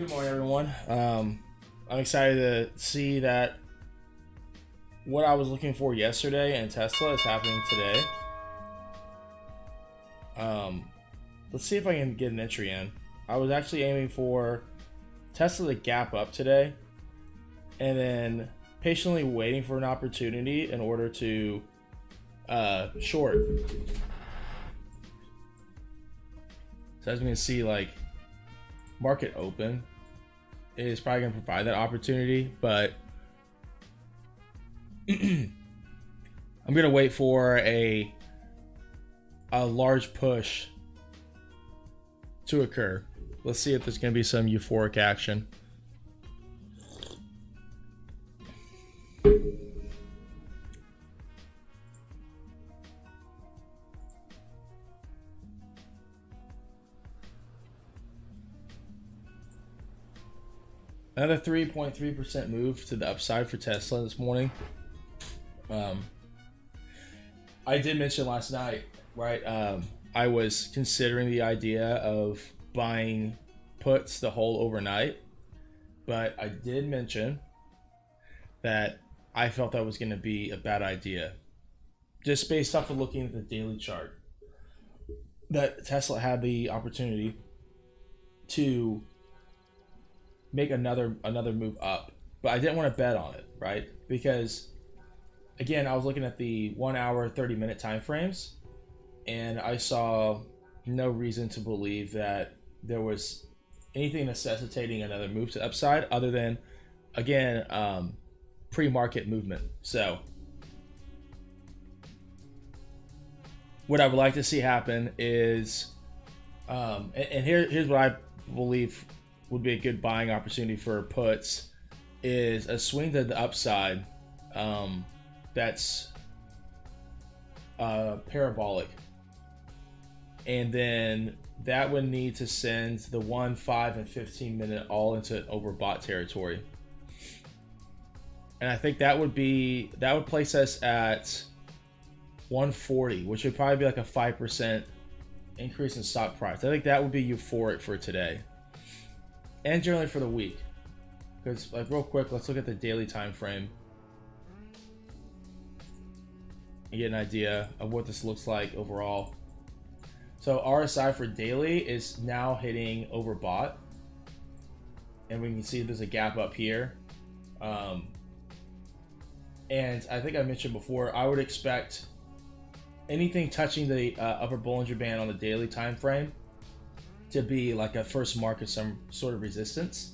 Good morning, everyone. I'm excited to see that what I was looking for yesterday in Tesla is happening today. Let's see if I can get an entry in. I was actually aiming for Tesla to gap up today and then patiently waiting for an opportunity in order to short. So as we can see, like, market open is probably going to provide that opportunity, but I'm going to wait for a large push to occur. Let's see if there's going to be some euphoric action. Another 3.3% move to the upside for Tesla this morning. I did mention last night, right? I was considering the idea of buying puts the whole overnight, but I did mention that I felt that was going to be a bad idea, just based off of looking at the daily chart. That Tesla had the opportunity to make another move up, but I didn't want to bet on it, right? Because again, I was looking at the 1 hour 30-minute time frames, and I saw no reason to believe that there was anything necessitating another move to upside other than, again, pre-market movement. So what I would like to see happen is here's what I believe would be a good buying opportunity for puts, is a swing to the upside that's parabolic, and then that would need to send the 1, 5, and 15 minute all into overbought territory. And I think that would place us at 140, which would probably be like a 5% increase in stock price. I think that would be euphoric for today and generally for the week. Because, like, real quick, let's look at the daily time frame and get an idea of what this looks like overall. So RSI for daily is now hitting overbought, and we can see there's a gap up here. And I think I mentioned before, I would expect anything touching the upper Bollinger Band on the daily time frame to be like a first mark of some sort of resistance.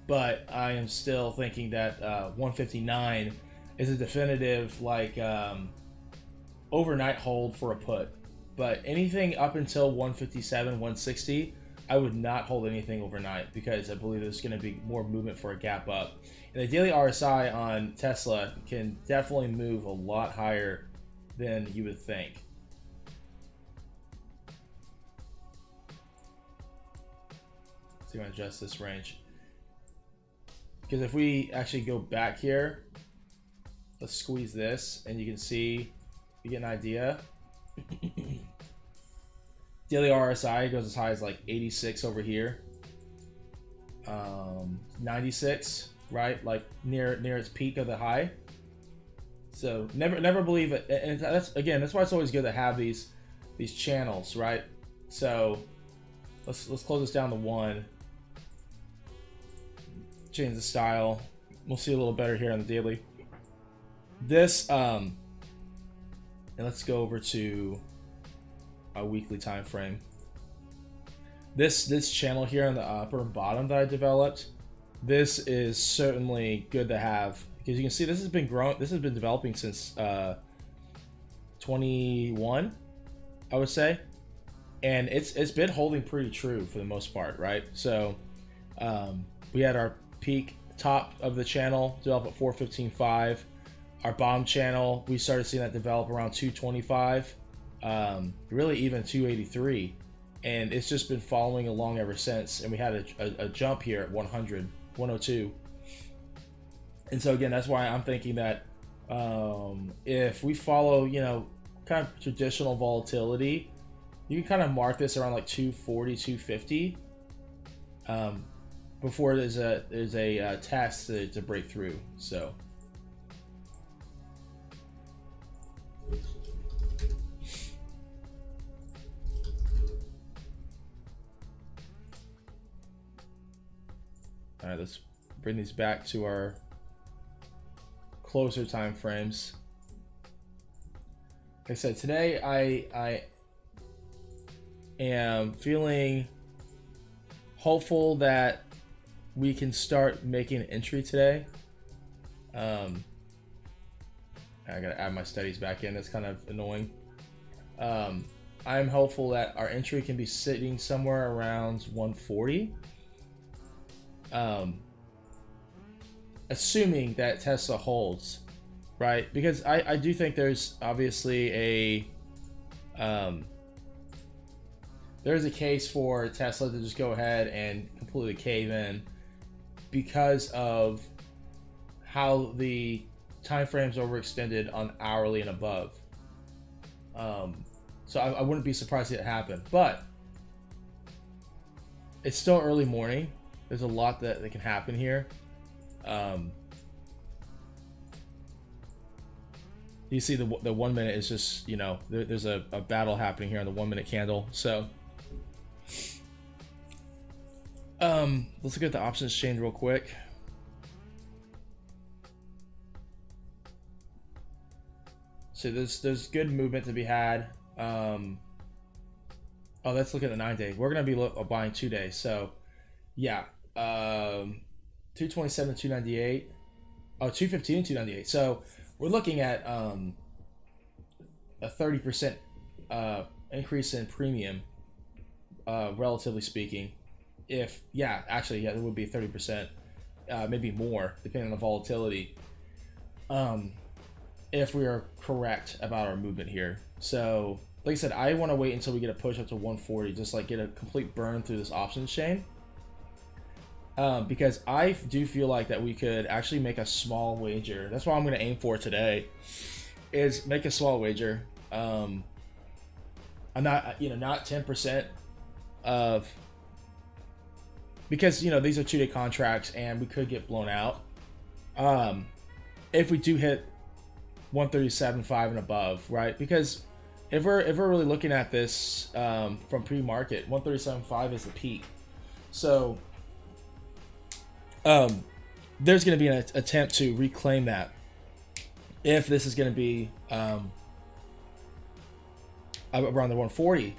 But I am still thinking that 159 is a definitive, like, overnight hold for a put. But anything up until 157, 160, I would not hold anything overnight, because I believe there's going to be more movement for a gap up. And the daily RSI on Tesla can definitely move a lot higher than you would think. So I'm going to adjust this range. Because if we actually go back here, let's squeeze this, and you can see, you get an idea. Daily RSI goes as high as like 86 over here. 96, right? Like near its peak of the high. So never believe it. And that's why it's always good to have these channels, right? So let's close this down to 1. Change the style. We'll see a little better here on the daily. This and let's go over to a weekly time frame. This channel here on the upper and bottom that I developed, this is certainly good to have, because you can see this has been growing. This has been developing since 21, I would say, and it's been holding pretty true for the most part, right? So we had our peak top of the channel develop at 415.5. Our bottom channel, we started seeing that develop around 225, really even 283, and it's just been following along ever since. And we had a jump here at 100, 102. And so again, that's why I'm thinking that if we follow, kind of traditional volatility, you can kind of mark this around like 240, 250. before there's a test to break through. So. All right, let's bring these back to our closer time frames. Like I said, today I am feeling hopeful that we can start making an entry today. I gotta add my studies back in. That's kind of annoying. I'm hopeful that our entry can be sitting somewhere around 140. Assuming that Tesla holds, right? Because I do think there's obviously there's a case for Tesla to just go ahead and completely cave in because of how the time frames overextended on hourly and above. So I wouldn't be surprised if it happened, but it's still early morning. There's a lot that can happen here. You see the 1 minute is just, you know, there's a battle happening here on the 1 minute candle. So let's look at the options chain real quick. So there's good movement to be had. Oh, let's look at the 9-day. We're gonna be buying 2 days. So yeah, 227, 298. Oh, 215, 298. So we're looking at a 30% increase in premium, relatively speaking. Actually, there would be 30%, maybe more, depending on the volatility. If we are correct about our movement here. So, like I said, I want to wait until we get a push up to 140, just like get a complete burn through this options chain. Because I do feel like that we could actually make a small wager. That's what I'm going to aim for today, is make a small wager. I'm not 10% of, because, these are 2-day contracts and we could get blown out. If we do hit 137.5 and above, right? Because if we're really looking at this from pre-market, 137.5 is the peak. So there's going to be an attempt to reclaim that if this is going to be around the 140,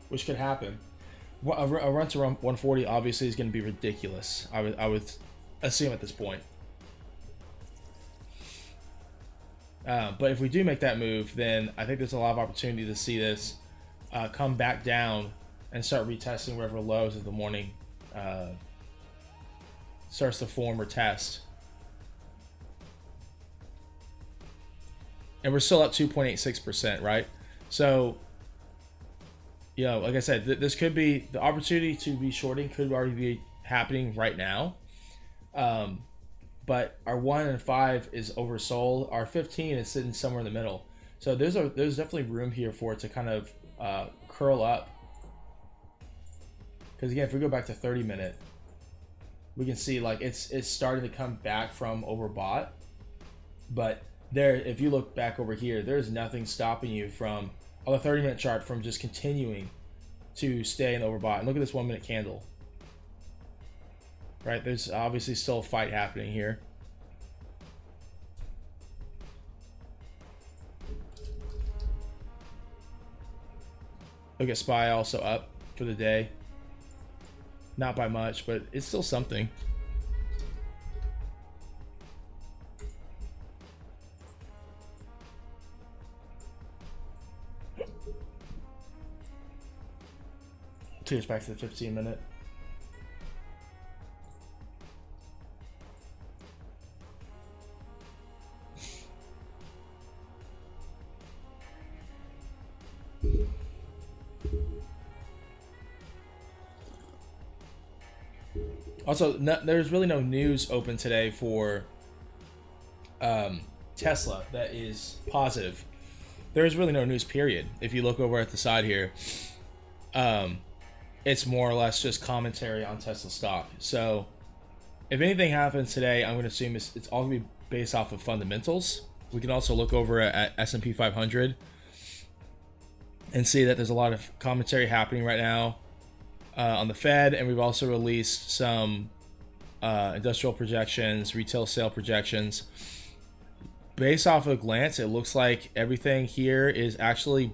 which could happen. A run to 140 obviously is going to be ridiculous. I would assume at this point. But if we do make that move, then I think there's a lot of opportunity to see this come back down and start retesting wherever lows of the morning starts to form or test. And we're still up 2.86%, right? So, like I said, this could be the opportunity to be shorting could already be happening right now. But our 1 and 5 is oversold. Our 15 is sitting somewhere in the middle. So there's definitely room here for it to kind of curl up. Because again, if we go back to 30-minute, we can see like it's starting to come back from overbought. But there, if you look back over here, there's nothing stopping you from, on the 30-minute chart, from just continuing to stay in overbought. And look at this 1 minute candle. Right, there's obviously still a fight happening here. Look at SPY also up for the day. Not by much, but it's still something. Take us back to the 15-minute. Also, there's really no news open today for Tesla that is positive. There is really no news, period. If you look over at the side here, it's more or less just commentary on Tesla stock. So if anything happens today, I'm going to assume it's all going to be based off of fundamentals. We can also look over at S&P 500 and see that there's a lot of commentary happening right now on the Fed, and we've also released some industrial projections, retail sale projections. Based off of a glance, it looks like everything here is actually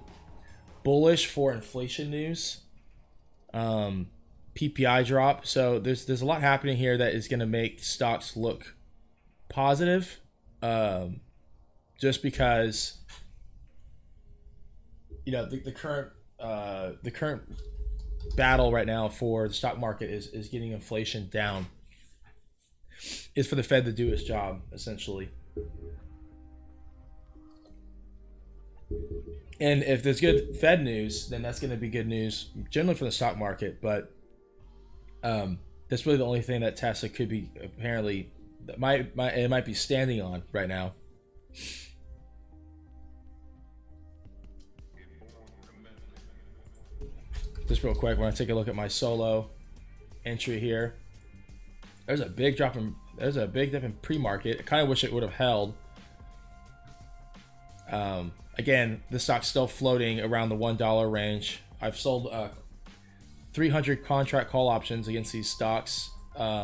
bullish for inflation news. PPI drop. So there's a lot happening here that is going to make stocks look positive. Just because, you know, the current battle right now for the stock market is getting inflation down. Is for the Fed to do its job, essentially. And if there's good Fed news, then that's going to be good news generally for the stock market. But that's really the only thing that Tesla could be apparently that might be standing on right now. Just real quick, when I take a look at my solo entry here, there's a big dip in pre-market. I kind of wish it would have held. Again, this stock's still floating around the $1 range. I've sold 300 contract call options against these stocks.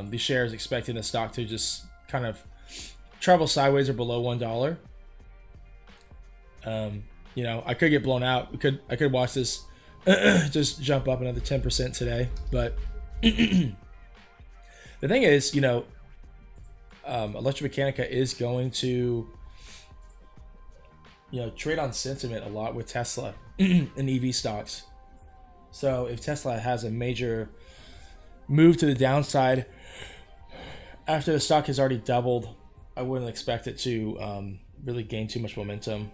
These shares expecting the stock to just kind of travel sideways or below $1. You know, I could get blown out. I could watch this just jump up another 10% today. But the thing is, you know, Electromechanica is going to, you know, trade on sentiment a lot with Tesla and EV stocks. So if Tesla has a major move to the downside after the stock has already doubled, I wouldn't expect it to really gain too much momentum.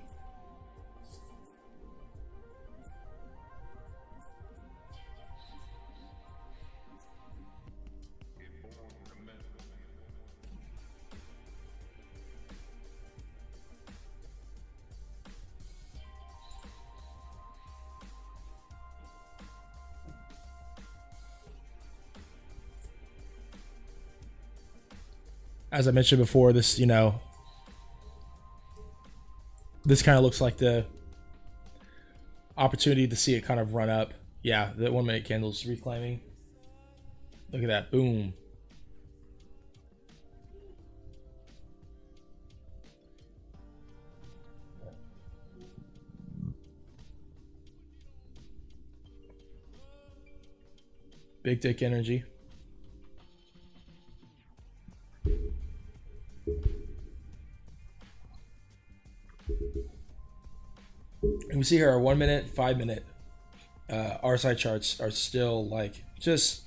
As I mentioned before, this, you know, this kind of looks like the opportunity to see it kind of run up. Yeah, the 1 minute candle's reclaiming. Look at that, boom. Big dick energy. And we see here our 1 minute, 5 minute RSI charts are still like just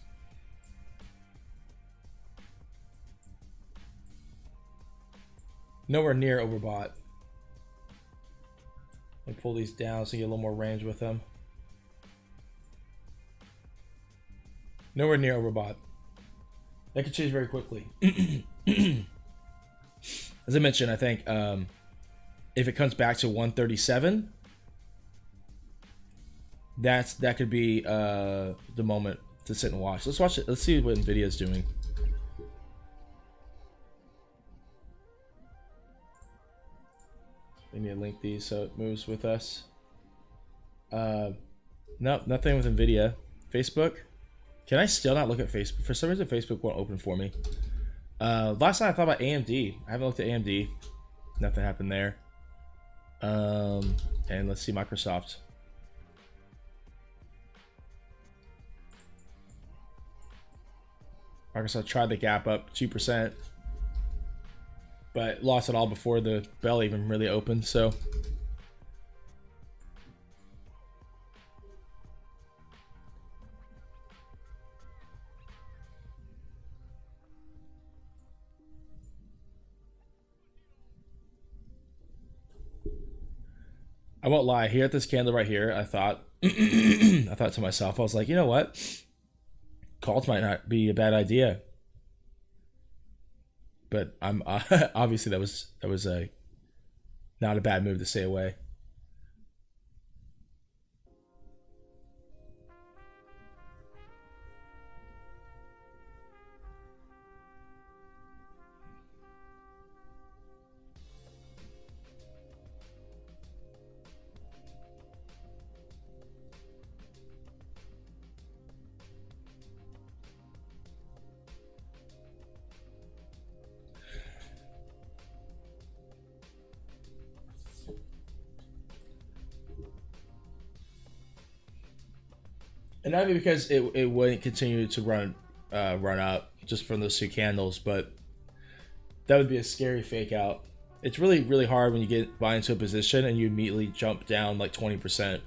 nowhere near overbought. Let me pull these down so you get a little more range with them. Nowhere near overbought. That could change very quickly. As I mentioned, I think if it comes back to 137, that could be the moment to sit and watch. Let's watch it. Let's see what Nvidia's doing. Let me link these so it moves with us. No, nothing with Nvidia. Facebook. Can I still not look at Facebook? For some reason, Facebook won't open for me. Last night I thought about AMD. I haven't looked at AMD. Nothing happened there. And let's see Microsoft. Microsoft tried the gap up 2%, but lost it all before the bell even really opened. So I won't lie. Here at this candle right here, I thought, I thought to myself, I was like, you know what? Calls might not be a bad idea. But I'm obviously that was a not a bad move to stay away. And that'd be because it wouldn't continue to run up just from those two candles, but that would be a scary fake out. It's really, really hard when you get buy into a position and you immediately jump down like 20%.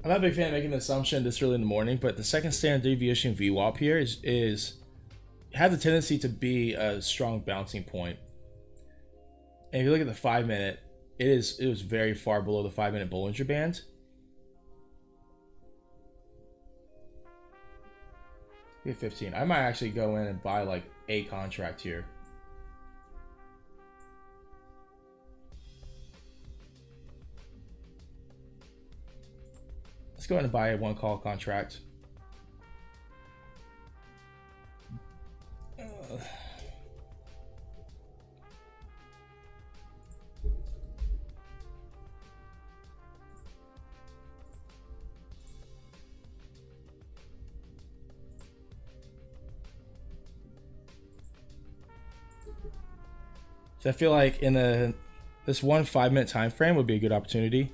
I'm not a big fan of making an assumption this early in the morning, but the second standard deviation VWAP here is has a tendency to be a strong bouncing point. And if you look at the 5-minute, it was very far below the 5-minute Bollinger Band. Get 15. I might actually go in and buy like a contract here. Let's go ahead and buy a 1 call contract. So I feel like in this 1 5-minute time frame would be a good opportunity.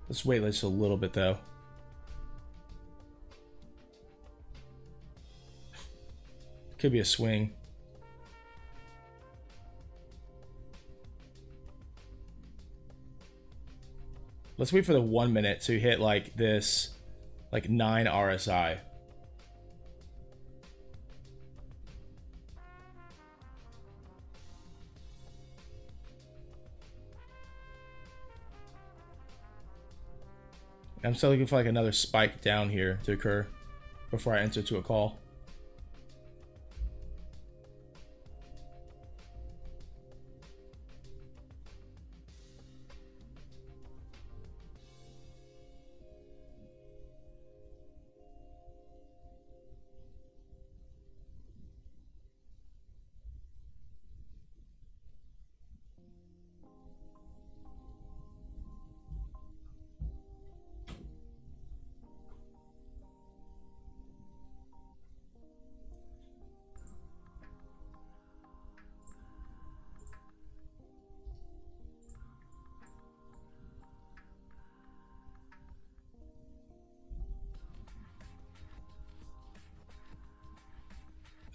Let's wait just a little bit though. Could be a swing. Let's wait for the 1 minute to hit like this, like 9 RSI. I'm still looking for like another spike down here to occur before I enter to a call.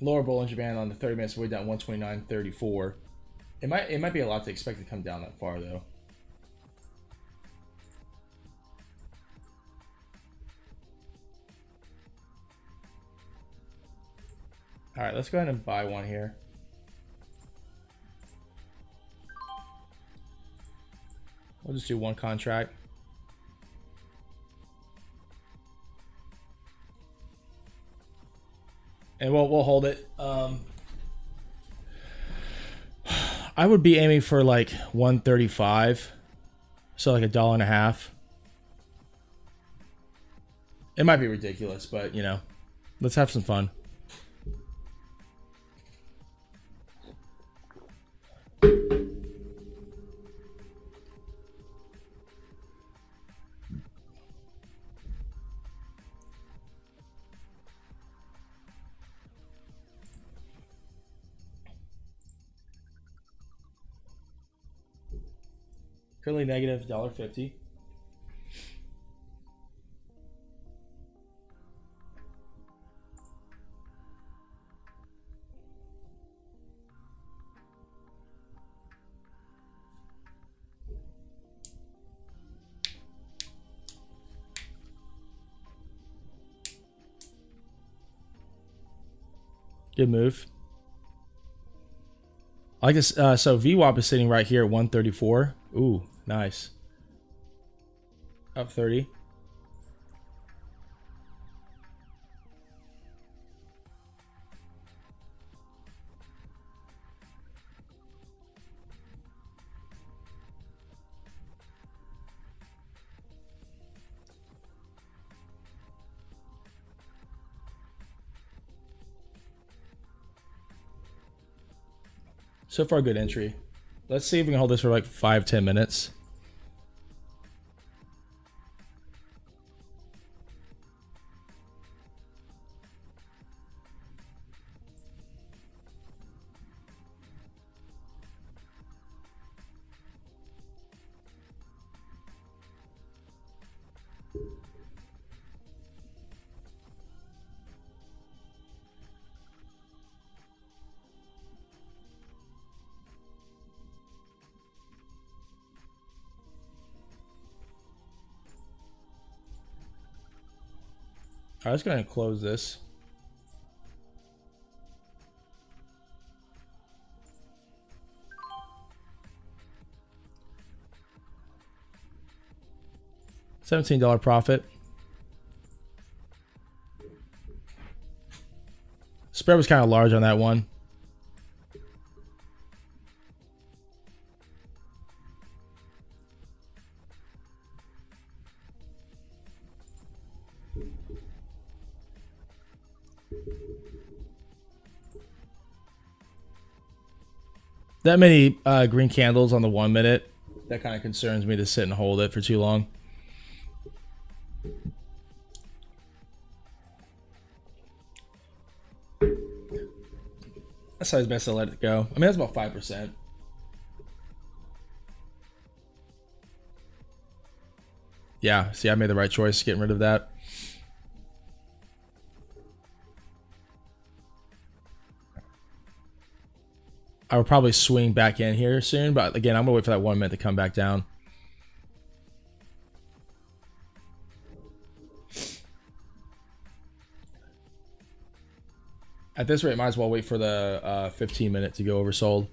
Lower Bollinger Band on the 30 minutes way down 129.34. It might be a lot to expect to come down that far though. All right, let's go ahead and buy one here. We'll just do 1 contract. And we'll hold it. I would be aiming for like 135, so like $1.50. It might be ridiculous, but you know, let's have some fun. Currently negative $1.50. Good move. I like this. So VWAP is sitting right here at 134. Ooh, nice. Up 30. So far, good entry. Let's see if we can hold this for like 5-10 minutes. I was going to close this. $17 profit. Spread was kind of large on that one. That many green candles on the 1 minute, that kind of concerns me to sit and hold it for too long. That's always best to let it go. I mean, that's about 5%. Yeah, see, I made the right choice getting rid of that. I will probably swing back in here soon, but again, I'm gonna wait for that 1 minute to come back down. At this rate, might as well wait for the 15 minute to go oversold.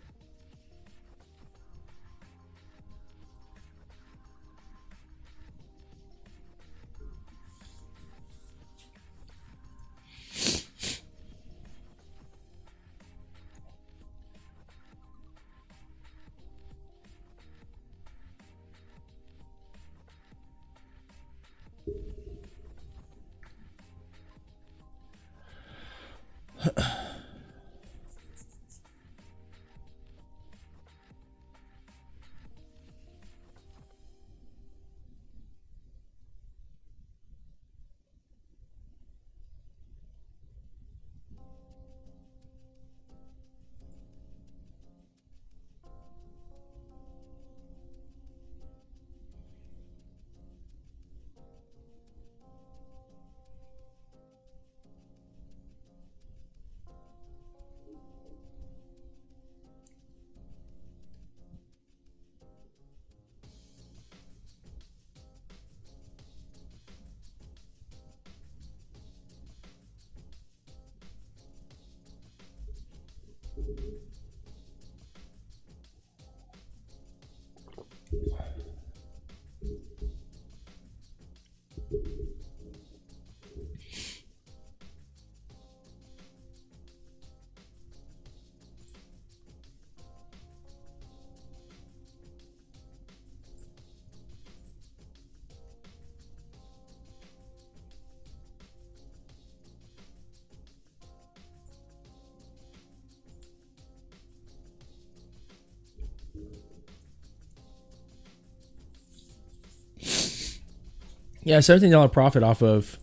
Yeah, $17 profit off of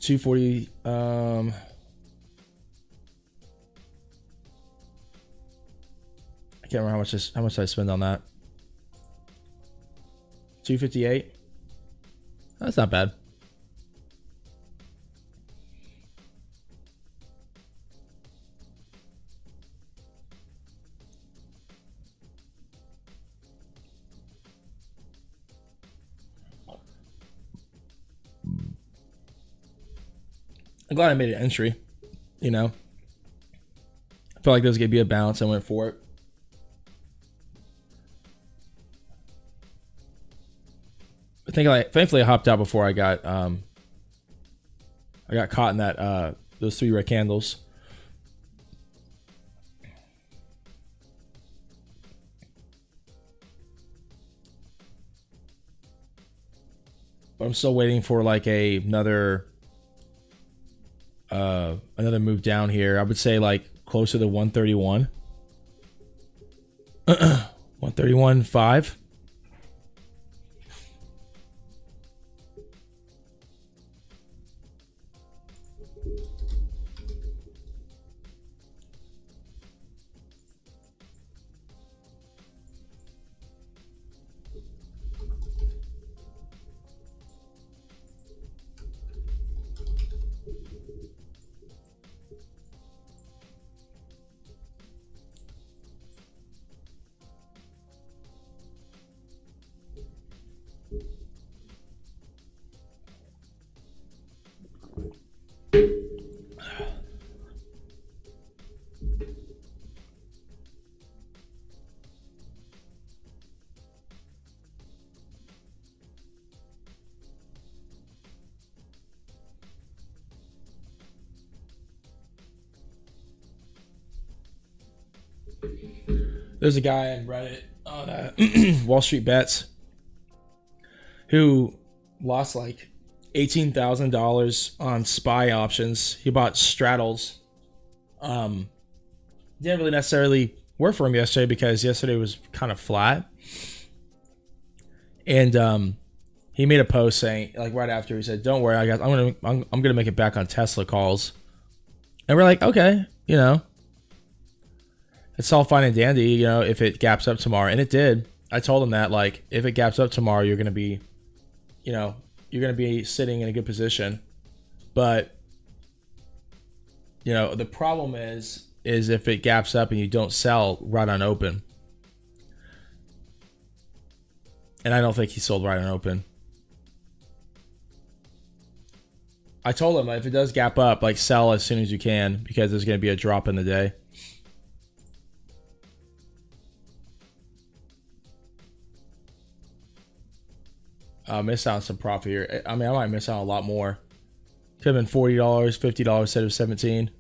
240. I can't remember how much I spend on that. 258. That's not bad. I'm glad I made an entry. You know, I felt like there was gonna be a bounce. I went for it. I think thankfully I hopped out before I got caught in that those 3 red candles. But I'm still waiting for like another move down here. I would say like closer to 131. 131.5. There's a guy on Reddit on Wall Street Bets who lost like $18,000 on SPY options. He bought straddles. Didn't really necessarily work for him yesterday because yesterday was kind of flat. And he made a post saying, like right after, he said, "Don't worry, I'm gonna make it back on Tesla calls." And we're like, okay, you know, it's all fine and dandy, you know, if it gaps up tomorrow. And it did. I told him that, like, if it gaps up tomorrow, you're going to be, you know, you're going to be sitting in a good position. But, you know, the problem is if it gaps up and you don't sell right on open. And I don't think he sold right on open. I told him, if it does gap up, like, sell as soon as you can because there's going to be a drop in the day. Miss out on some profit here. I mean, I might miss out on a lot more. Could have been $40, $50 instead of 17.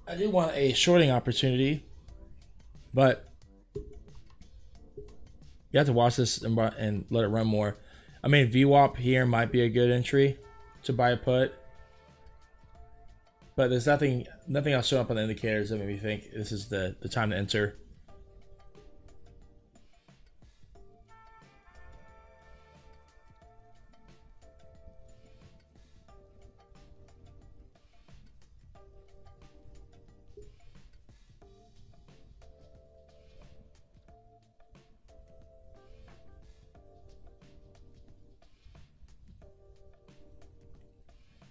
I did want a shorting opportunity, but you have to watch this and let it run more. I mean, VWAP here might be a good entry to buy a put, but there's nothing else showing up on the indicators that made me think this is the time to enter.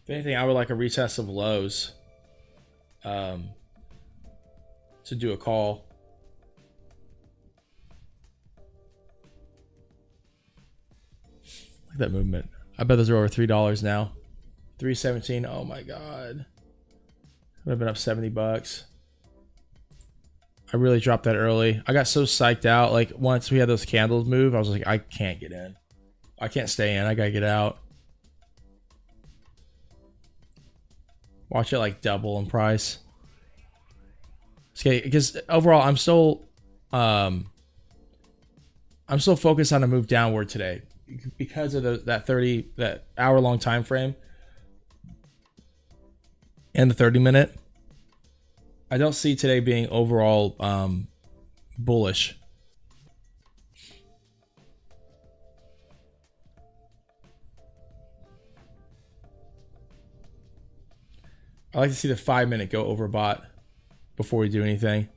If anything, I would like a retest of lows to do a call. Look at that movement. I bet those are over $3 now. 317. Oh my god. Would have been up $70. I really dropped that early. I got so psyched out. Like once we had those candles move, I was like, I can't get in. I can't stay in. I gotta get out. Watch it like double in price. Okay, because overall I'm still focused on a move downward today because of that hour long time frame and the 30-minute. I don't see today being overall bullish. I like to see the 5-minute go overbought before we do anything.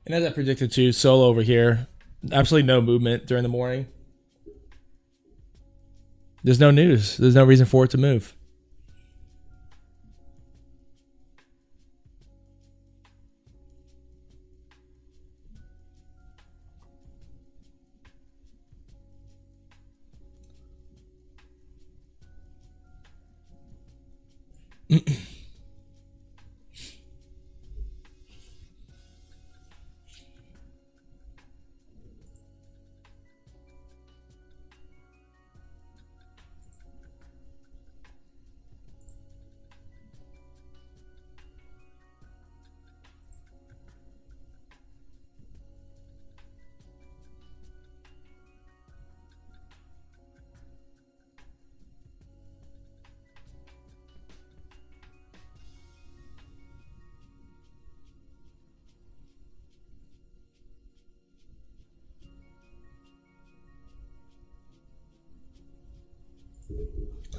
And as I predicted too, solo over here. Absolutely no movement during the morning. There's no news. There's no reason for it to move.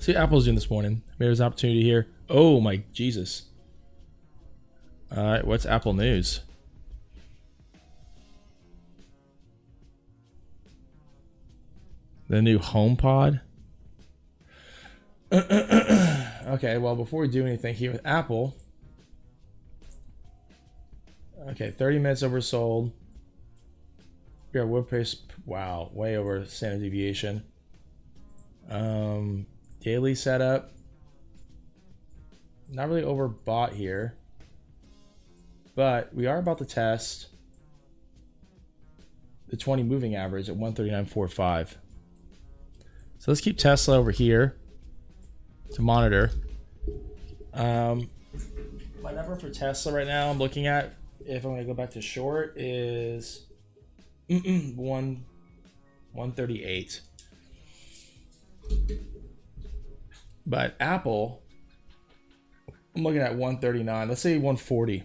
See what Apple's doing this morning. Maybe there's an opportunity here. Oh my Jesus. All right, what's Apple news? The new HomePod. Okay, well, before we do anything here with Apple. Okay, 30 minutes oversold. We got wood pace. Wow, way over standard deviation. Daily setup. Not really overbought here. But we are about to test the 20 moving average at 139.45. So let's keep Tesla over here to monitor. My number for Tesla right now I'm looking at, if I'm going to go back to short, is 138. But Apple, I'm looking at 139. Let's say 140.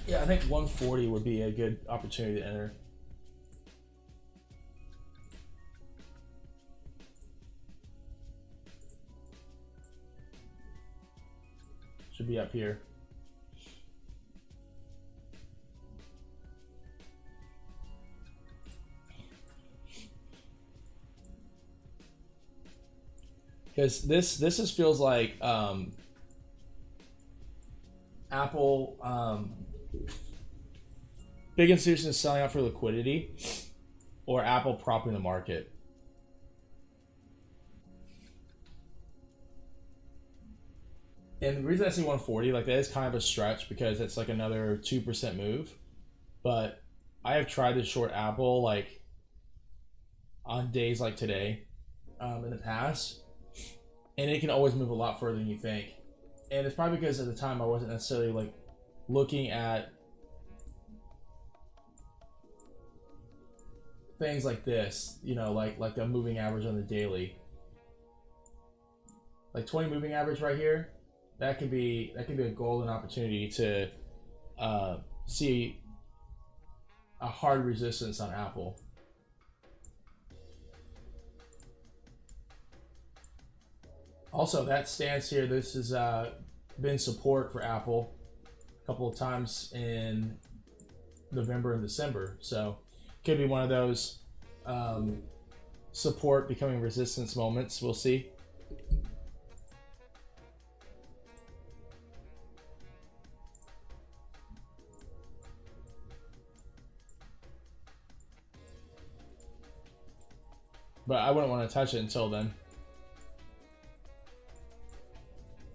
Yeah, I think 140 would be a good opportunity to enter. Should be up here. Because this just feels like Apple, big institutions selling out for liquidity, or Apple propping the market. And the reason I see 140, like that is kind of a stretch because it's like another 2% move. But I have tried to short Apple like on days like today in the past, and it can always move a lot further than you think. And it's probably because at the time I wasn't necessarily like looking at things like this, you know, like a moving average on the daily, like 20 moving average right here. That could be a golden opportunity to see a hard resistance on Apple. Also, that stance here, this has been support for Apple a couple of times in November and December. So could be one of those support becoming resistance moments. We'll see. But I wouldn't want to touch it until then.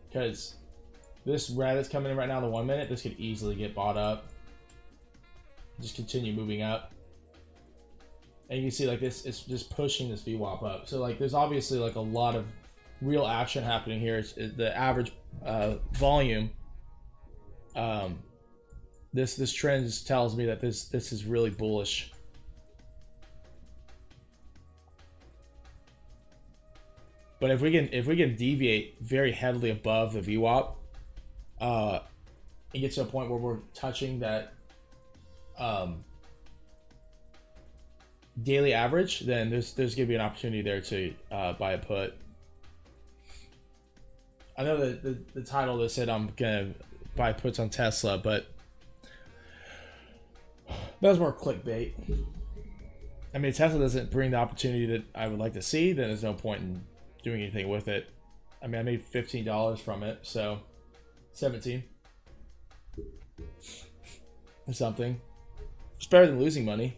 Because this red that's coming in right now, the 1 minute, this could easily get bought up. Just continue moving up. And you can see like this, it's just pushing this VWAP up. So like there's obviously like a lot of real action happening here. It's the average volume. This trend just tells me that this is really bullish. But if we can deviate very heavily above the VWAP, and get to a point where we're touching that daily average, then there's gonna be an opportunity there to buy a put. I know that the title that said I'm gonna buy puts on Tesla, but that was more clickbait. I mean, if Tesla doesn't bring the opportunity that I would like to see, then there's no point in doing anything with it. I mean, I made $15 from it, so 17 or something. It's better than losing money.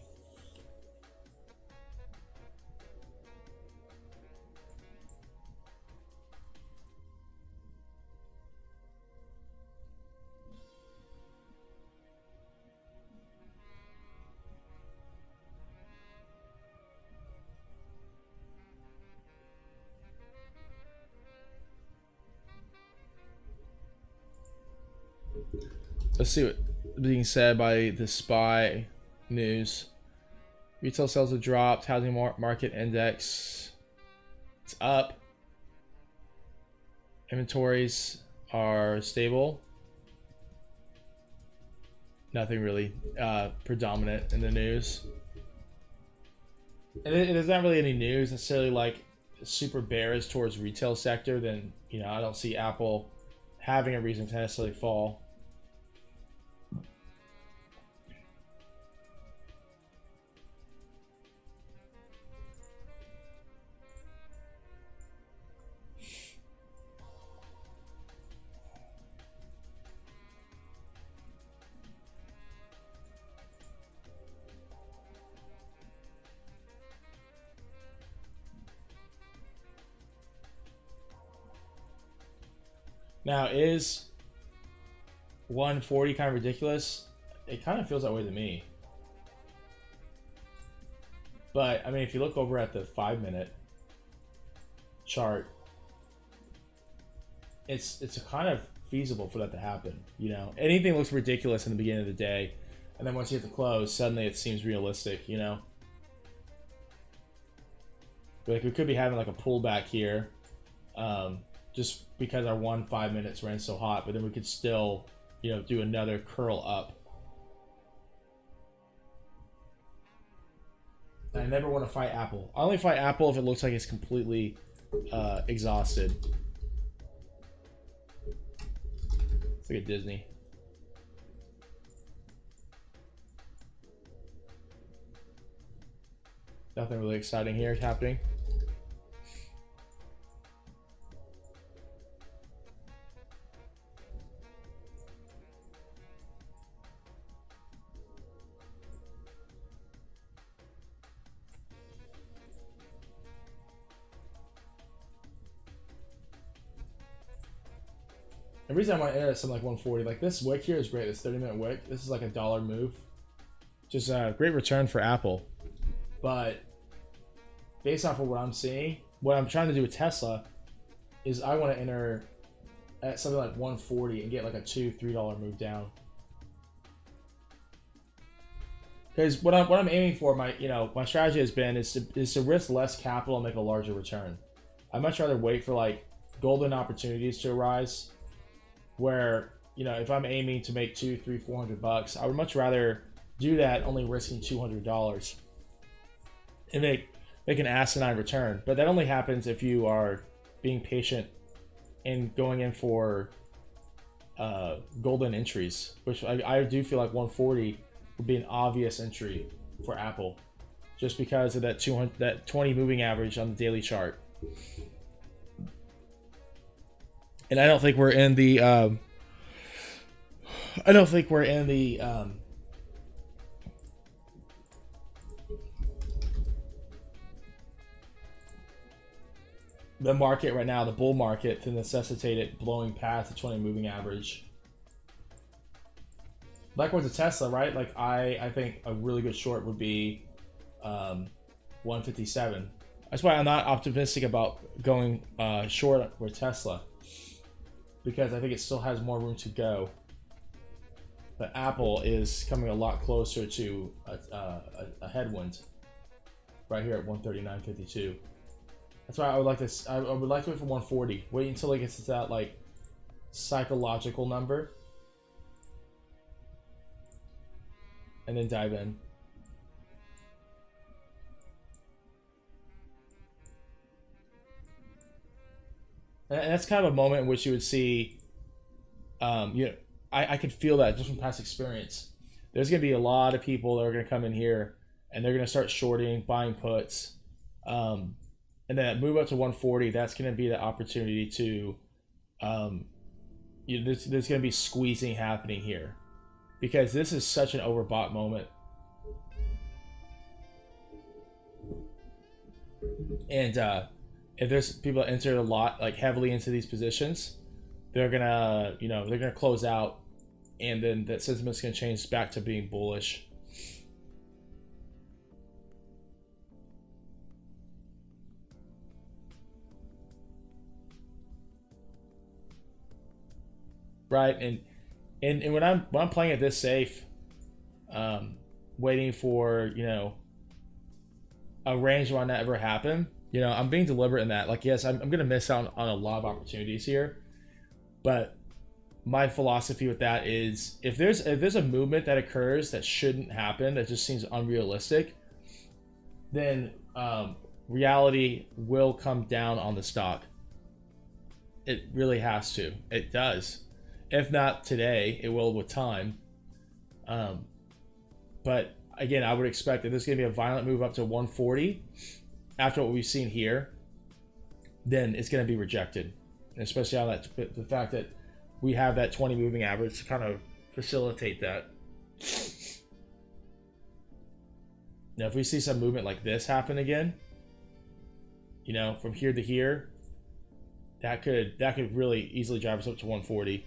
Let's see what being said by the SPY news. Retail sales have dropped. Housing market index, it's up. Inventories are stable. Nothing really predominant in the news. And there's not really any news necessarily like super bearish towards retail sector. Then, you know, I don't see Apple having a reason to necessarily fall. Now, is 140 kind of ridiculous? It kind of feels that way to me. But I mean, if you look over at the 5-minute chart, it's kind of feasible for that to happen. You know, anything looks ridiculous in the beginning of the day, and then once you hit the close, suddenly it seems realistic. You know, like we could be having like a pullback here, just because our 5 minutes ran so hot, but then we could still, you know, do another curl up. I never want to fight Apple. I only fight Apple if it looks like it's completely exhausted. It's like a Disney. Nothing really exciting here is happening. The reason I want to enter something like 140, like this wick here is great. This 30-minute wick. This is like $1 move. Just a great return for Apple. But based off of what I'm seeing, what I'm trying to do with Tesla is I want to enter at something like 140 and get like a $2-3 move down. Because what I'm aiming for, my strategy has been is to risk less capital and make a larger return. I'd much rather wait for like golden opportunities to arise, where, you know, if I'm aiming to make $200, $300, $400, I would much rather do that only risking $200 and make an asinine return. But that only happens if you are being patient and going in for golden entries, which I do feel like 140 would be an obvious entry for Apple, just because of that 20 moving average on the daily chart. And I don't think we're in the the market right now, the bull market, to necessitate it blowing past the 20 moving average. Likewise with Tesla, right? Like I think a really good short would be 157. That's why I'm not optimistic about going short with Tesla, because I think it still has more room to go. But Apple is coming a lot closer to a headwind right here at 139.52. That's why I would like this. I would like to wait for 140. Wait until it gets to that like psychological number, and then dive in. And that's kind of a moment in which you would see, I could feel that just from past experience. There's going to be a lot of people that are going to come in here and they're going to start shorting, buying puts. And then move up to 140, that's going to be the opportunity to, there's going to be squeezing happening here, because this is such an overbought moment. And if there's people that enter a lot, like heavily into these positions, they're gonna, they're gonna close out, and then that sentiment's gonna change back to being bullish. Right, and when I'm playing it this safe, waiting for a range where that ever happen, I'm being deliberate in that. Like, yes, I'm gonna miss out on a lot of opportunities here, but my philosophy with that is if there's a movement that occurs that shouldn't happen, that just seems unrealistic, then reality will come down on the stock. It really has to. It does. If not today, it will with time. But again, I would expect that there's going to be a violent move up to 140 after what we've seen here. Then it's going to be rejected, and especially on the fact that we have that 20 moving average to kind of facilitate that. Now, if we see some movement like this happen again, from here to here, that could really easily drive us up to 140.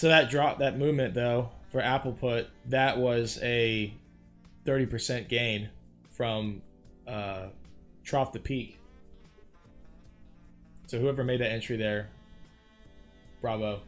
So that drop, that movement though for Apple put, that was a 30% gain from trough to peak. So whoever made that entry there, bravo.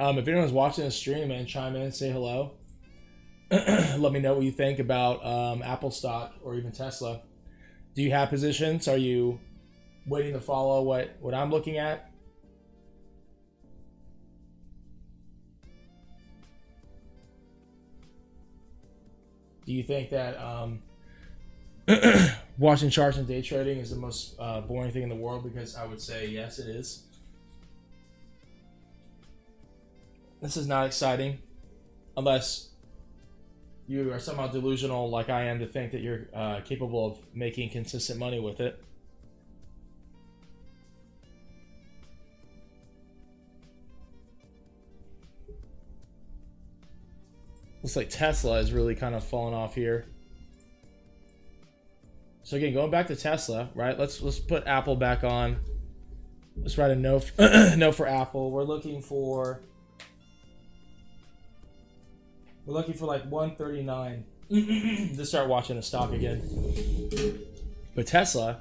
If anyone's watching the stream, man, chime in and say hello. Let me know what you think about Apple stock or even Tesla. Do you have positions? Are you waiting to follow what I'm looking at? Do you think that watching charts and day trading is the most boring thing in the world? Because I would say yes, it is. This is not exciting unless you are somehow delusional like I am to think that you're capable of making consistent money with it. Looks like Tesla is really kind of falling off here. So again, going back to Tesla, right? Let's put Apple back on. Let's write a no no for Apple. We're looking for like 139 to start watching the stock again. But Tesla,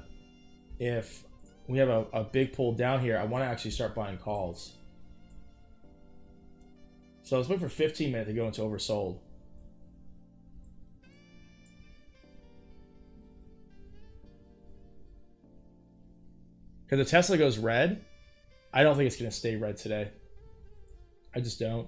if we have a big pull down here, I want to actually start buying calls. So let's wait for 15 minutes to go into oversold. Because if Tesla goes red, I don't think it's going to stay red today. I just don't.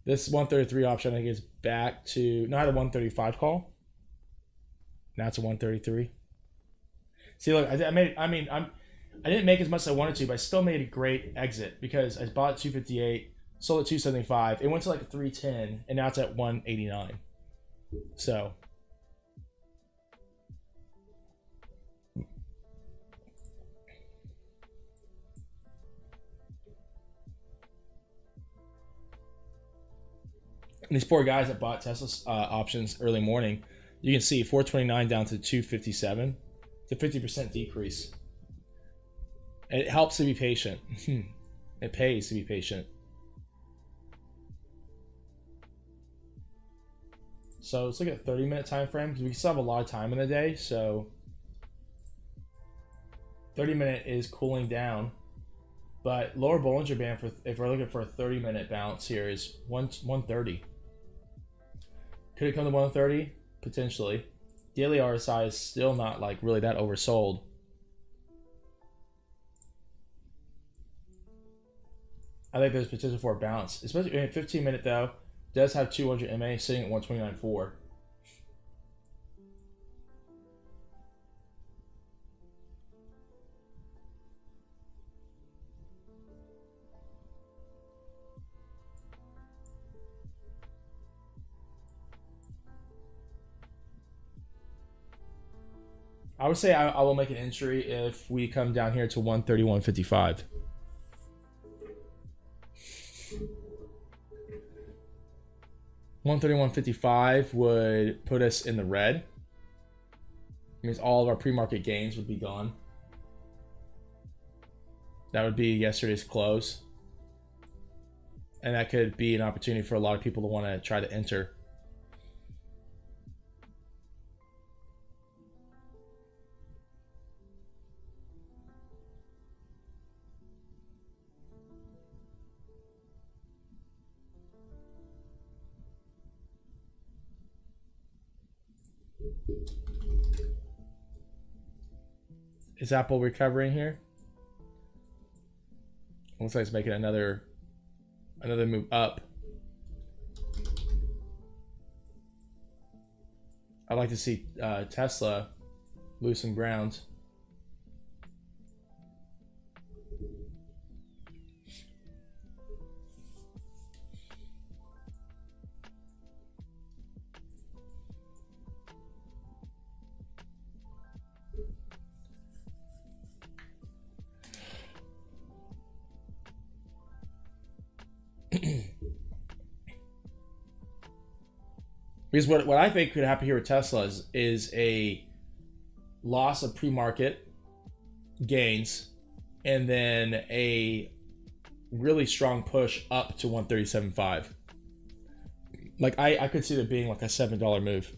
This 133 option, I think, is back to not a 135 call. Now it's a 133. See, look, I didn't make as much as I wanted to, but I still made a great exit because I bought at 258, sold at 275. It went to like a 310, and now it's at 189. So. And these poor guys that bought Tesla's options early morning, you can see 429 down to 257. It's a 50% decrease. And it helps to be patient. It pays to be patient. So let's look at a 30-minute time frame because we still have a lot of time in the day. So 30-minute is cooling down. But lower Bollinger Band, for if we're looking for a 30-minute bounce here, is 130. Could it come to 130? Potentially. Daily RSI is still not like really that oversold. I think there's potential for a bounce, especially in a 15-minute though. Does have 200 MA sitting at 129.4. I would say I will make an entry if we come down here to 131.55. $131.55 would put us in the red. It means all of our pre-market gains would be gone. That would be yesterday's close. And that could be an opportunity for a lot of people to want to try to enter. Is Apple recovering here? Looks like it's making another move up. I'd like to see Tesla lose some ground. Because what I think could happen here with Tesla is a loss of pre-market gains and then a really strong push up to 137.5. Like I could see there being like a $7 move.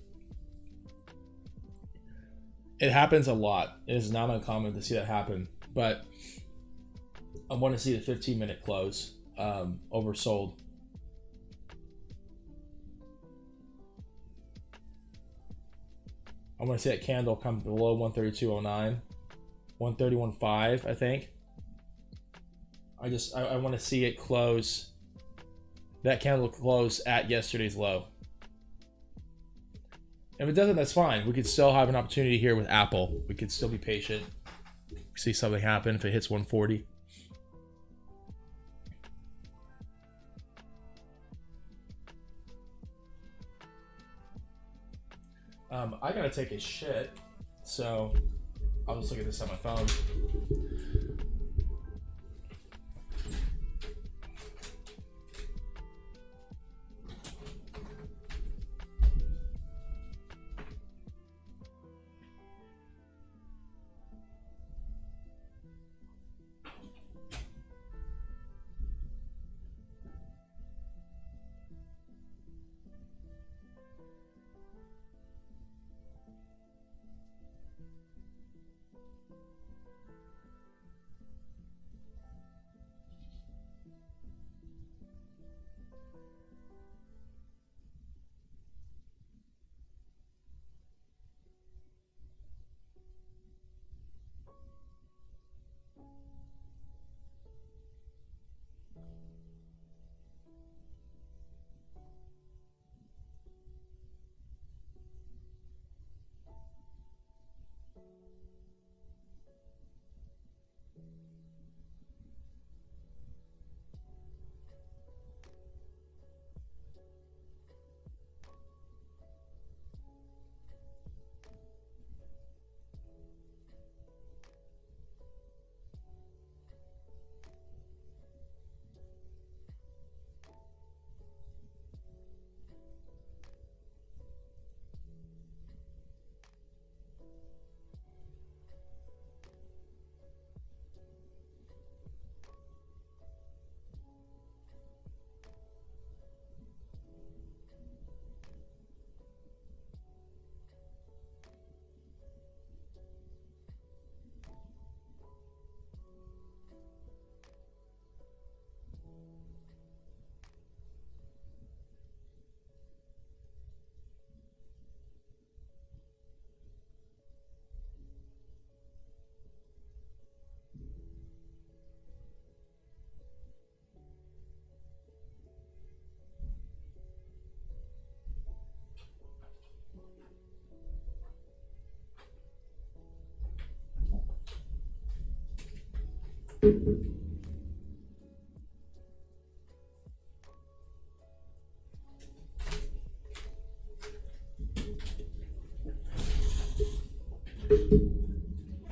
It happens a lot. It is not uncommon to see that happen, but I want to see the 15-minute close oversold. I want to see that candle come below 132.09, 131.5, I think. I want to see it close, that candle close at yesterday's low. If it doesn't, that's fine. We could still have an opportunity here with Apple. We could still be patient. See something happen if it hits 140. I gotta take a shit, so I'll just look at this on my phone.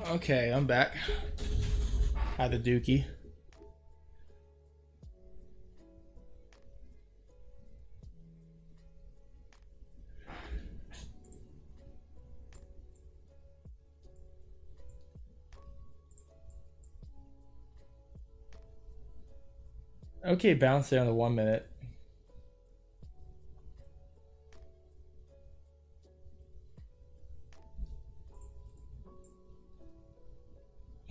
Okay, I'm back. Had the dookie. Okay, bounce there on the 1 minute.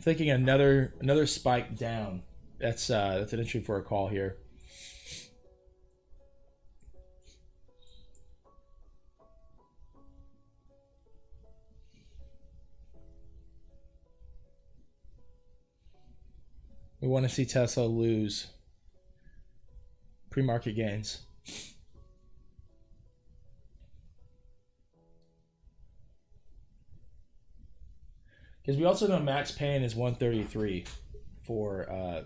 Thinking another spike down. That's an entry for a call here. We want to see Tesla lose pre-market gains. Because we also know max pain is 133 for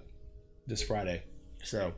this Friday. So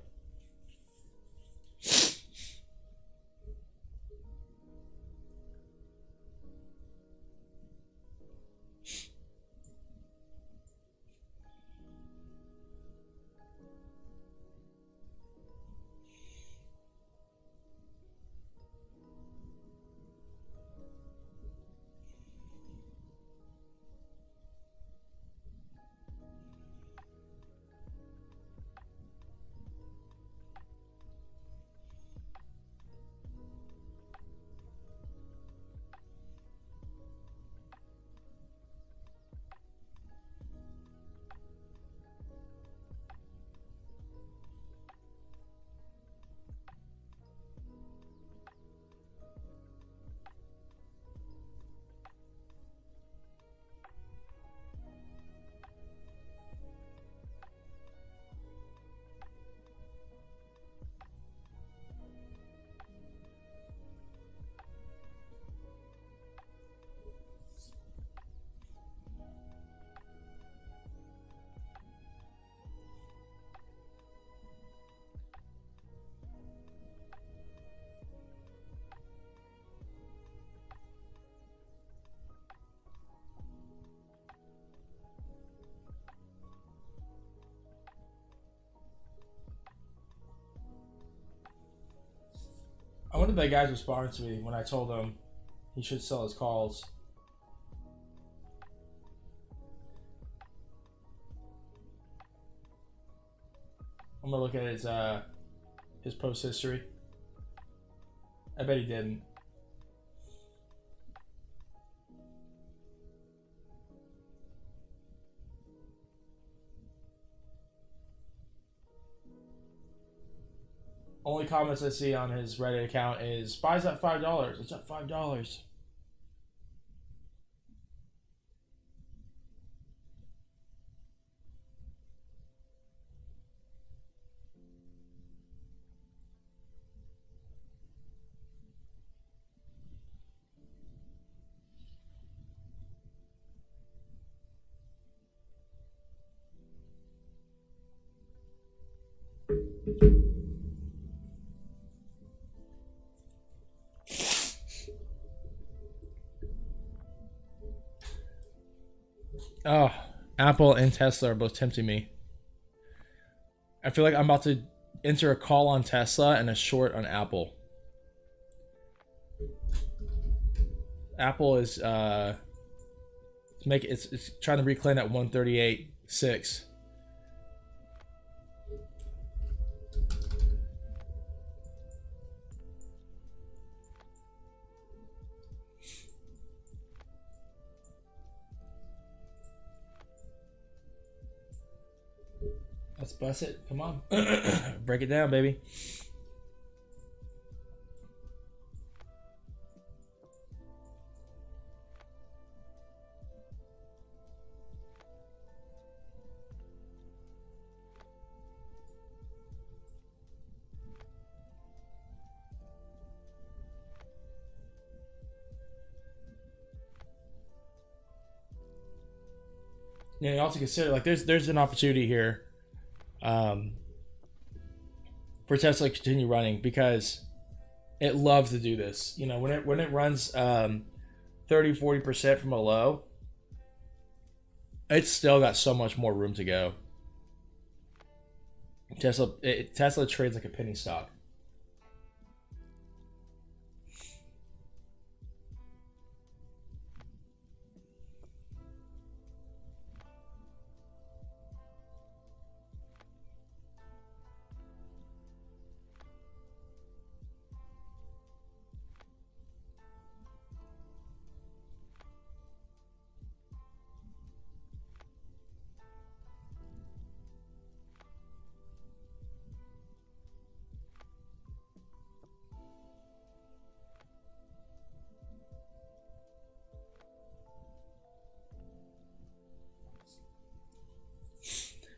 I wonder if that guy's responded to me when I told him he should sell his calls. I'm gonna look at his post history. I bet he didn't. Only comments I see on his Reddit account is buys at $5. It's at $5. Oh, Apple and Tesla are both tempting me. I feel like I'm about to enter a call on Tesla and a short on Apple. Apple is it's trying to reclaim that 138.6. Let's bust it. Come on. Break it down, baby. Yeah, you also consider like there's an opportunity here for Tesla to continue running because it loves to do this. You know, when it runs 30-40% from a low, it's still got so much more room to go. Tesla trades like a penny stock.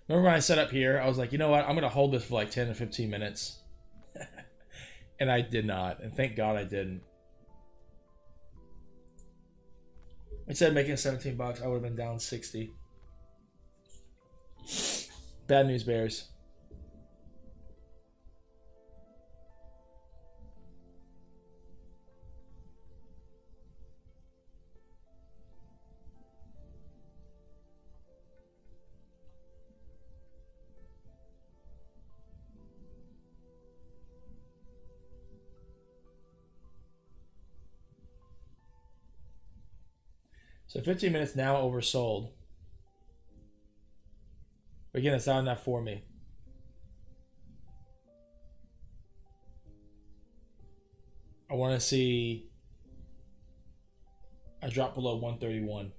Remember when I set up here, I was like, you know what? I'm going to hold this for like 10 or 15 minutes. And I did not. And thank God I didn't. Instead of making 17 bucks, I would have been down 60. Bad news bears. So 15 minutes now oversold. But again, it's not enough for me. I want to see a drop below 131.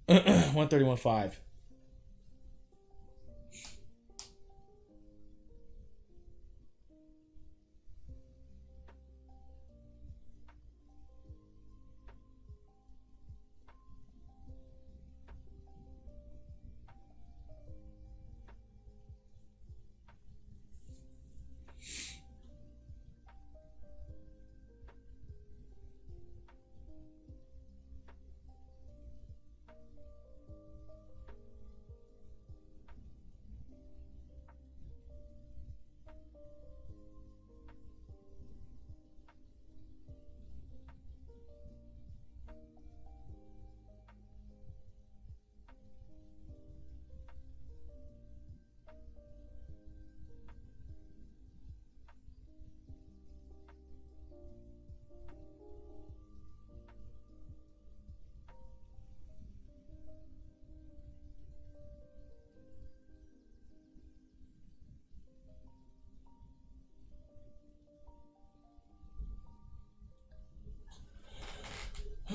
131.5.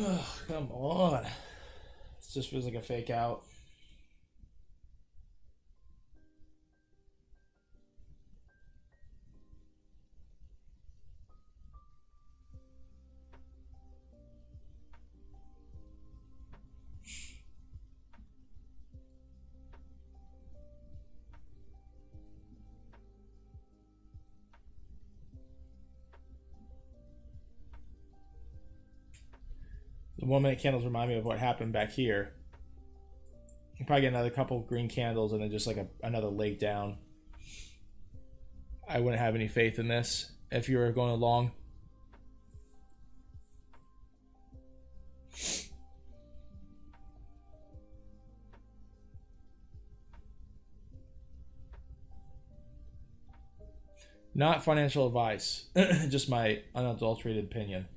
Oh, come on. This just feels like a fake out. The 1 minute candles remind me of what happened back here. You probably get another couple green candles and then just like another leg down. I wouldn't have any faith in this if you were going along. Not financial advice, just my unadulterated opinion.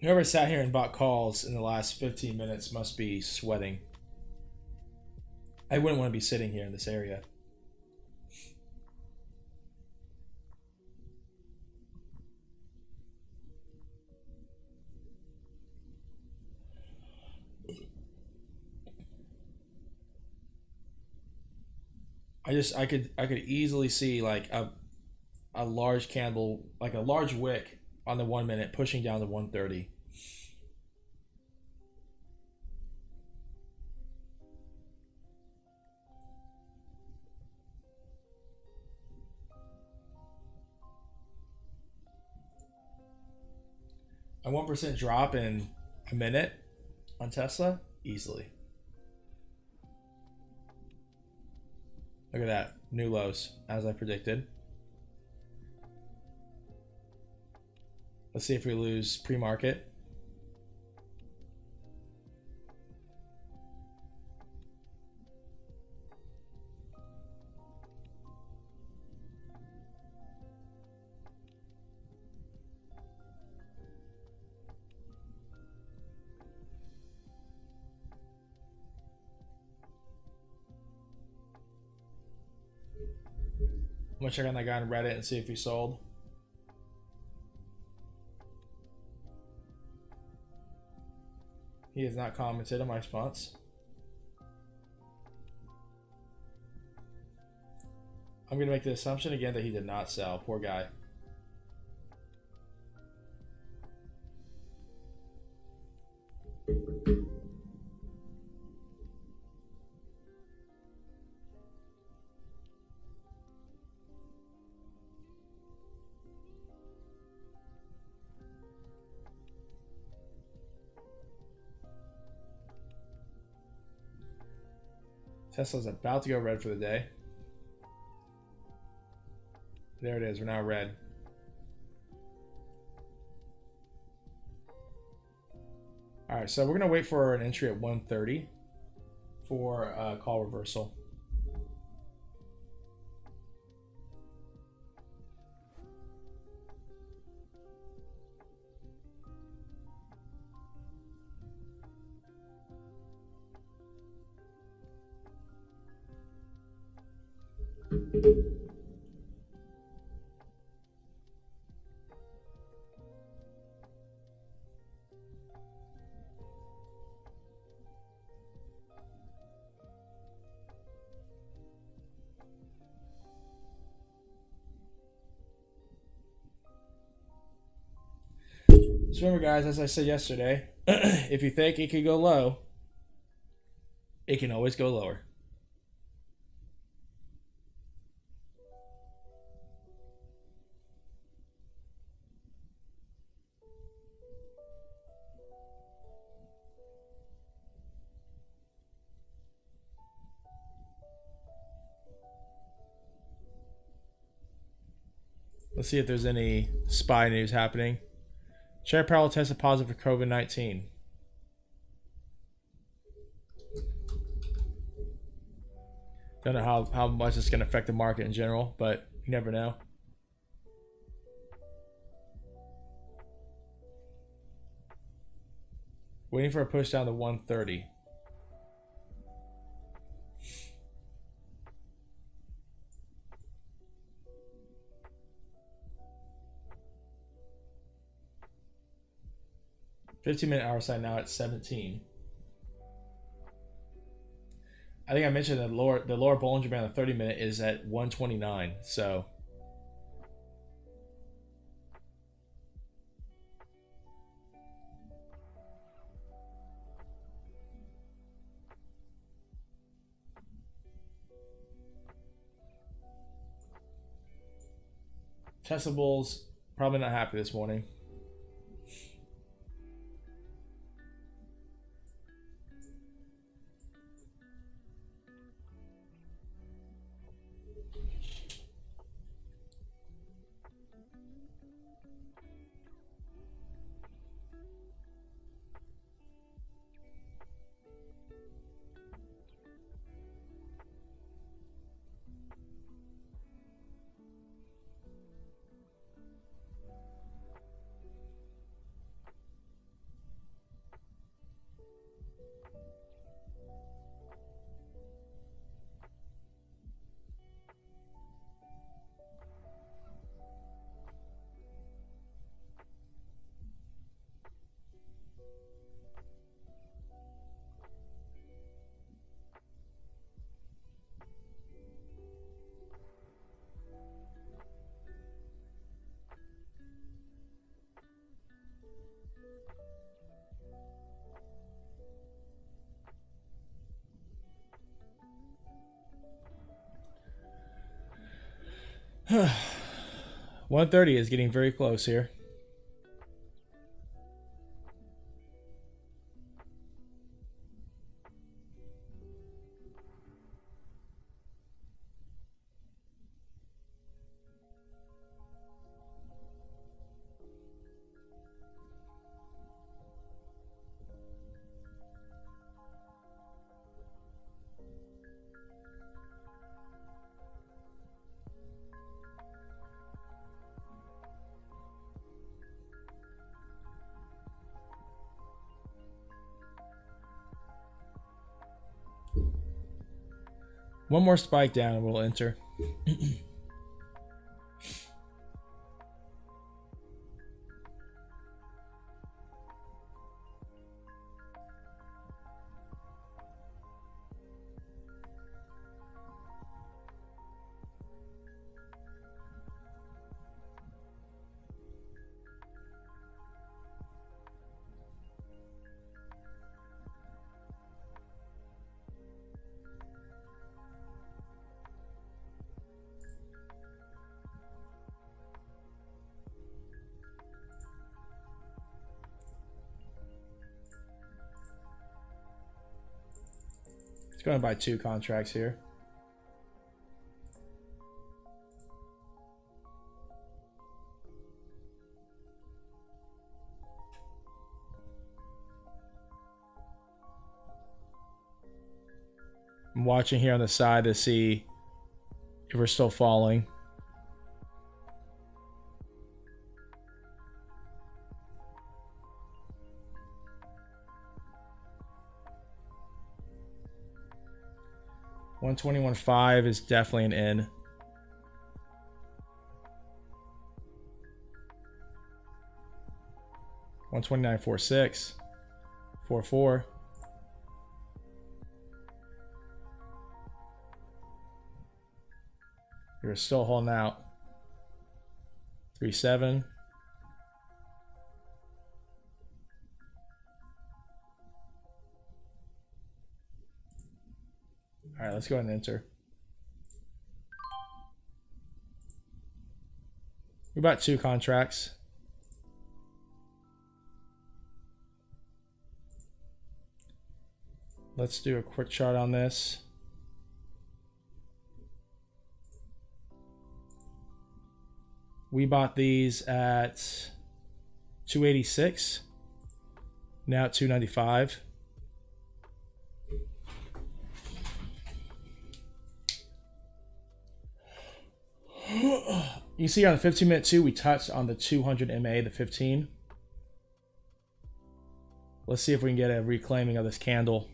Whoever sat here and bought calls in the last 15 minutes must be sweating. I wouldn't want to be sitting here in this area. I could easily see like a large candle, like a large wick on the 1 minute pushing down to 130. A 1% drop in a minute on Tesla, easily. Look at that, new lows, as I predicted. Let's see if we lose pre-market. I'm gonna check on that guy on Reddit and see if he sold. He has not commented on my response. I'm gonna make the assumption again that he did not sell. Poor guy. Tesla's about to go red for the day. There it is. We're now red. All right, so we're gonna wait for an entry at 130 for a call reversal. Just remember, guys, as I said yesterday, if you think it could go low, it can always go lower. Let's see if there's any spy news happening. Share Powell tested positive for COVID-19. Don't know how much it's going to affect the market in general, but you never know. Waiting for a push down to 130. $15-minute hour sign now at 17. I think I mentioned that the lower Bollinger Band on the 30-minute is at 129. So Tesla bulls probably not happy this morning. 130 is getting very close here. One more spike down and we'll enter. Going to buy 2 contracts here. I'm watching here on the side to see if we're still falling. $121.5 is definitely an in. $129.46, 4.4. You're still holding out. 3.7. All right, let's go ahead and enter. We bought 2 contracts. Let's do a quick chart on this. We bought these at 286. Now at 295. You see on the 15-minute too, we touched on the 200 MA, the 15. Let's see if we can get a reclaiming of this candle.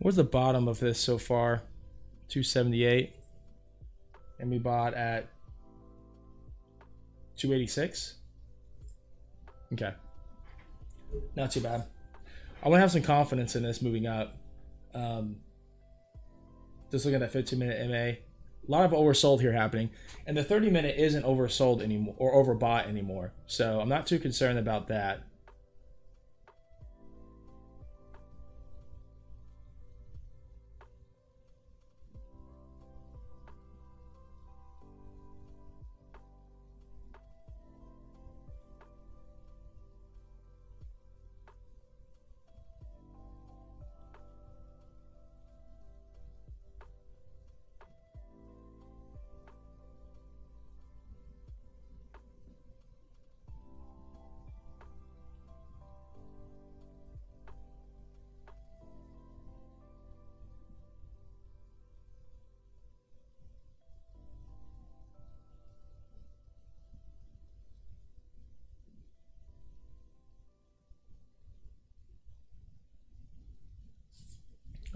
What's the bottom of this so far? 278. And we bought at 286. Okay. Not too bad. I want to have some confidence in this moving up. Just looking at that 15-minute MA. A lot of oversold here happening. And the 30-minute isn't oversold anymore or overbought anymore. So I'm not too concerned about that.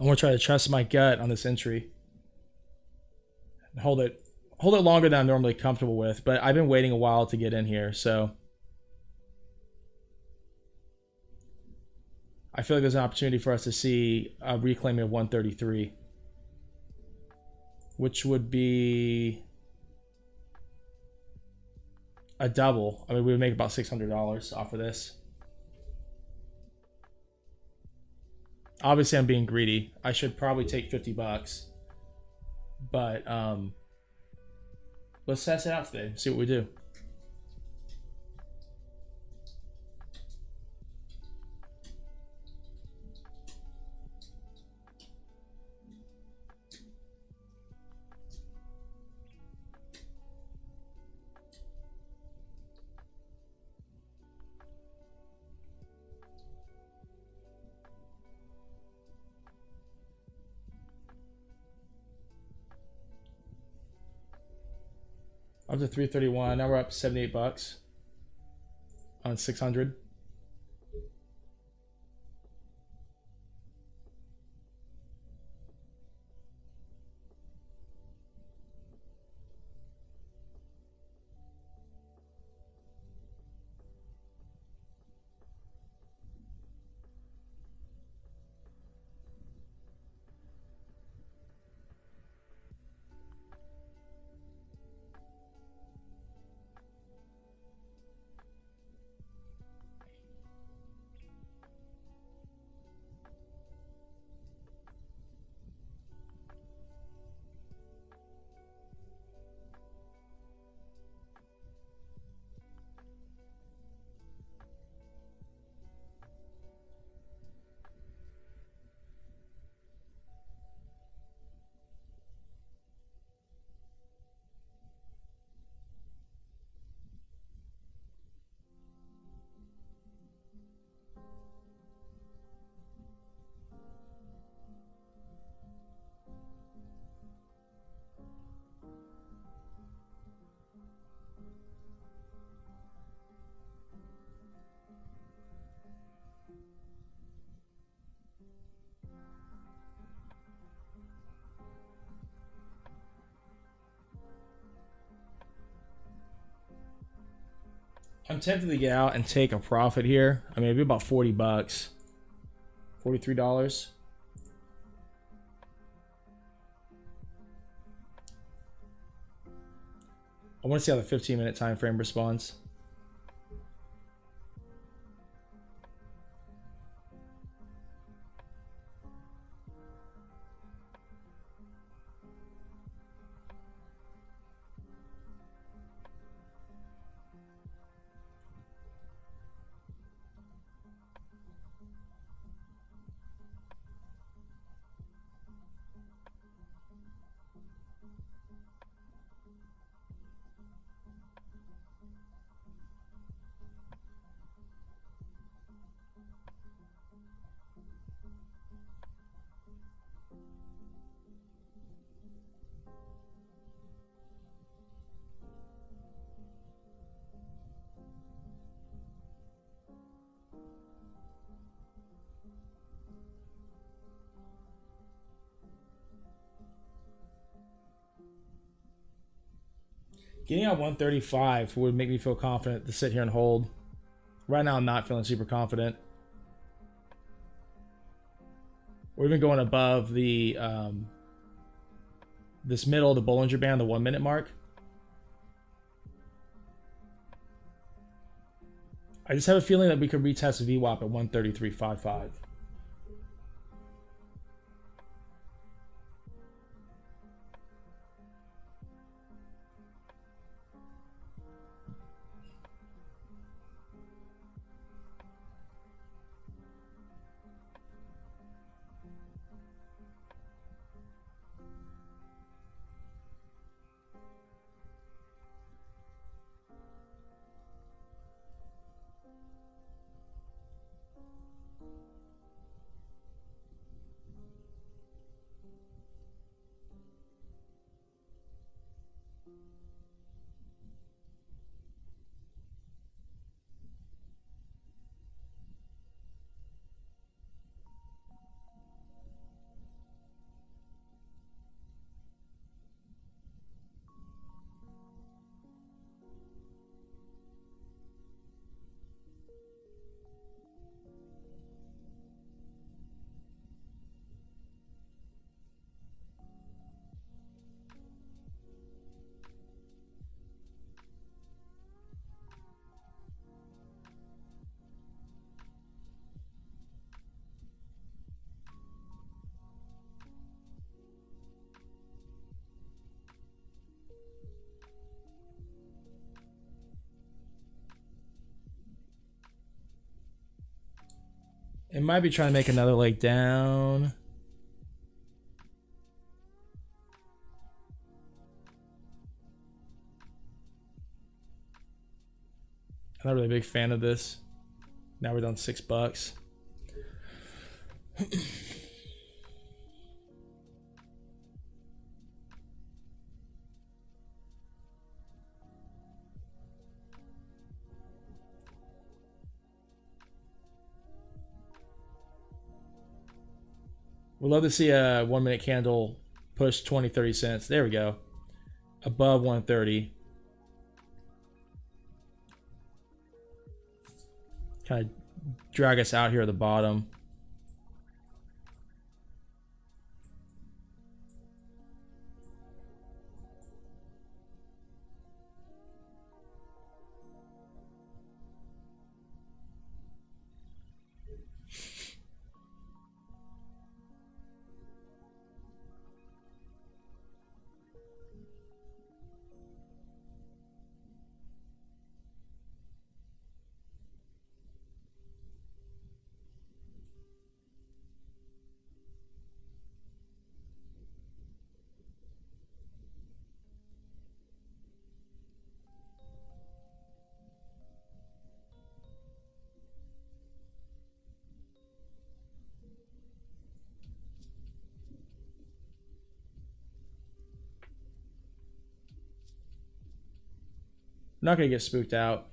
I want to try to trust my gut on this entry. Hold it longer than I'm normally comfortable with, but I've been waiting a while to get in here, so I feel like there's an opportunity for us to see a reclaiming of 133, which would be a double. I mean, we would make about $600 off of this. Obviously, I'm being greedy. I should probably take $50, but let's test it out today. See what we do. Up to 331. Now we're up $78 on 600. I'm tempted to get out and take a profit here. I mean, it'd be about $40, $43. I want to see how the 15-minute time frame responds. Getting out 135 would make me feel confident to sit here and hold. Right now, I'm not feeling super confident. We're even going above the this middle of the Bollinger Band, the 1 minute mark. I just have a feeling that we could retest VWAP at 133.55. It might be trying to make another leg down. I'm not really a big fan of this. Now we're down $6. We'd love to see a 1 minute candle push 20-30 cents. There we go. Above 130. Kind of drag us out here at the bottom. I'm not going to get spooked out.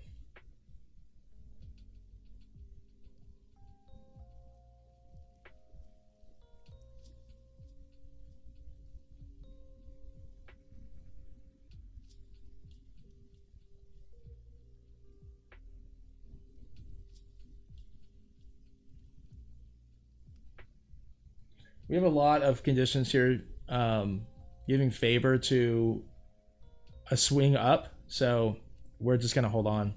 We have a lot of conditions here giving favor to a swing up, so we're just going to hold on.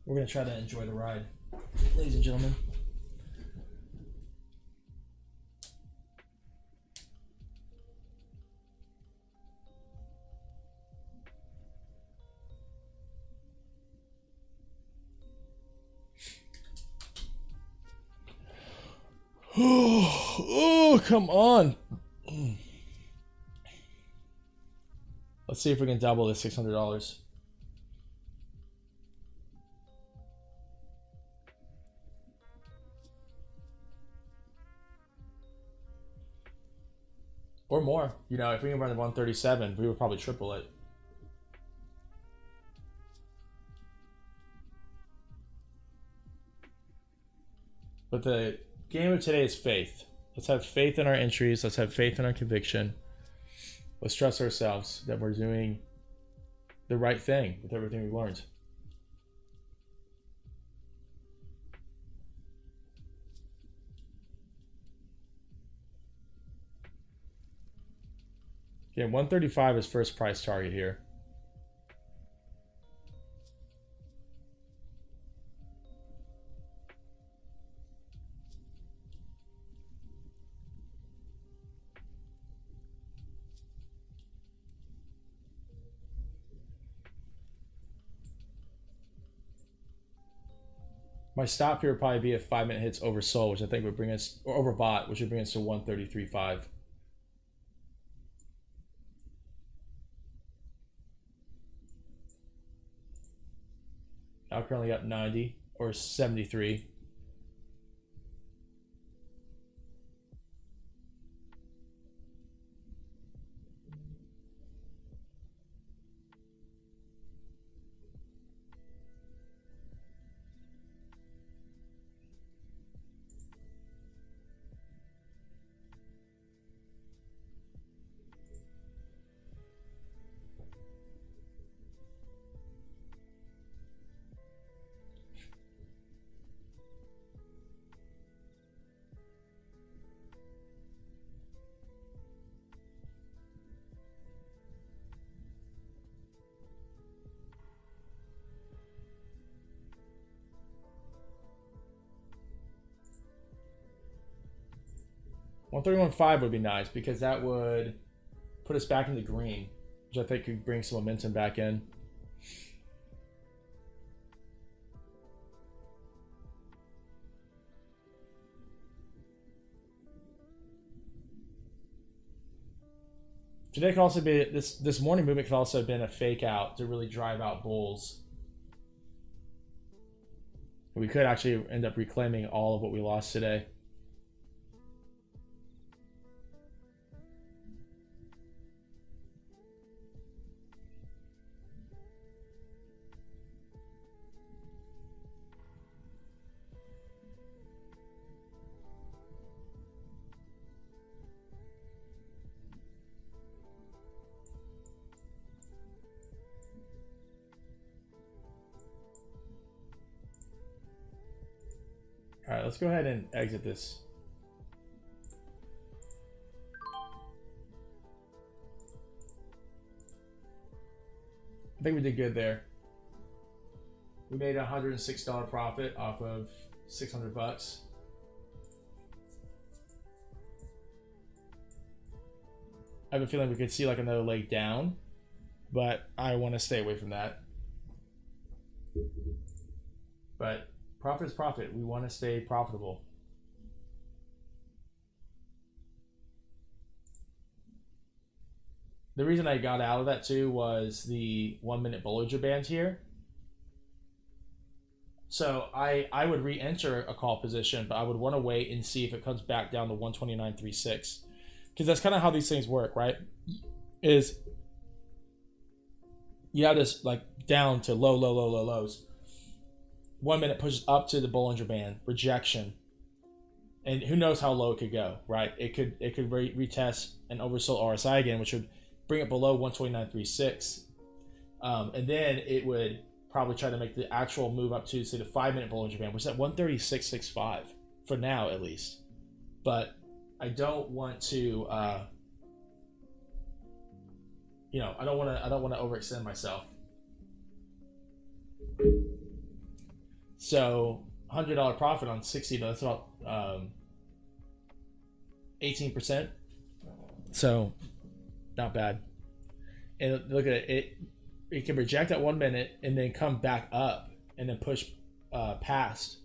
We're going to try to enjoy the ride, ladies and gentlemen. Oh, come on. Let's see if we can double this $600. Or more. You know, if we can run the 137, we would probably triple it. But the game of today is faith. Let's have faith in our entries. Let's have faith in our conviction. Let's trust ourselves that we're doing the right thing with everything we've learned. Again, 135 is first price target here. My stop here would probably be if 5 minute hits oversold, which I think would bring us, or overbought, which would bring us to 133.5. Now currently got 90 or 73. 131.5 would be nice because that would put us back in the green, which I think could bring some momentum back in. Today could also be this morning movement could also have been a fake out to really drive out bulls. We could actually end up reclaiming all of what we lost today. All right, let's go ahead and exit this. I think we did good there. We made a $106 profit off of 600 bucks. I have a feeling we could see like another leg down, but I want to stay away from that. But profit is profit. We want to stay profitable. The reason I got out of that too was the 1 minute Bollinger Band here. So I would re-enter a call position, but I would want to wait and see if it comes back down to 129.36. Because that's kind of how these things work, right? Is you have this like down to lows. 1 minute pushes up to the Bollinger Band, rejection. And who knows how low it could go, right? It could retest an oversold RSI again, which would bring it below 129.36. And then it would probably try to make the actual move up to, say, the 5 minute Bollinger Band, which is at 136.65 for now, at least. But I don't want to, I don't want to overextend myself. So $100 profit on 60, that's about 18%. So not bad. And look at it. It can reject at 1 minute and then come back up and then push past.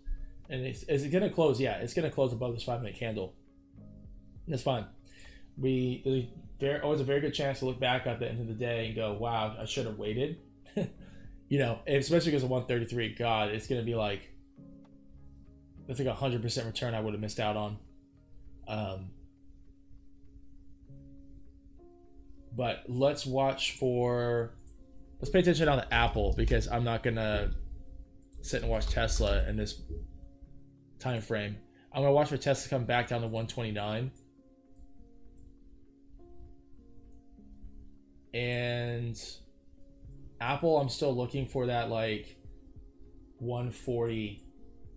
And is it going to close? Yeah, it's going to close above this 5 minute candle. That's fine. There's always a very good chance to look back at the end of the day and go, wow, I should have waited. Especially because of 133, God, it's going to be like, that's like 100% return I would have missed out on. But let's pay attention on the Apple, because I'm not going to sit and watch Tesla in this time frame. I'm going to watch for Tesla come back down to 129. And Apple, I'm still looking for that like 140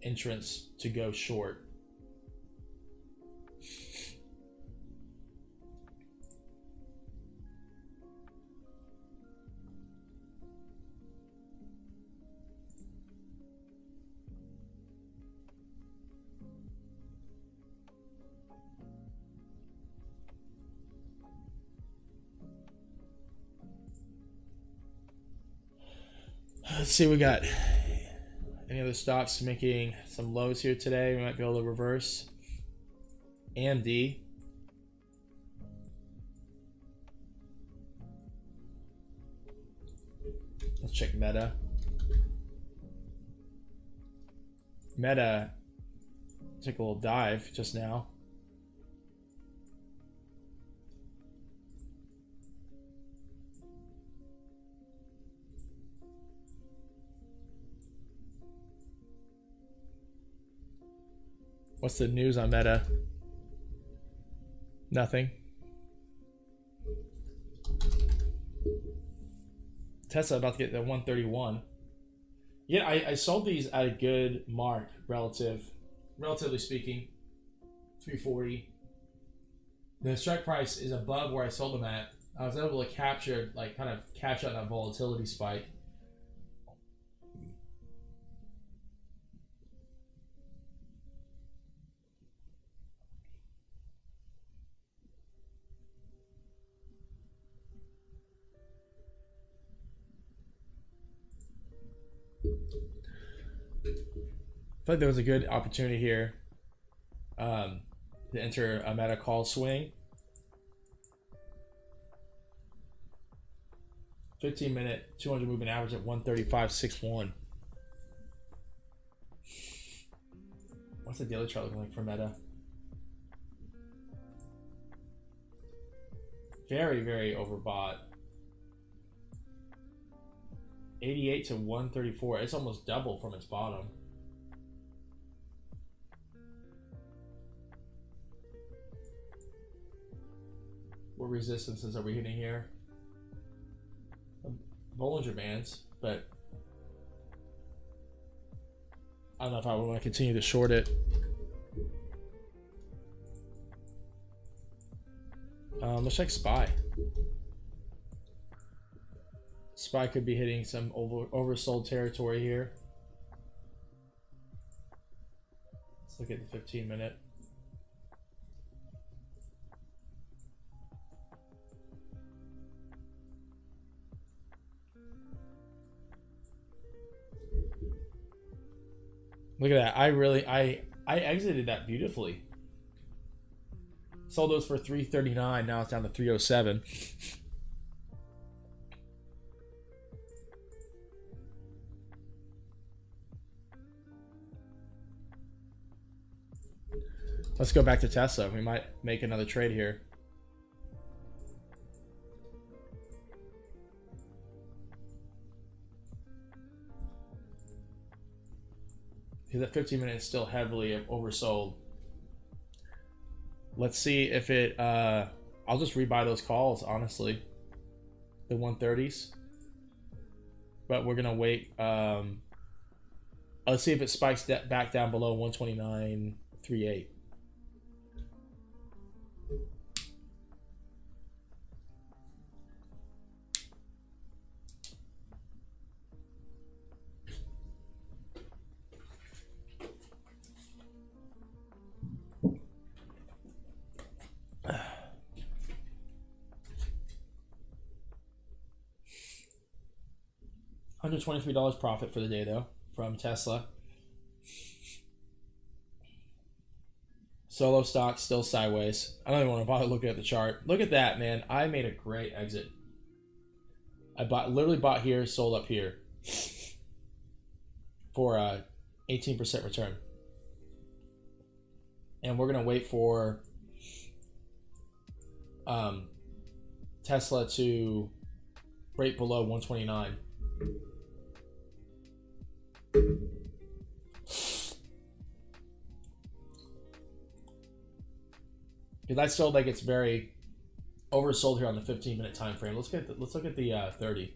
entrance to go short. Let's see, we got any other stocks making some lows here today. We might be able to reverse. AMD. Let's check Meta. Meta took a little dive just now. What's the news on Meta? Nothing. Tesla about to get to 131. Yeah, I sold these at a good mark relatively speaking. 340. The strike price is above where I sold them at. I was able to catch out that volatility spike. feel like there was a good opportunity here to enter a meta call swing. 15-minute 200 moving average at 135.61. What's the daily chart looking like for meta? Very, very overbought. 88 to 134. It's almost double from its bottom. What resistances are we hitting here? Bollinger Bands, but I don't know if I want to continue to short it. Let's check SPY. SPY could be hitting some oversold territory here. Let's look at the 15-minute. Look at that. I exited that beautifully. Sold those for $339. Now it's down to $307. Let's go back to Tesla. We might make another trade here. Because that 15-minute is still heavily oversold. Let's see if it... I'll just rebuy those calls, honestly. The 130s. But we're going to wait. Let's see if it spikes back down below 129.38. $123 profit for the day, though, from Tesla. Solo stock still sideways. I don't even want to bother looking at the chart. Look at that, man. I made a great exit. I literally bought here, sold up here for a 18% return. And we're gonna wait for Tesla to break below 129. Because I still think it's very oversold here on the 15-minute time frame. Let's look at the 30.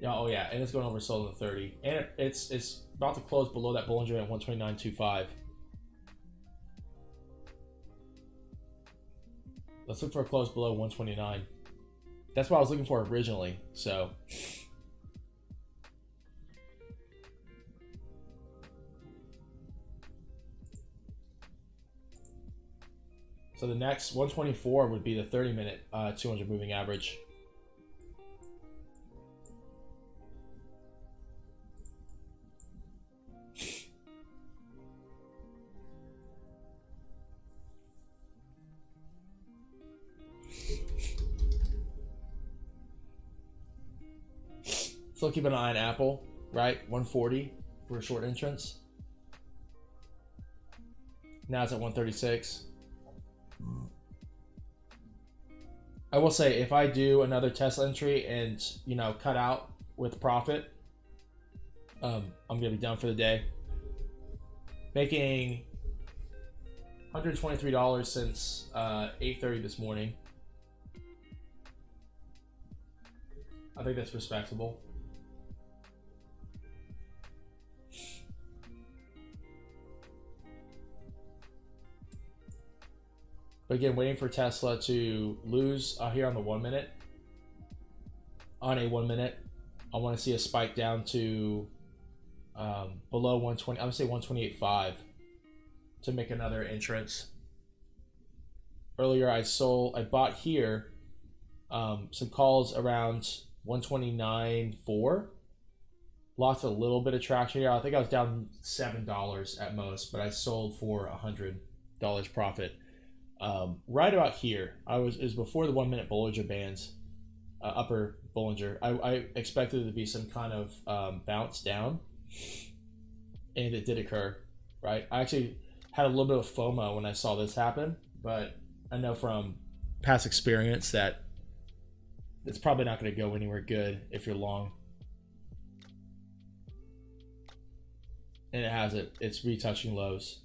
Yeah, oh yeah, and it's going oversold on the 30, and it's about to close below that Bollinger at 129.25. Let's look for a close below 129. That's what I was looking for originally. So. So the next 124 would be the 30-minute 200 moving average. Still keep an eye on Apple, right? 140 for a short entrance. Now it's at 136. I will say, if I do another Tesla entry and, you know, cut out with profit, I'm gonna be done for the day. Making $123 since 8:30 this morning. I think that's respectable. But again, waiting for Tesla to lose here on the 1 minute. On a 1 minute, I want to see a spike down to below 120. I would say 128.5 to make another entrance. Earlier, I bought here some calls around 129.4 lost a little bit of traction here. I think I was down $7 at most, but I sold for $100 profit. Right about here, it was before the 1 minute Bollinger Bands, upper Bollinger. I expected it to be some kind of bounce down, and it did occur. Right, I actually had a little bit of FOMO when I saw this happen, but I know from past experience that it's probably not going to go anywhere good if you're long. And it has it. It's retouching lows.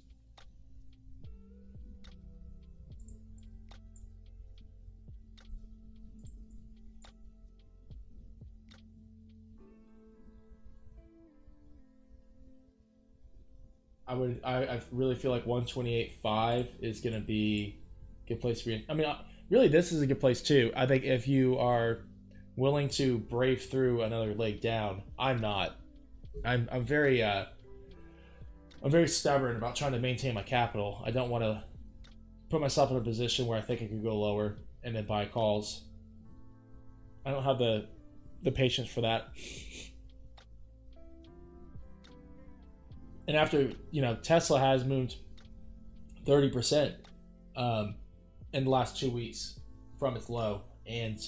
I really feel like 128.5 is going to be a good place for you. I mean, really, this is a good place too. I think if you are willing to brave through another leg down, I'm not. I'm very stubborn about trying to maintain my capital. I don't want to put myself in a position where I think I could go lower and then buy calls. I don't have the patience for that. And after, Tesla has moved 30% in the last 2 weeks from its low, and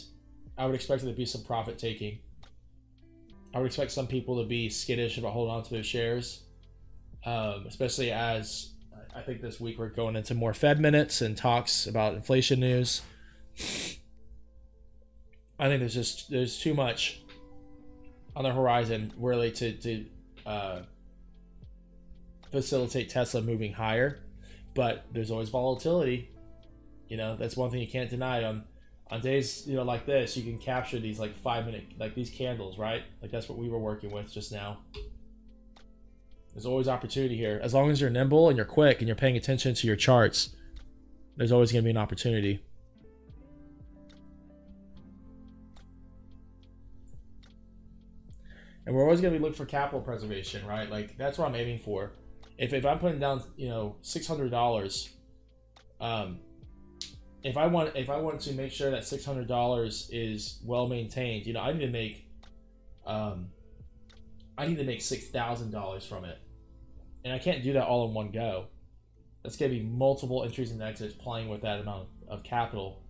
I would expect there to be some profit taking. I would expect some people to be skittish about holding on to their shares, especially as I think this week we're going into more Fed minutes and talks about inflation news. I think there's too much on the horizon really to facilitate Tesla moving higher, but there's always volatility. That's one thing you can't deny. On days like this, you can capture these like 5 minute, like these candles, right? Like that's what we were working with just now. There's always opportunity here as long as you're nimble and you're quick and you're paying attention to your charts. There's always going to be an opportunity. And we're always going to be looking for capital preservation, right? Like that's what I'm aiming for. If I'm putting down $600, if I want to make sure that $600 is well maintained, I need to make $6,000 from it, and I can't do that all in one go. That's gonna be multiple entries and exits playing with that amount of capital.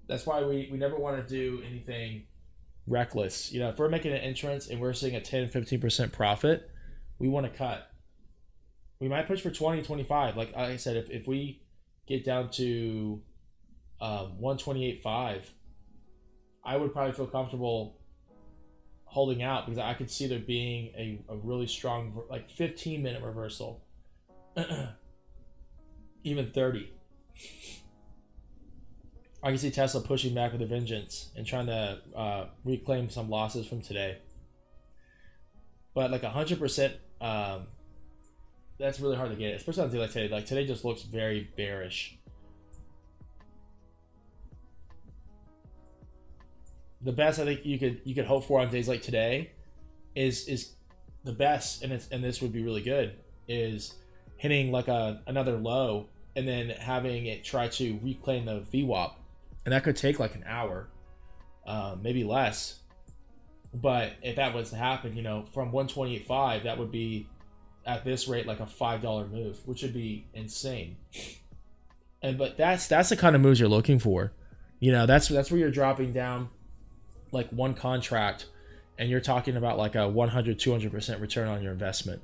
That's why we never want to do anything reckless. If we're making an entrance and we're seeing a 10-15% profit, we want to cut. We might push for 20, 25. Like I said, if we get down to 128.5, I would probably feel comfortable holding out because I could see there being a really strong, like 15-minute reversal, even 30. I can see Tesla pushing back with a vengeance and trying to reclaim some losses from today. But like 100%, that's really hard to get, especially on a day like today. Like today just looks very bearish. The best I think you could hope for on days like today is the best, and this would be really good, is hitting like another low and then having it try to reclaim the VWAP. And that could take like an hour, maybe less. But if that was to happen, from 128.5, that would be at this rate like a $5 move, which would be insane. But that's the kind of moves you're looking for. That's where you're dropping down like one contract, and you're talking about like a 100-200% return on your investment.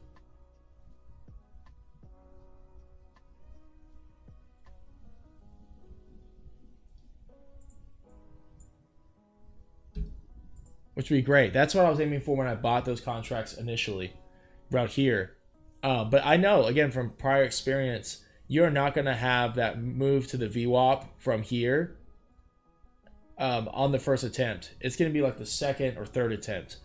Which would be great. That's what I was aiming for when I bought those contracts initially, right here. But I know, again, from prior experience, you're not going to have that move to the VWAP from here on the first attempt. It's going to be like the second or third attempt.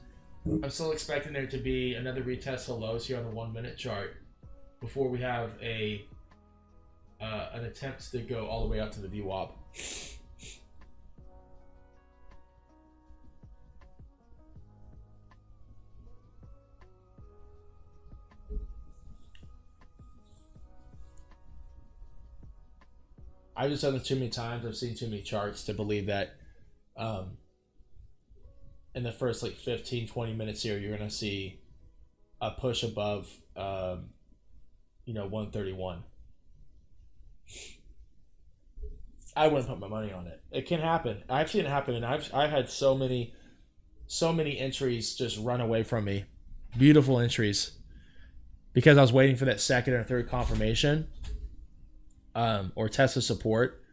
I'm still expecting there to be another retest of lows here on the 1 minute chart before we have an attempt to go all the way up to the VWAP. I've just done it too many times. I've seen too many charts to believe that um, in the first like 15, 20 minutes here, you're going to see a push above, 131. I wouldn't put my money on it. It can happen. I've seen it happen, and I've had so many entries just run away from me. Beautiful entries because I was waiting for that second or third confirmation, or test of support.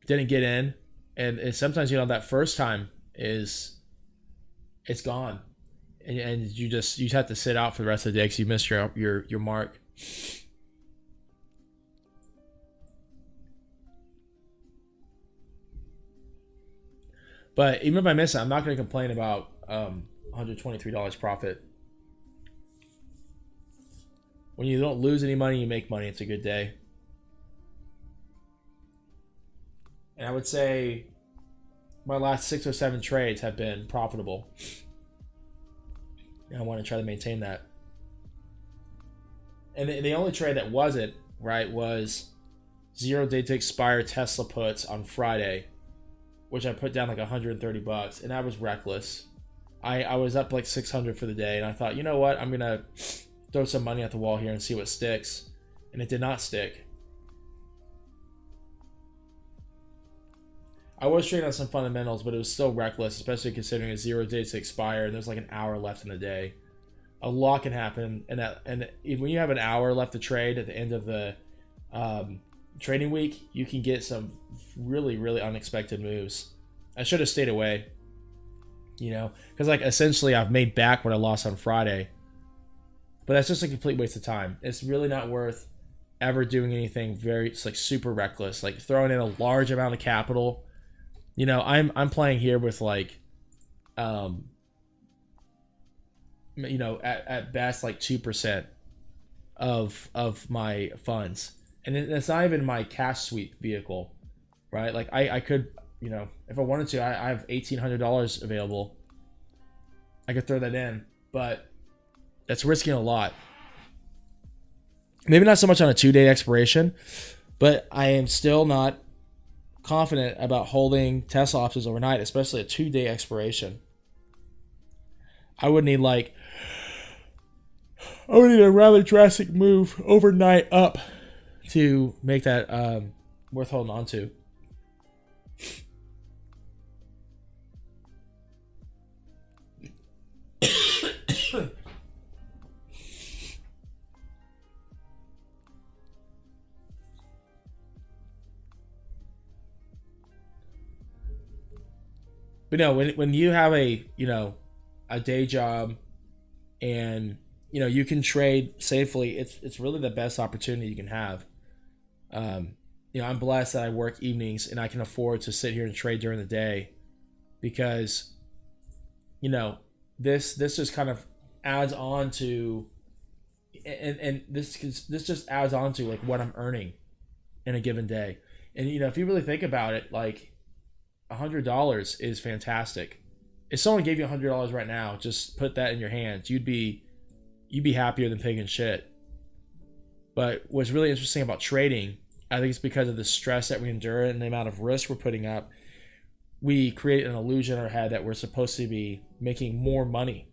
Didn't get in, and sometimes that first time it's gone, and you have to sit out for the rest of the day because you missed your mark. But even if I miss it, I'm not going to complain about $123 profit. When you don't lose any money, you make money. It's a good day. And I would say my last 6 or 7 trades have been profitable. And I want to try to maintain that. And the only trade that wasn't, right, was 0 day to expire Tesla puts on Friday, which I put down like $130, and that was reckless. I was up like 600 for the day, and I thought, you know what, I'm gonna throw some money at the wall here and see what sticks, and it did not stick. I was trading on some fundamentals, but it was still reckless, especially considering a 0 days to expire, and there's like an hour left in the day. A lot can happen, and when you have an hour left to trade at the end of the trading week, you can get some really, really unexpected moves. I should have stayed away, because like essentially I've made back what I lost on Friday, but that's just a complete waste of time. It's really not worth ever doing anything it's like super reckless, like throwing in a large amount of capital. I'm playing here with like, at best like 2% of my funds. And it's not even my cash sweep vehicle, right? Like I could, if I wanted to, I have $1,800 available. I could throw that in, but that's risking a lot. Maybe not so much on a 2-day expiration, but I am still not confident about holding Tesla options overnight, especially a 2-day expiration. I would need a rather drastic move overnight up to make that worth holding on to. But no, when you have a day job, and you can trade safely, it's really the best opportunity you can have. I'm blessed that I work evenings and I can afford to sit here and trade during the day, because this just kind of adds on to, and this just adds on to like what I'm earning in a given day. And if you really think about it, like $100 is fantastic. If someone gave you $100 right now, just put that in your hands, you'd be happier than pig and shit. But what's really interesting about trading, I think it's because of the stress that we endure and the amount of risk we're putting up, we create an illusion in our head that we're supposed to be making more money.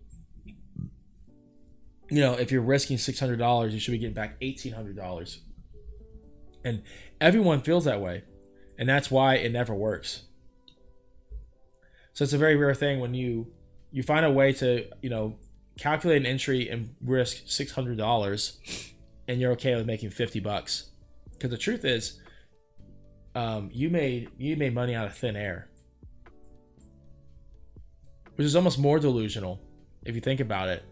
If you're risking $600, you should be getting back $1,800. And everyone feels that way. And that's why it never works. So it's a very rare thing when you find a way to, calculate an entry and risk $600, and you're okay with making $50. Because the truth is, you made money out of thin air, which is almost more delusional if you think about it.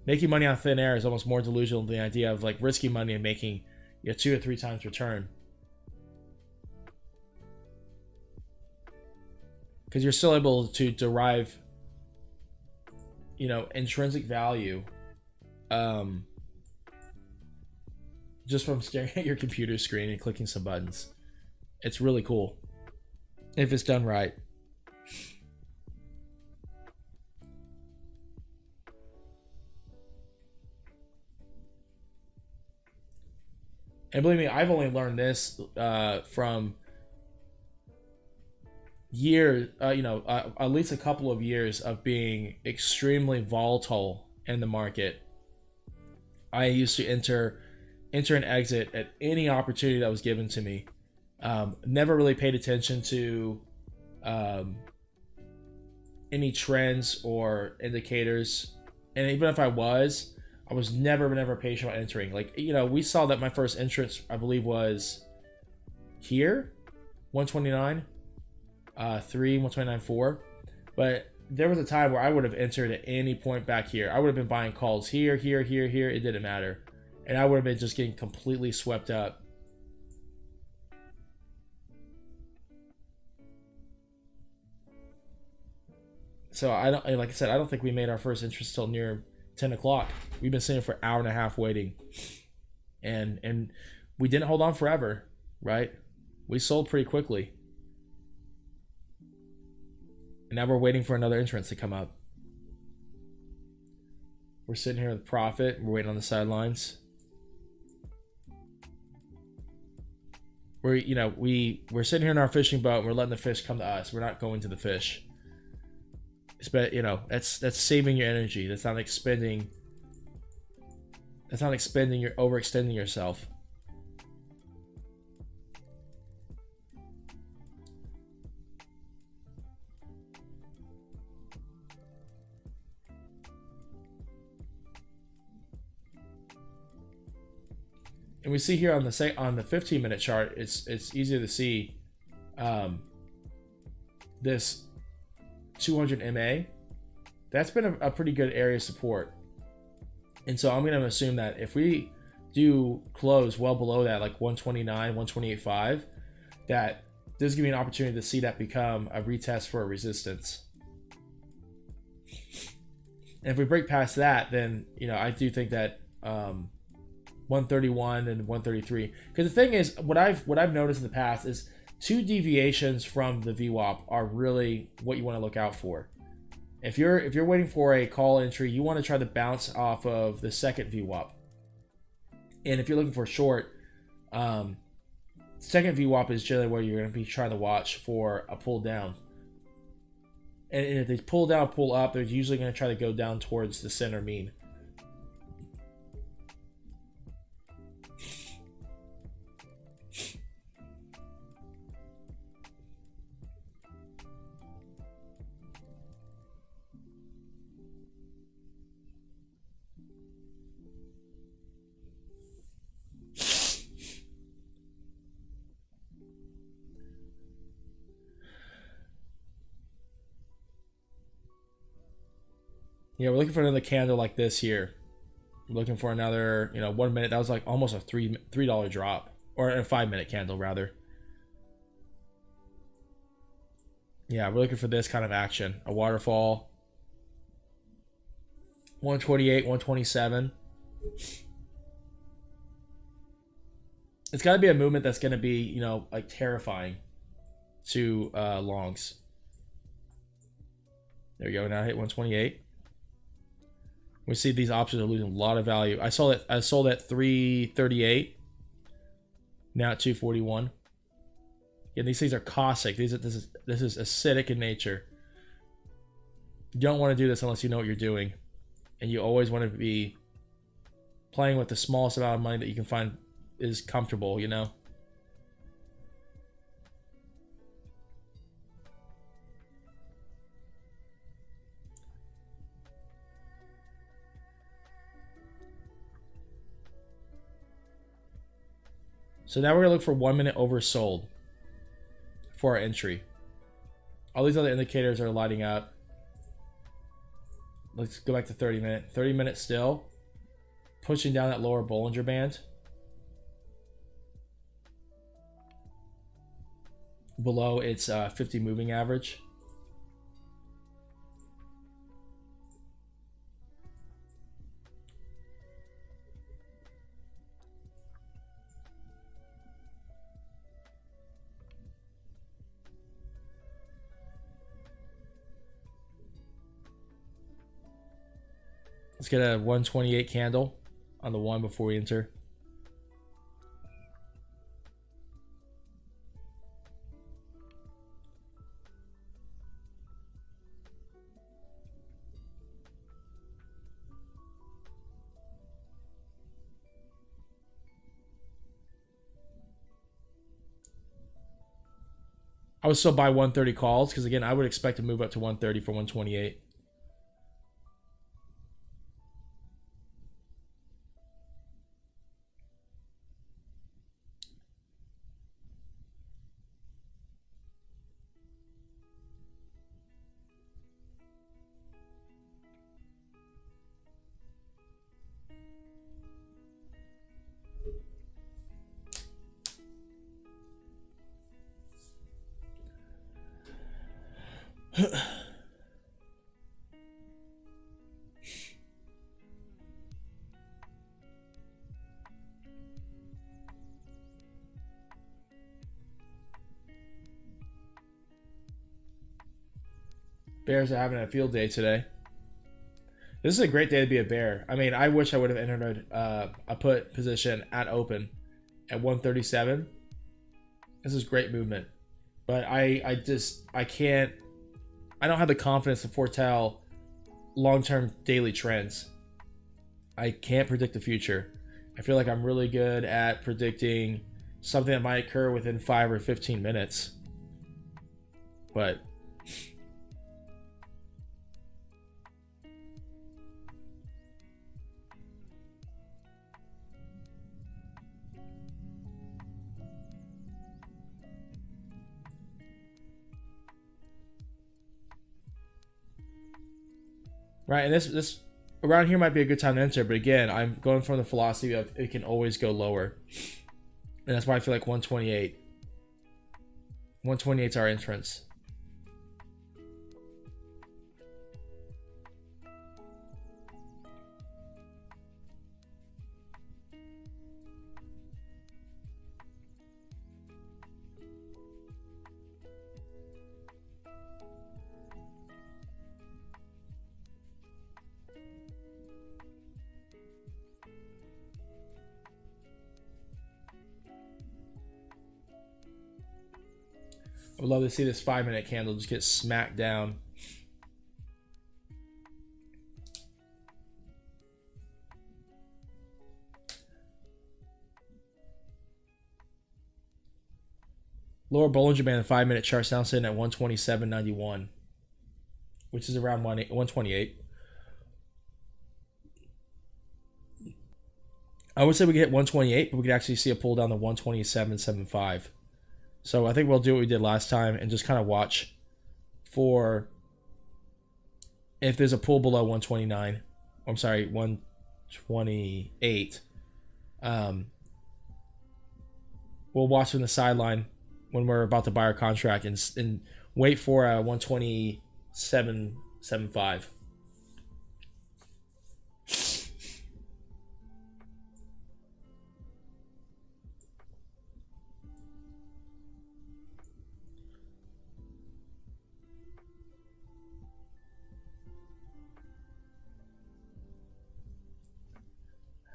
Making money out of thin air is almost more delusional than the idea of like risking money and making 2 or 3 times return. Because you're still able to derive, intrinsic value, just from staring at your computer screen and clicking some buttons. It's really cool if it's done right. And believe me, I've only learned this from years, at least a couple of years of being extremely volatile in the market. I used to enter and exit at any opportunity that was given to me. Never really paid attention to um, any trends or indicators, and even if I was never patient about entering. Like, we saw that my first entrance, I believe, was here, 129, 3, 129, 4. But there was a time where I would have entered at any point back here. I would have been buying calls here, here, here, here. It didn't matter, and I would have been just getting completely swept up. So I don't, like I said, I don't think we made our first interest till near 10 o'clock. We've been sitting for an hour and a half waiting, and we didn't hold on forever, right? We sold pretty quickly, and now we're waiting for another entrance to come up. We're sitting here with profit. We're waiting on the sidelines. We're sitting here in our fishing boat, and we're letting the fish come to us. We're not going to the fish. But that's saving your energy. That's not expending. That's not expending. You're overextending yourself. And we see here on the 15-minute chart, it's easier to see this 200 MA. That's been a pretty good area of support. And so I'm going to assume that if we do close well below that, like 129, 128.5, that this gives me an opportunity to see that become a retest for a resistance. And if we break past that, then I do think that 131 and 133. Because the thing is, what I've noticed in the past is 2 deviations from the VWAP are really what you want to look out for. If you're waiting for a call entry, you want to try to bounce off of the second VWAP. And if you're looking for a short, second VWAP is generally where you're going to be trying to watch for a pull down. And if they pull down, pull up, they're usually going to try to go down towards the center mean. Yeah, we're looking for another candle like this here. We're looking for another, 1 minute. That was like almost a $3 drop, or a 5-minute candle rather. Yeah, we're looking for this kind of action. A waterfall. 128, 127. It's got to be a movement that's going to be, like terrifying to longs. There we go. Now hit 128. We see these options are losing a lot of value. I sold at 338. Now at 241. Yeah, these things are caustic. This is acidic in nature. You don't want to do this unless you know what you're doing, and you always want to be playing with the smallest amount of money that you can find is comfortable. So now we're gonna look for 1 minute oversold for our entry. All these other indicators are lighting up. Let's go back to 30 minute. 30 minutes still. Pushing down that lower Bollinger Band. Below its 50 moving average. Let's get a 128 candle on the one before we enter. I would still buy 130 calls because again, I would expect to move up to 130 for 128. Bears are having a field day today. This is a great day to be a bear. I mean, I wish I would have entered a put position at open at 137. This is great movement, but I can't. I don't have the confidence to foretell long-term daily trends. I can't predict the future. I feel like I'm really good at predicting something that might occur within 5 or 15 minutes, but right, and this around here might be a good time to enter, but again, I'm going from the philosophy of it can always go lower, and that's why I feel like 128. 128 is our entrance. I would love to see this 5-minute candle just get smacked down. Lower Bollinger Band 5-minute chart now sitting at 127.91, which is around 128. I would say we could hit 128, but we could actually see a pull down to 127.75. So I think we'll do what we did last time and just kind of watch for if there's a pull below 129. I'm sorry, 128. We'll watch from the sideline when we're about to buy our contract and wait for a 127.75.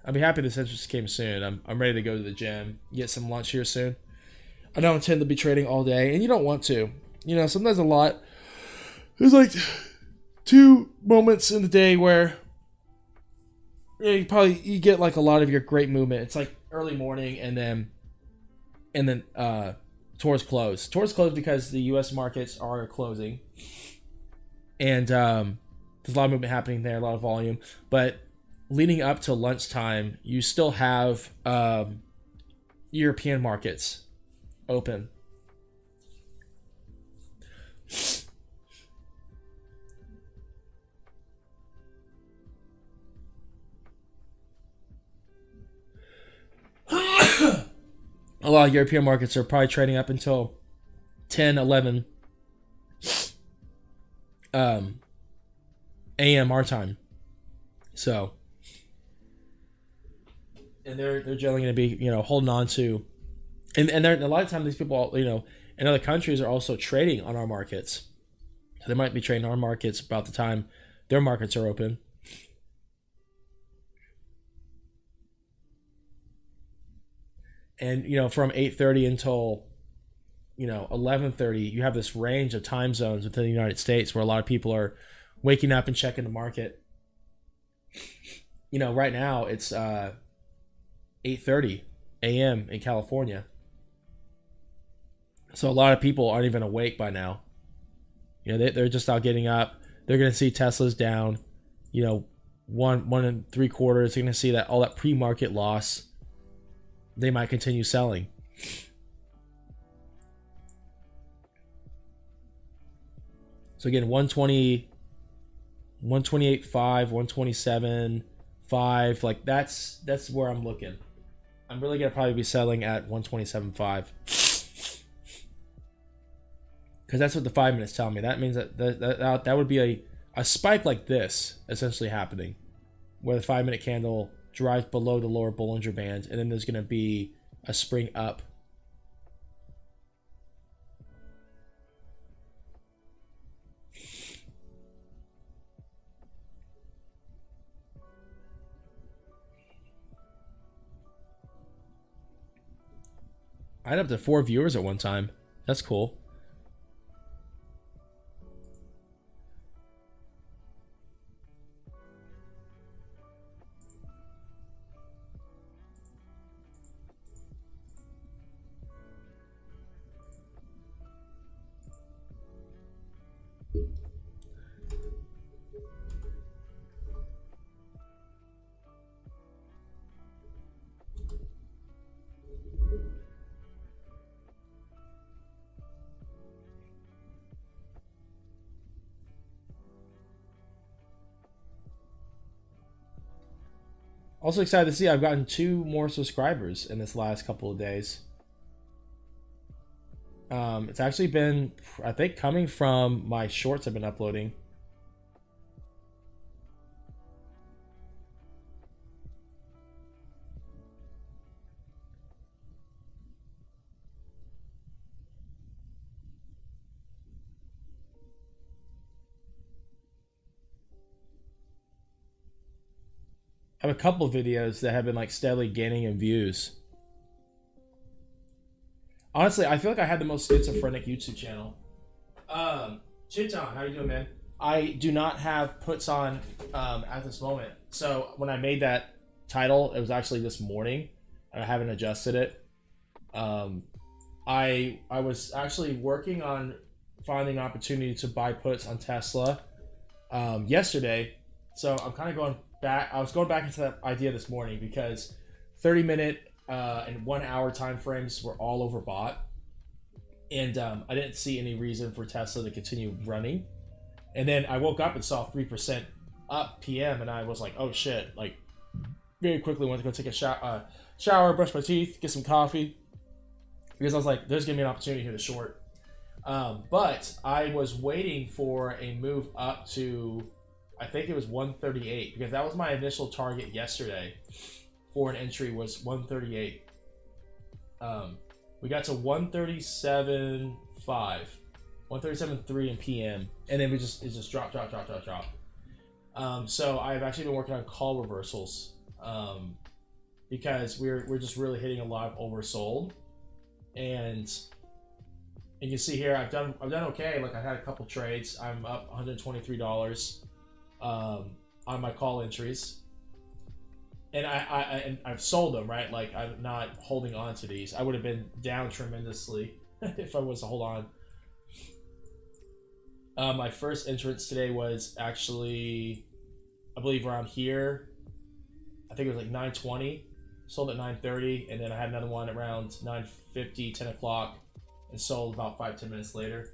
I'd be happy this interest came soon. I'm ready to go to the gym, get some lunch here soon. I don't intend to be trading all day, and you don't want to. You know, sometimes there's like 2 moments in the day where you get like a lot of your great movement. It's like early morning and then towards close. Towards close because the U.S. markets are closing, and there's a lot of movement happening there, a lot of volume, but leading up to lunchtime, you still have European markets open. A lot of European markets are probably trading up until 10, 11 a.m. our time. So, and they're generally going to be holding on to, and a lot of times these people in other countries are also trading on our markets, so they might be trading our markets about the time their markets are open. And from 8:30 until 11:30, you have this range of time zones within the United States where a lot of people are waking up and checking the market. Right now it's 8:30 a.m. in California. So a lot of people aren't even awake by now. They're just out getting up. They're going to see Tesla's down, you know, 1 and 3/4. They're going to see that all that pre-market loss. They might continue selling. So again, 120, 128.5, 127.5. Like that's where I'm looking. I'm really gonna probably be selling at 127.5 because that's what the 5 minutes tell me. That means that would be a spike like this essentially happening, where the 5 minute candle drives below the lower Bollinger Band, and then there's gonna be a spring up. I had up to 4 viewers at one time. That's cool. Also excited to see I've gotten 2 more subscribers in this last couple of days. It's actually been, I think, coming from my shorts I've been uploading. I have a couple of videos that have been like steadily gaining in views. Honestly, I feel like I had the most schizophrenic YouTube channel. Chiton, how you doing, man? I do not have puts on at this moment. So when I made that title, it was actually this morning, and I haven't adjusted it. I was actually working on finding an opportunity to buy puts on Tesla yesterday. So I'm kind of going back. I was going back into that idea this morning because 30-minute and 1 hour time frames were all overbought, and I didn't see any reason for Tesla to continue running. And then I woke up and saw 3% up PM, and I was like, oh shit. Like, very quickly went to go take a shower, brush my teeth, get some coffee, because I was like, there's gonna be an opportunity here to short. But I was waiting for a move up to, I think it was 138, because that was my initial target yesterday for an entry, was 138. We got to 137.5, 137.3 in PM, and then it just dropped. So I've actually been working on call reversals, because we're just really hitting a lot of oversold, and you can see here I've done okay. Like, I had a couple trades. I'm up $123 on my call entries, and I've sold them, right? Like, I'm not holding on to these. I would have been down tremendously if I was to hold on. My first entrance today was actually, I believe, around here. I think it was like 9:20. Sold at 9:30, and then I had another one around 9:50, 10 o'clock, and sold about 5-10 minutes later.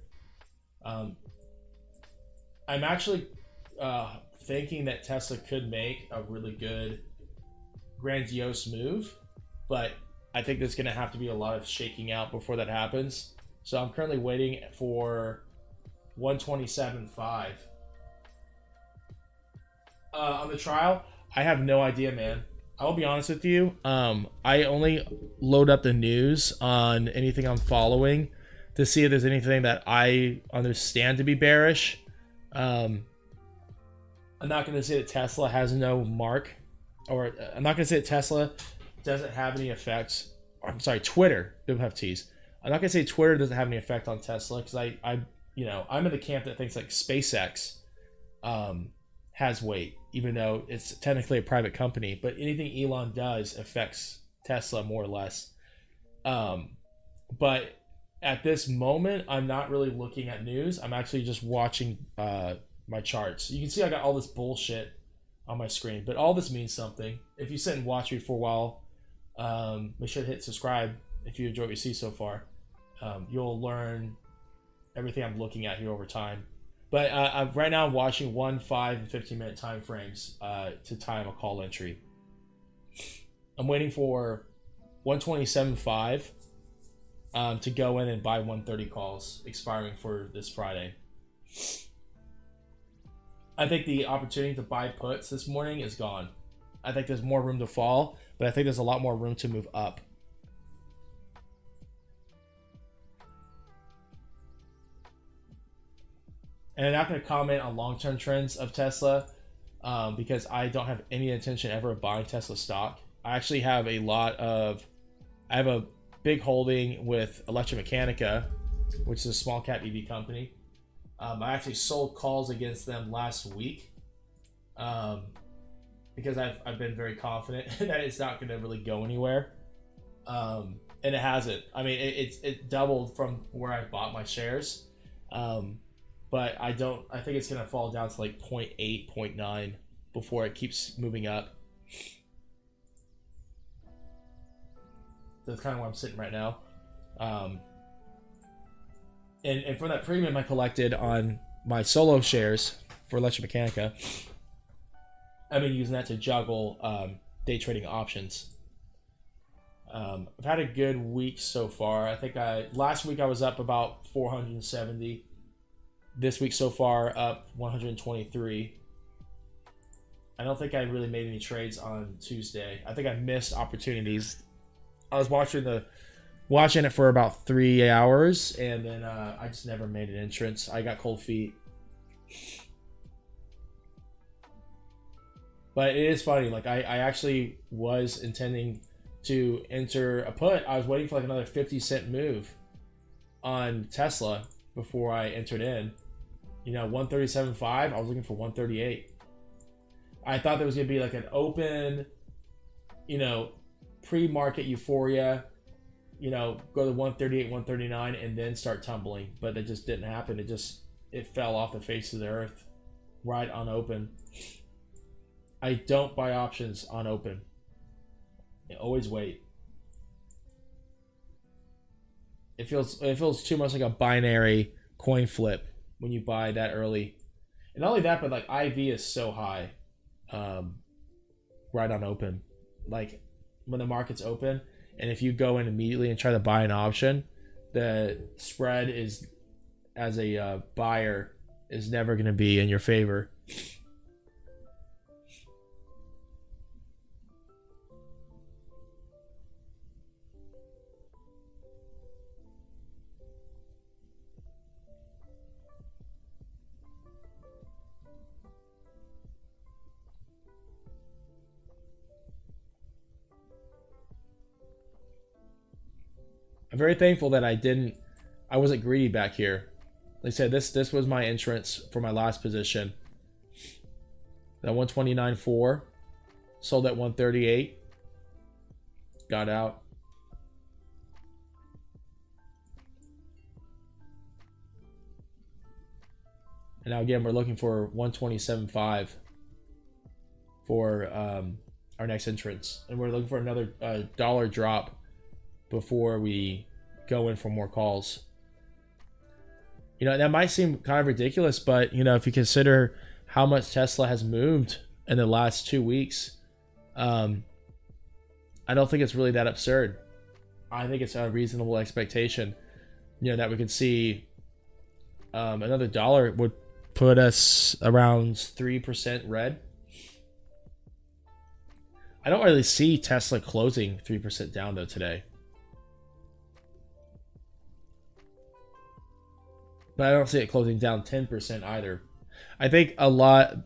I'm actually thinking that Tesla could make a really good grandiose move, but I think there's going to have to be a lot of shaking out before that happens. So I'm currently waiting for 127.5. On the trial, I have no idea, man. I will be honest with you. I only load up the news on anything I'm following to see if there's anything that I understand to be bearish. I'm not going to say that Tesla has no mark, or I'm not going to say that Tesla doesn't have any effects. I'm sorry, Twitter don't have T's. I'm not going to say Twitter doesn't have any effect on Tesla, because I'm in the camp that thinks like SpaceX has weight, even though it's technically a private company. But anything Elon does affects Tesla more or less. But At this moment, I'm not really looking at news. I'm actually just watching my charts. You can see I got all this bullshit on my screen, but all this means something. If you sit and watch me for a while, make sure to hit subscribe if you enjoy what you see so far. You'll learn everything I'm looking at here over time. But right now I'm watching 1, 5, and 15-minute time frames to time a call entry. I'm waiting for 127.5 to go in and buy 130 calls expiring for this Friday. I think the opportunity to buy puts this morning is gone. I think there's more room to fall, but I think there's a lot more room to move up. And I'm not going to comment on long-term trends of Tesla because I don't have any intention ever of buying Tesla stock. I actually have I have a big holding with Electromechanica, which is a small cap EV company. I actually sold calls against them last week because I've been very confident that it's not going to really go anywhere. And it hasn't. I mean, it doubled from where I bought my shares. But I think it's going to fall down to like 0.8, 0.9 before it keeps moving up. That's kind of where I'm sitting right now. And for that premium I collected on my solo shares for Electromechanica, I've been using that to juggle day trading options. I've had a good week so far. I think last week I was up about 470. This week so far up 123. I don't think I really made any trades on Tuesday. I think I missed opportunities. I was watching it for about 3 hours, and then I just never made an entrance. I got cold feet. But it is funny. Like I actually was intending to enter a put. I was waiting for like another 50-cent move on Tesla before I entered in. 137.5. I was looking for 138. I thought there was gonna be like an open, pre-market euphoria. Go to 138, 139, and then start tumbling. But it just didn't happen. It fell off the face of the earth right on open. I don't buy options on open. I always wait. It feels too much like a binary coin flip when you buy that early. And not only that, but like IV is so high right on open. Like when the market's open, and if you go in immediately and try to buy an option, the spread is, as a buyer, is never going to be in your favor. I'm very thankful that I wasn't greedy back here. Like I said, this was my entrance for my last position. That 129.4, sold at 138, got out. And now again, we're looking for 127.5 for our next entrance, and we're looking for another dollar drop before we go in for more calls. That might seem kind of ridiculous, but if you consider how much Tesla has moved in the last 2 weeks, I don't think it's really that absurd. I think it's a reasonable expectation, that we could see another dollar would put us around 3% red. I don't really see Tesla closing 3% down though today. But I don't see it closing down 10% either. I think a lot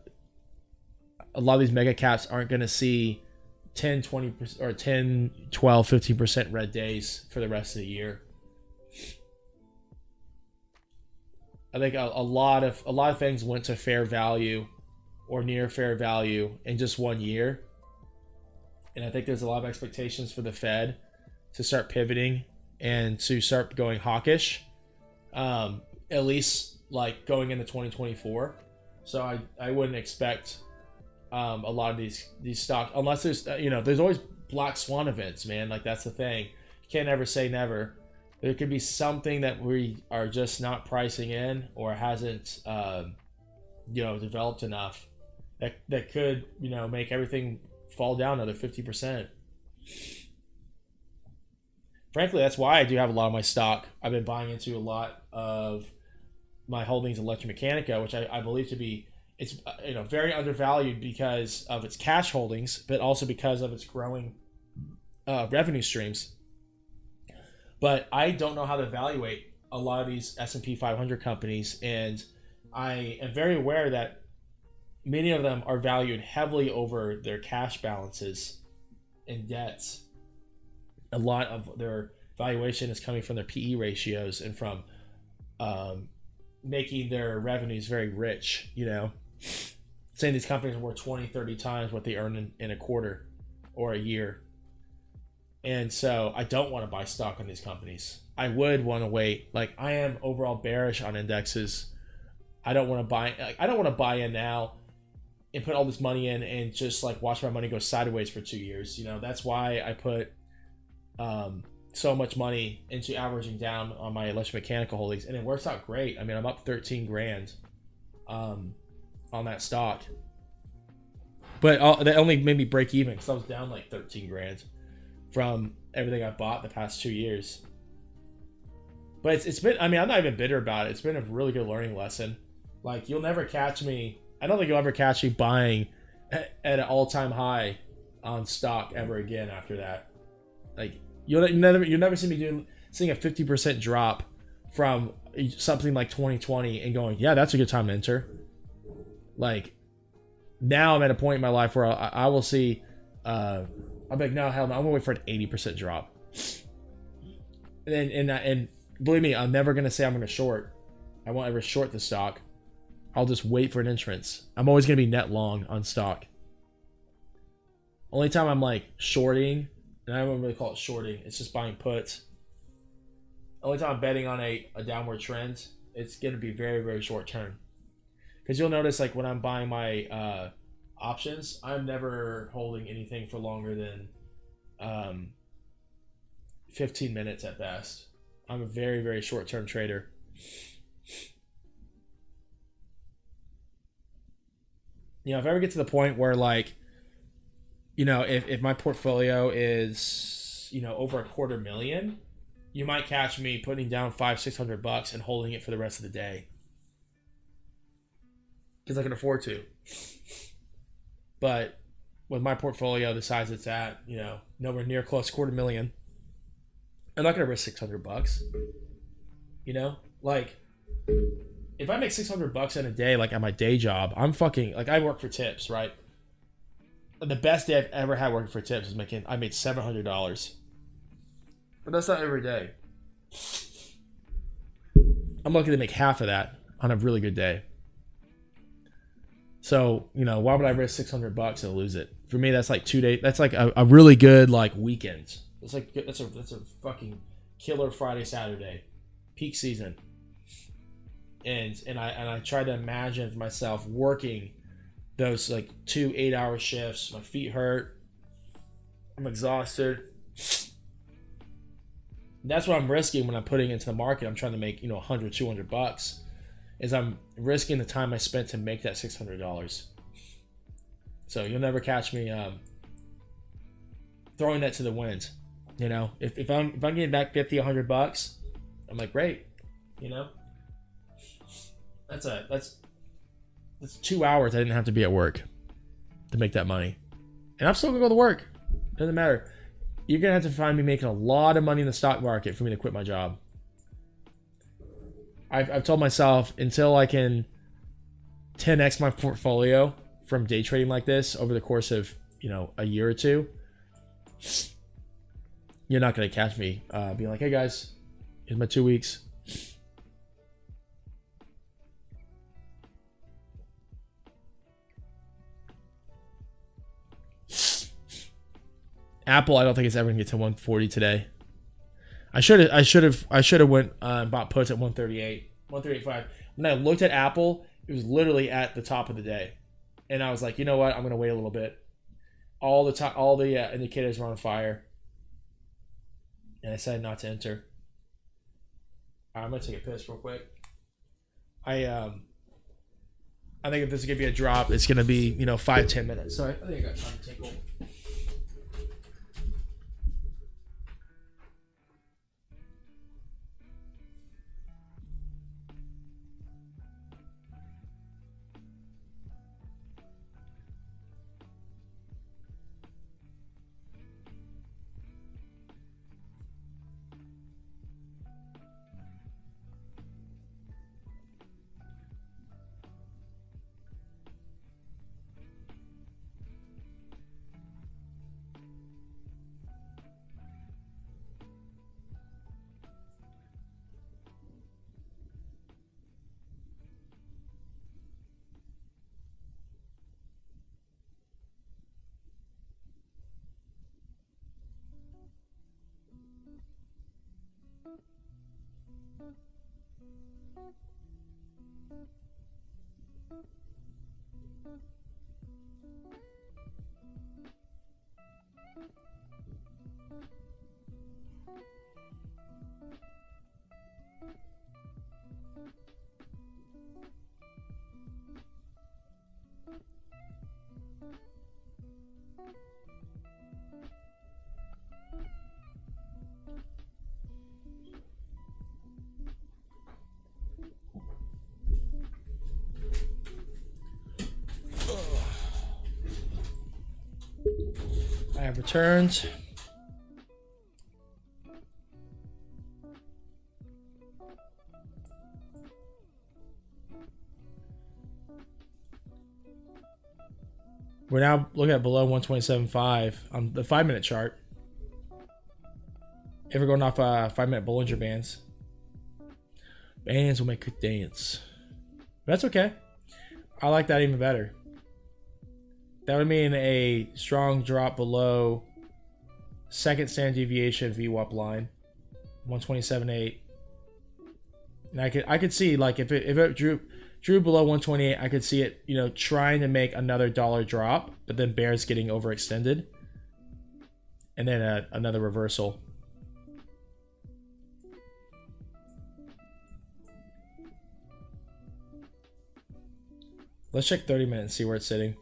of these mega caps aren't going to see 10, 20% or 10, 12, 15% red days for the rest of the year. I think a lot of things went to fair value or near fair value in just 1 year. And I think there's a lot of expectations for the Fed to start pivoting and to start going hawkish, at least like going into 2024. So I wouldn't expect a lot of these stocks, unless there's there's always black swan events, man. Like that's the thing. You can't ever say never. There could be something that we are just not pricing in or hasn't developed enough that could make everything fall down another 50%. Frankly, that's why I do have a lot of my stock. I've been buying into a lot of my holdings in Electromechanica, which I believe to be it's very undervalued because of its cash holdings, but also because of its growing revenue streams. But I don't know how to evaluate a lot of these S&P 500 companies, and I am very aware that many of them are valued heavily over their cash balances and debts. A lot of their valuation is coming from their PE ratios and from making their revenues very rich, saying these companies are worth 20, 30 times what they earn in a quarter or a year. And so I don't want to buy stock on these companies. I would want to wait. Like, I am overall bearish on indexes. I don't want to buy in now and put all this money in and just like watch my money go sideways for 2 years. That's why I put so much money into averaging down on my electromechanical holdings, and it works out great. I mean, I'm up 13 grand on that stock, but that only made me break even because I was down like 13 grand from everything I bought the past 2 years. But it's been, I'm not even bitter about it. It's been a really good learning lesson. Like, you'll never catch me. I don't think you'll ever catch me buying at an all-time high on stock ever again after that. Like, you'll never see me seeing a 50% drop from something like 2020 and going, yeah, that's a good time to enter. Like, now I'm at a point in my life where I will see, I'm like, no, hell no, I'm gonna wait for an 80% drop. And believe me, I'm never gonna say I'm gonna short. I won't ever short the stock. I'll just wait for an entrance. I'm always gonna be net long on stock. Only time I'm like shorting, and I don't really call it shorting, it's just buying puts. Only time I'm betting on a downward trend, it's gonna be very, very short term. Because you'll notice, like, when I'm buying my options, I'm never holding anything for longer than 15 minutes at best. I'm a very, very short-term trader. If I ever get to the point where, like, if my portfolio is, over $250,000, you might catch me putting down $500-600 and holding it for the rest of the day. Because I can afford to. But with my portfolio the size it's at, nowhere near close to $250,000, I'm not gonna risk $600. Like, if I make $600 in a day, like at my day job, I'm fucking, like, I work for tips, right? The best day I've ever had working for tips is I made $700. But that's not every day. I'm lucky to make half of that on a really good day. So, why would I risk $600 and lose it? For me, that's like 2 days. That's like a really good, like, weekend. That's a fucking killer Friday, Saturday, peak season. And I try to imagine myself working those like 2 8-hour shifts. My feet hurt. I'm exhausted. That's what I'm risking when I'm putting into the market. I'm trying to make $100-200. Is I'm risking the time I spent to make that $600. So you'll never catch me throwing that to the wind. If I'm getting back $50-100, I'm like, great. That's 2 hours I didn't have to be at work to make that money, and I'm still gonna go to work. Doesn't matter. You're gonna have to find me making a lot of money in the stock market for me to quit my job. I've told myself, until I can 10x my portfolio from day trading like this over the course of a year or two, you're not gonna catch me being like, hey guys, here's my 2 weeks. Apple, I don't think it's ever gonna get to 140 today. I should have went and bought puts at 138, 135. When I looked at Apple, it was literally at the top of the day, and I was like, you know what? I'm gonna wait a little bit. All the time, all the indicators were on fire, and I decided not to enter. I'm gonna take a piss real quick. I think if this is gonna be a drop, it's gonna be 5-10 minutes. So I think I got time to take hold. I have returned. We're now looking at below 127.5 on the 5-minute chart. If we're going off 5-minute Bollinger Bands. Bands will make a dance. That's okay. I like that even better. That would mean a strong drop below second standard deviation VWAP line, 127.8. And I could see, like, if it drew below 128, I could see it, trying to make another dollar drop, but then bears getting overextended, and then another reversal. Let's check 30 minutes and see where it's sitting.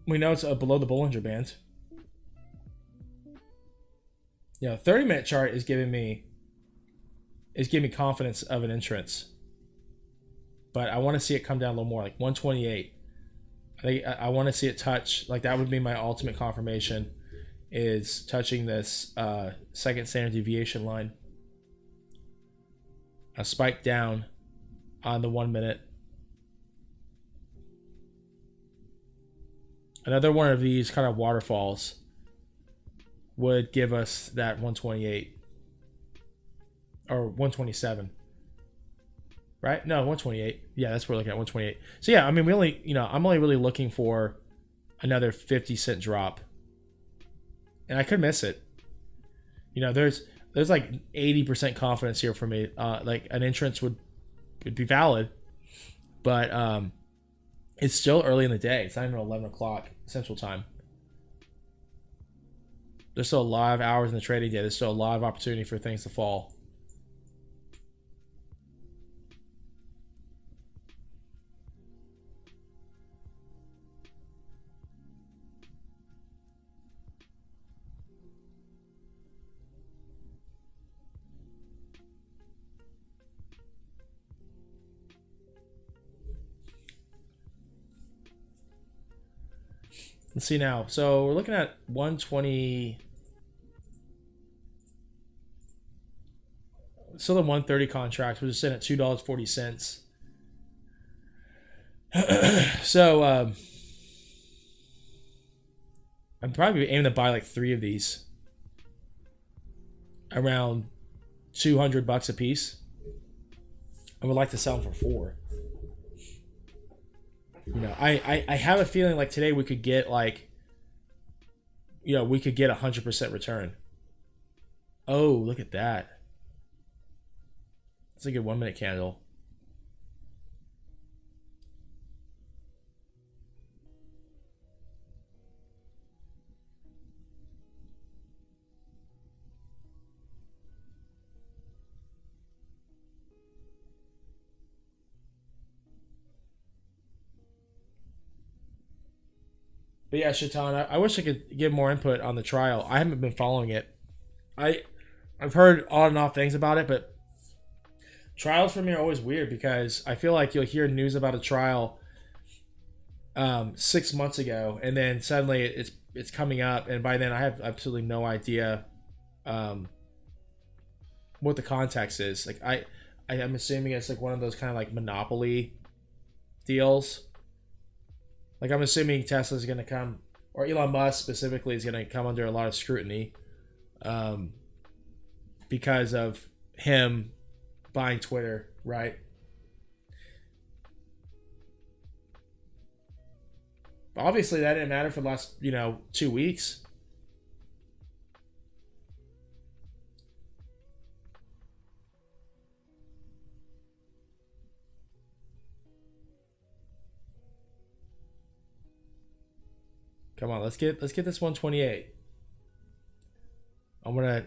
We know it's below the Bollinger Band. 30-minute chart is giving me confidence of an entrance. But I want to see it come down a little more, like 128. I want to see it touch, like that would be my ultimate confirmation, is touching this second standard deviation line. A spike down on the 1 minute. Another one of these kind of waterfalls would give us that 128 or 127, right? No, 128. Yeah, that's what we're looking at, 128. So yeah, I mean, I'm only really looking for another 50-cent drop, and I could miss it. There's like 80% confidence here for me. Like an entrance would be valid, but it's still early in the day. It's not even 11 o'clock Central Time. There's still a lot of hours in the trading day. There's still a lot of opportunity for things to fall. Let's see now. So we're looking at 120. Still the 130 contract. We're just sitting at $2.40. So I'm probably aiming to buy like 3 of these around $200 a piece. I would like to sell them for 4. I have a feeling like today we could get like we could get 100% return. Oh, look at that. That's a good 1 minute candle. But yeah, Shaitan, I wish I could give more input on the trial. I haven't been following it. I I've heard on and off things about it, but trials for me are always weird because I feel like you'll hear news about a trial 6 months ago, and then suddenly it's coming up, and by then I have absolutely no idea um, what the context is. Like I'm assuming it's like one of those kind of like monopoly deals. Like I'm assuming Tesla's going to come, or Elon Musk specifically is going to come under a lot of scrutiny um, because of him buying Twitter, right? But obviously, that didn't matter for the last 2 weeks. Come on, let's get this 128. I'm gonna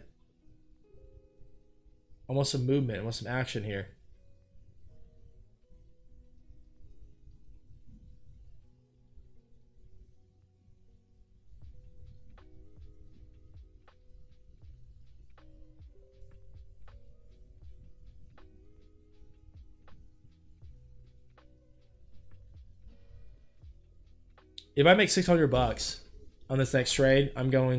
I want some movement. I want some action here. If I make $600 on this next trade, I'm gonna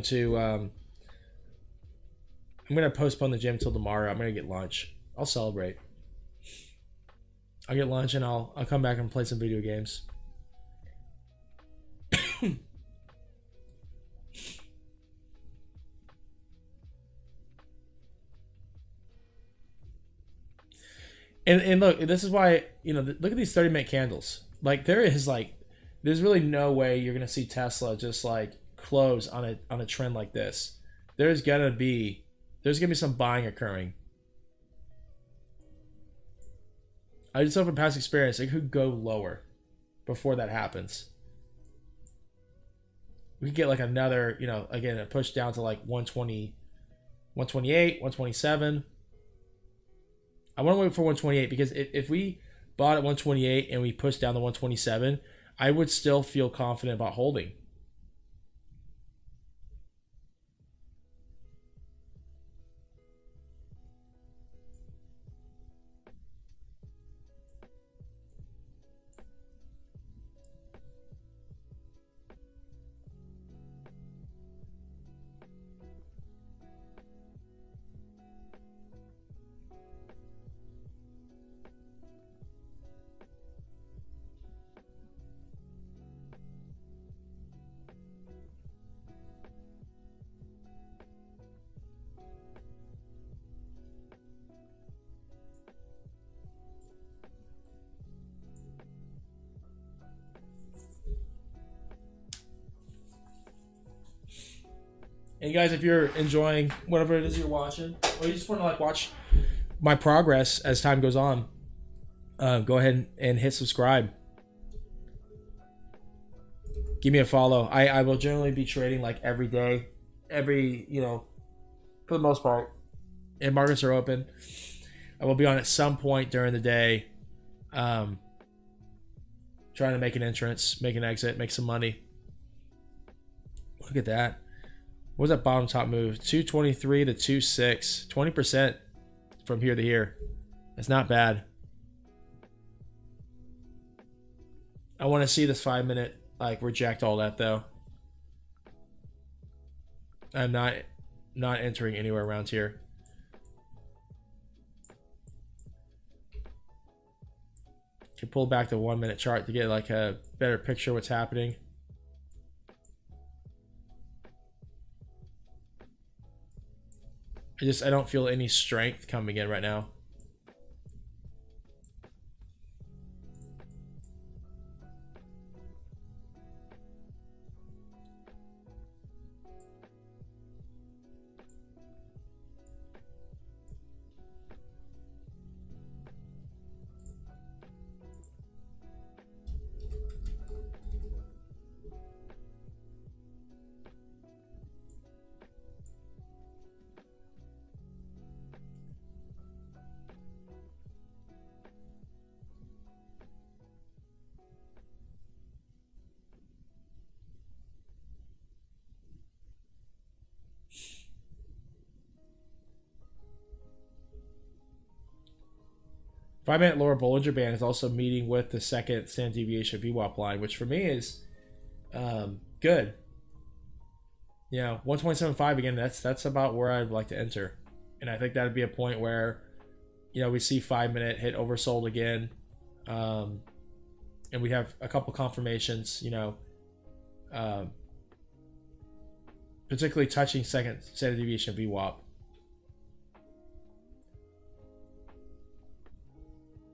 postpone the gym till tomorrow. I'm gonna get lunch. I'll celebrate. I'll get lunch and I'll come back and play some video games. And look, this is why look at these 30-minute candles. Like there's really no way you're gonna see Tesla just like close on a trend like this. There's gonna be some buying occurring. I just know from past experience it could go lower before that happens. We could get like another, again, a push down to like 120, 128, 127. I want to wait for 128 because if we bought at 128 and we pushed down to 127, I would still feel confident about holding. And guys, if you're enjoying whatever it is you're watching, or you just want to like watch my progress as time goes on, go ahead and hit subscribe. Give me a follow. I will generally be trading like every day, for the most part. And markets are open. I will be on at some point during the day, trying to make an entrance, make an exit, make some money. Look at that. What was that bottom top move? 223 to 26. 20% from here to here. That's not bad. I want to see this 5 minute like reject all that though. I'm not entering anywhere around here. Can pull back the 1 minute chart to get like a better picture of what's happening. I don't feel any strength coming in right now. 5 minute lower Bollinger Band is also meeting with the second standard deviation VWAP line, which for me is good. 127.5 again. That's about where I'd like to enter, and I think that'd be a point where, we see 5 minute hit oversold again, and we have a couple confirmations. Particularly touching second standard deviation VWAP.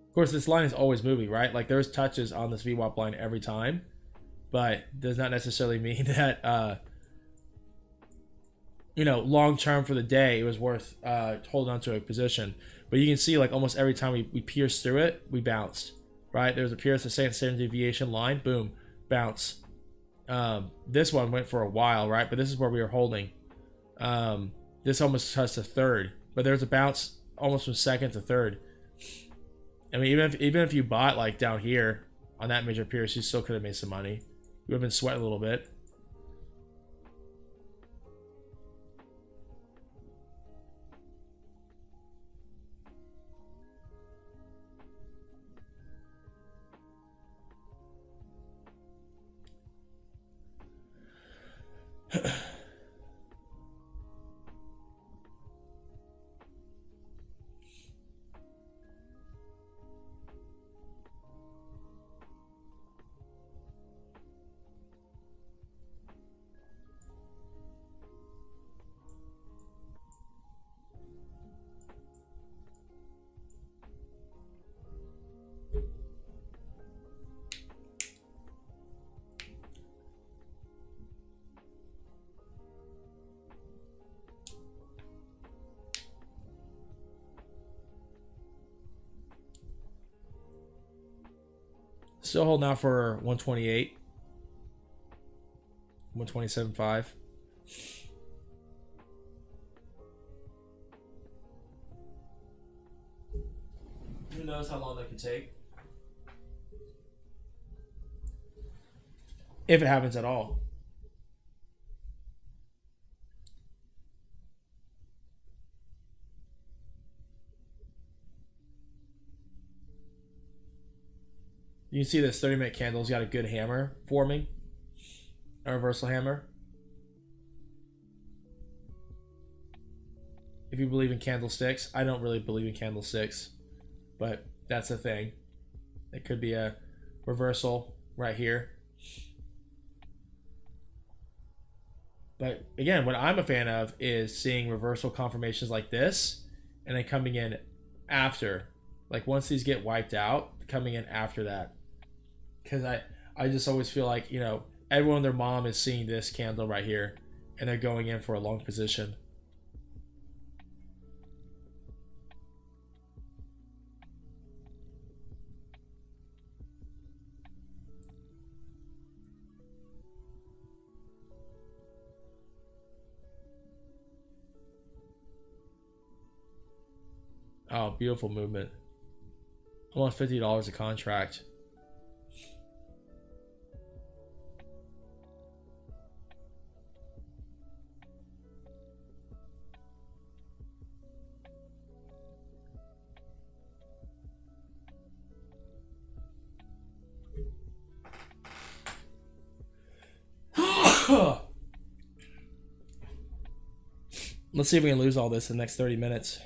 Of course, this line is always moving, right? Like there's touches on this VWAP line every time, but does not necessarily mean that long term for the day it was worth holding on to a position. But you can see like almost every time we pierce through it, we bounced, right? There's a pierce the second standard deviation line, boom, bounce. This one went for a while, right? But this is where we were holding. This almost touched a third, but there's a bounce almost from second to third. I mean, even if you bought like down here on that major pierce, you still could have made some money. You would have been sweating a little bit. Still holding out for 128. 127.5. Who knows how long that could take? If it happens at all. You can see this 30-minute candle's got a good hammer forming. A reversal hammer. If you believe in candlesticks. I don't really believe in candlesticks, but that's the thing. It could be a reversal right here. But again, what I'm a fan of is seeing reversal confirmations like this and then coming in after. Like once these get wiped out, coming in after that. Because I just always feel like, everyone and their mom is seeing this candle right here and they're going in for a long position. Oh, beautiful movement. Almost $50 a contract. Let's see if we can lose all this in the next 30 minutes.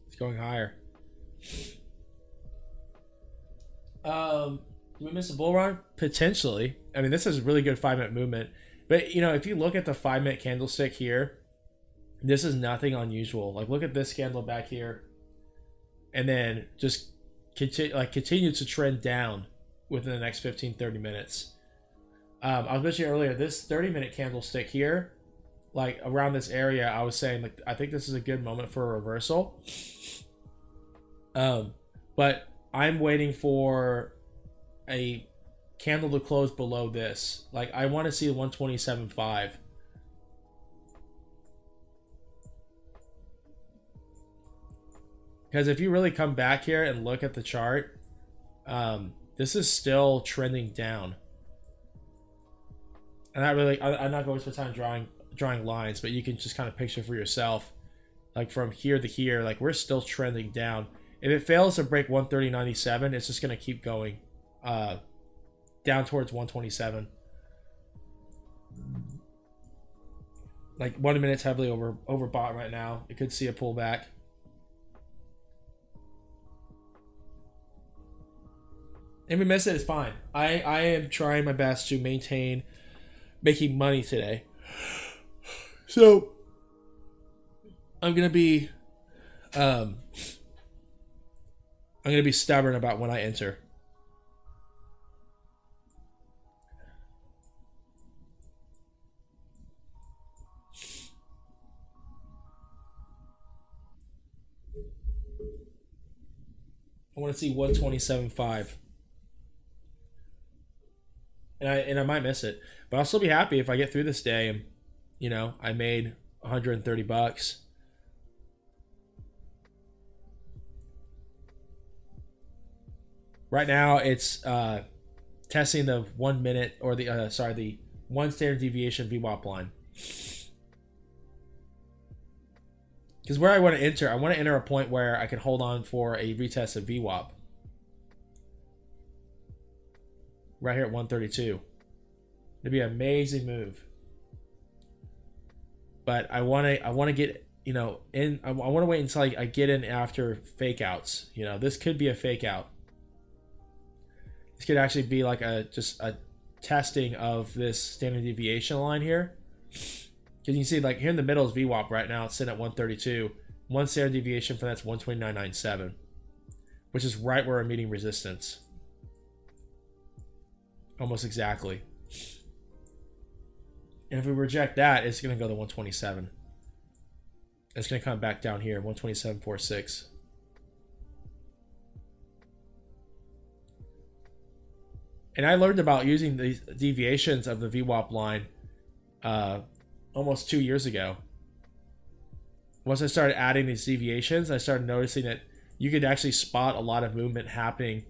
It's going higher. Do we miss a bull run? Potentially. I mean, this is a really good 5-minute movement. But, you know, if you look at the 5-minute candlestick here, this is nothing unusual. Like, look at this candle back here. And then just continue to trend down within the next 15-30 minutes. I was mentioning earlier, this 30-minute candlestick here, like around this area, I was saying, like, I think this is a good moment for a reversal. But I'm waiting for a candle to close below this. Like, I want to see 127.5. Because if you really come back here and look at the chart, this is still trending down. And I'm not going to spend time drawing lines, but you can just kind of picture for yourself, like from here to here, like we're still trending down. If it fails to break 130.97, it's just going to keep going down towards 127. Like 1 minute's heavily overbought right now. It could see a pullback. If we miss it, it's fine. I am trying my best to maintain making money today. So I'm gonna be stubborn about when I enter. I want to see 127.5. And I might miss it, but I'll still be happy if I get through this day and, you know, I made $130. Right now it's testing the 1 minute or the 1 standard deviation VWAP line. Because where I want to enter a point where I can hold on for a retest of VWAP. Right here at 132. It'd be an amazing move. But I want to get, you know, in. I want to wait until I get in after fake outs. You know, this could be a fake out. This could actually be like just a testing of this standard deviation line here. Because you can see, like, here in the middle is VWAP right now. It's sitting at 132. 1 standard deviation from that's 129.97, which is right where I'm meeting resistance. Almost exactly. And if we reject that, it's going to go to 127. It's going to come back down here, 127.46. And I learned about using these deviations of the VWAP line almost 2 years ago. Once I started adding these deviations, I started noticing that you could actually spot a lot of movement happening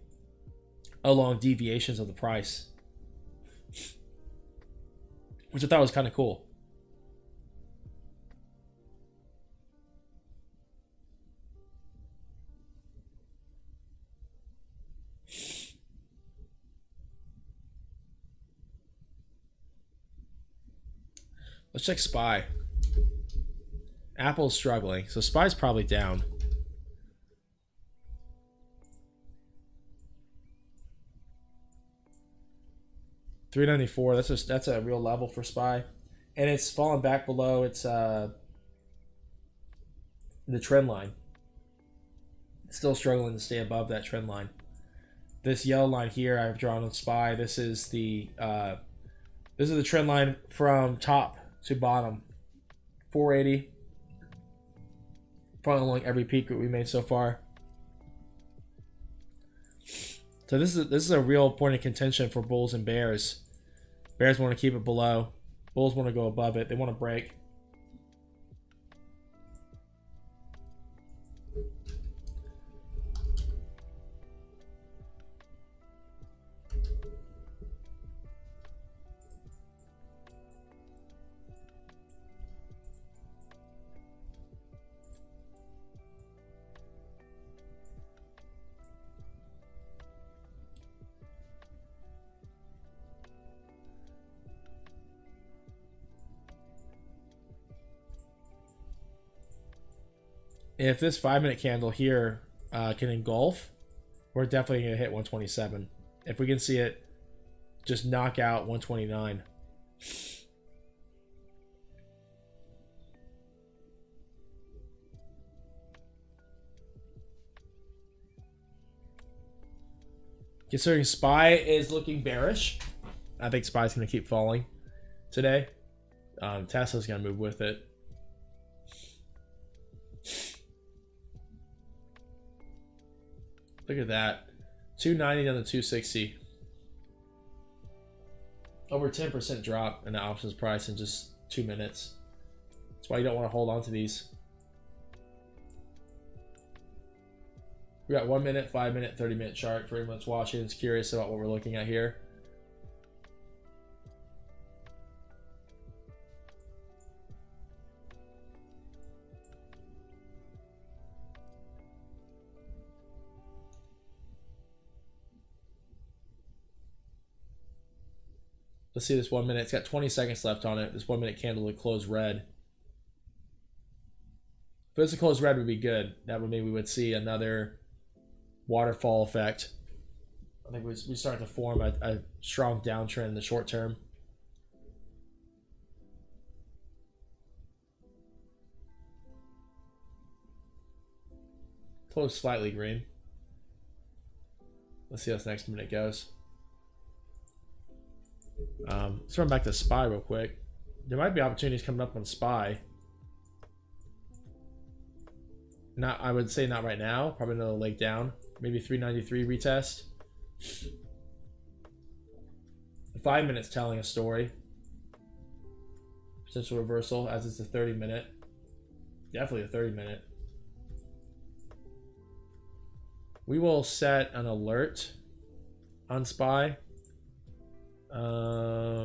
along deviations of the price, which I thought was kind of cool. Let's check SPY. Apple's struggling, so SPY's probably down. $394. That's a real level for SPY, and it's fallen back below its the trend line. It's still struggling to stay above that trend line. This yellow line here I've drawn on SPY. This is the trend line from top to bottom. 480. Following every peak that we made so far. So this is a real point of contention for bulls and bears. Bears want to keep it below. Bulls want to go above it. They want to break. If this 5-minute candle here can engulf, we're definitely going to hit 127. If we can see it just knock out 129. Considering SPY is looking bearish, I think SPY's going to keep falling today. Tesla's going to move with it. Look at that. 290 down to 260. Over 10% drop in the options price in just 2 minutes. That's why you don't want to hold on to these. We got 1 minute, 5 minute, 30-minute chart for anyone that's watching that's curious about what we're looking at here. Let's see this 1 minute. It's got 20 seconds left on it. This 1 minute candle would close red. If it was to close red, would be good. That would mean we would see another waterfall effect. I think we start to form a strong downtrend in the short term. Close slightly green. Let's see how this next minute goes. Let's run back to SPY real quick. There might be opportunities coming up on SPY. Not, I would say not right now. Probably another leg down. Maybe 393 retest. The 5 minutes telling a story. Potential reversal as it's a 30-minute. Definitely a 30-minute. We will set an alert on SPY. How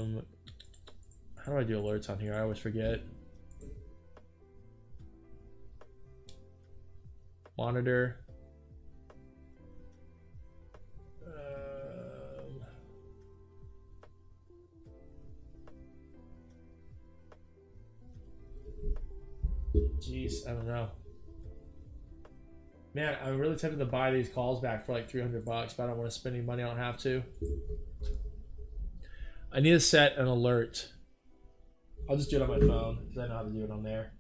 do I do alerts on here? I always forget. Monitor. Jeez, I don't know. Man, I'm really tempted to buy these calls back for like 300 bucks, but I don't want to spend any money. I don't have to. I need to set an alert. I'll just do it on my phone because I know how to do it on there.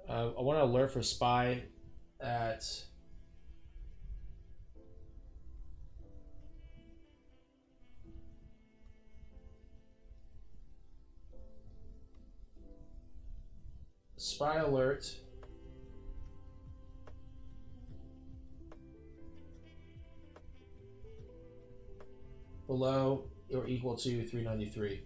I want to alert for SPY at SPY alert. Below or equal to 393.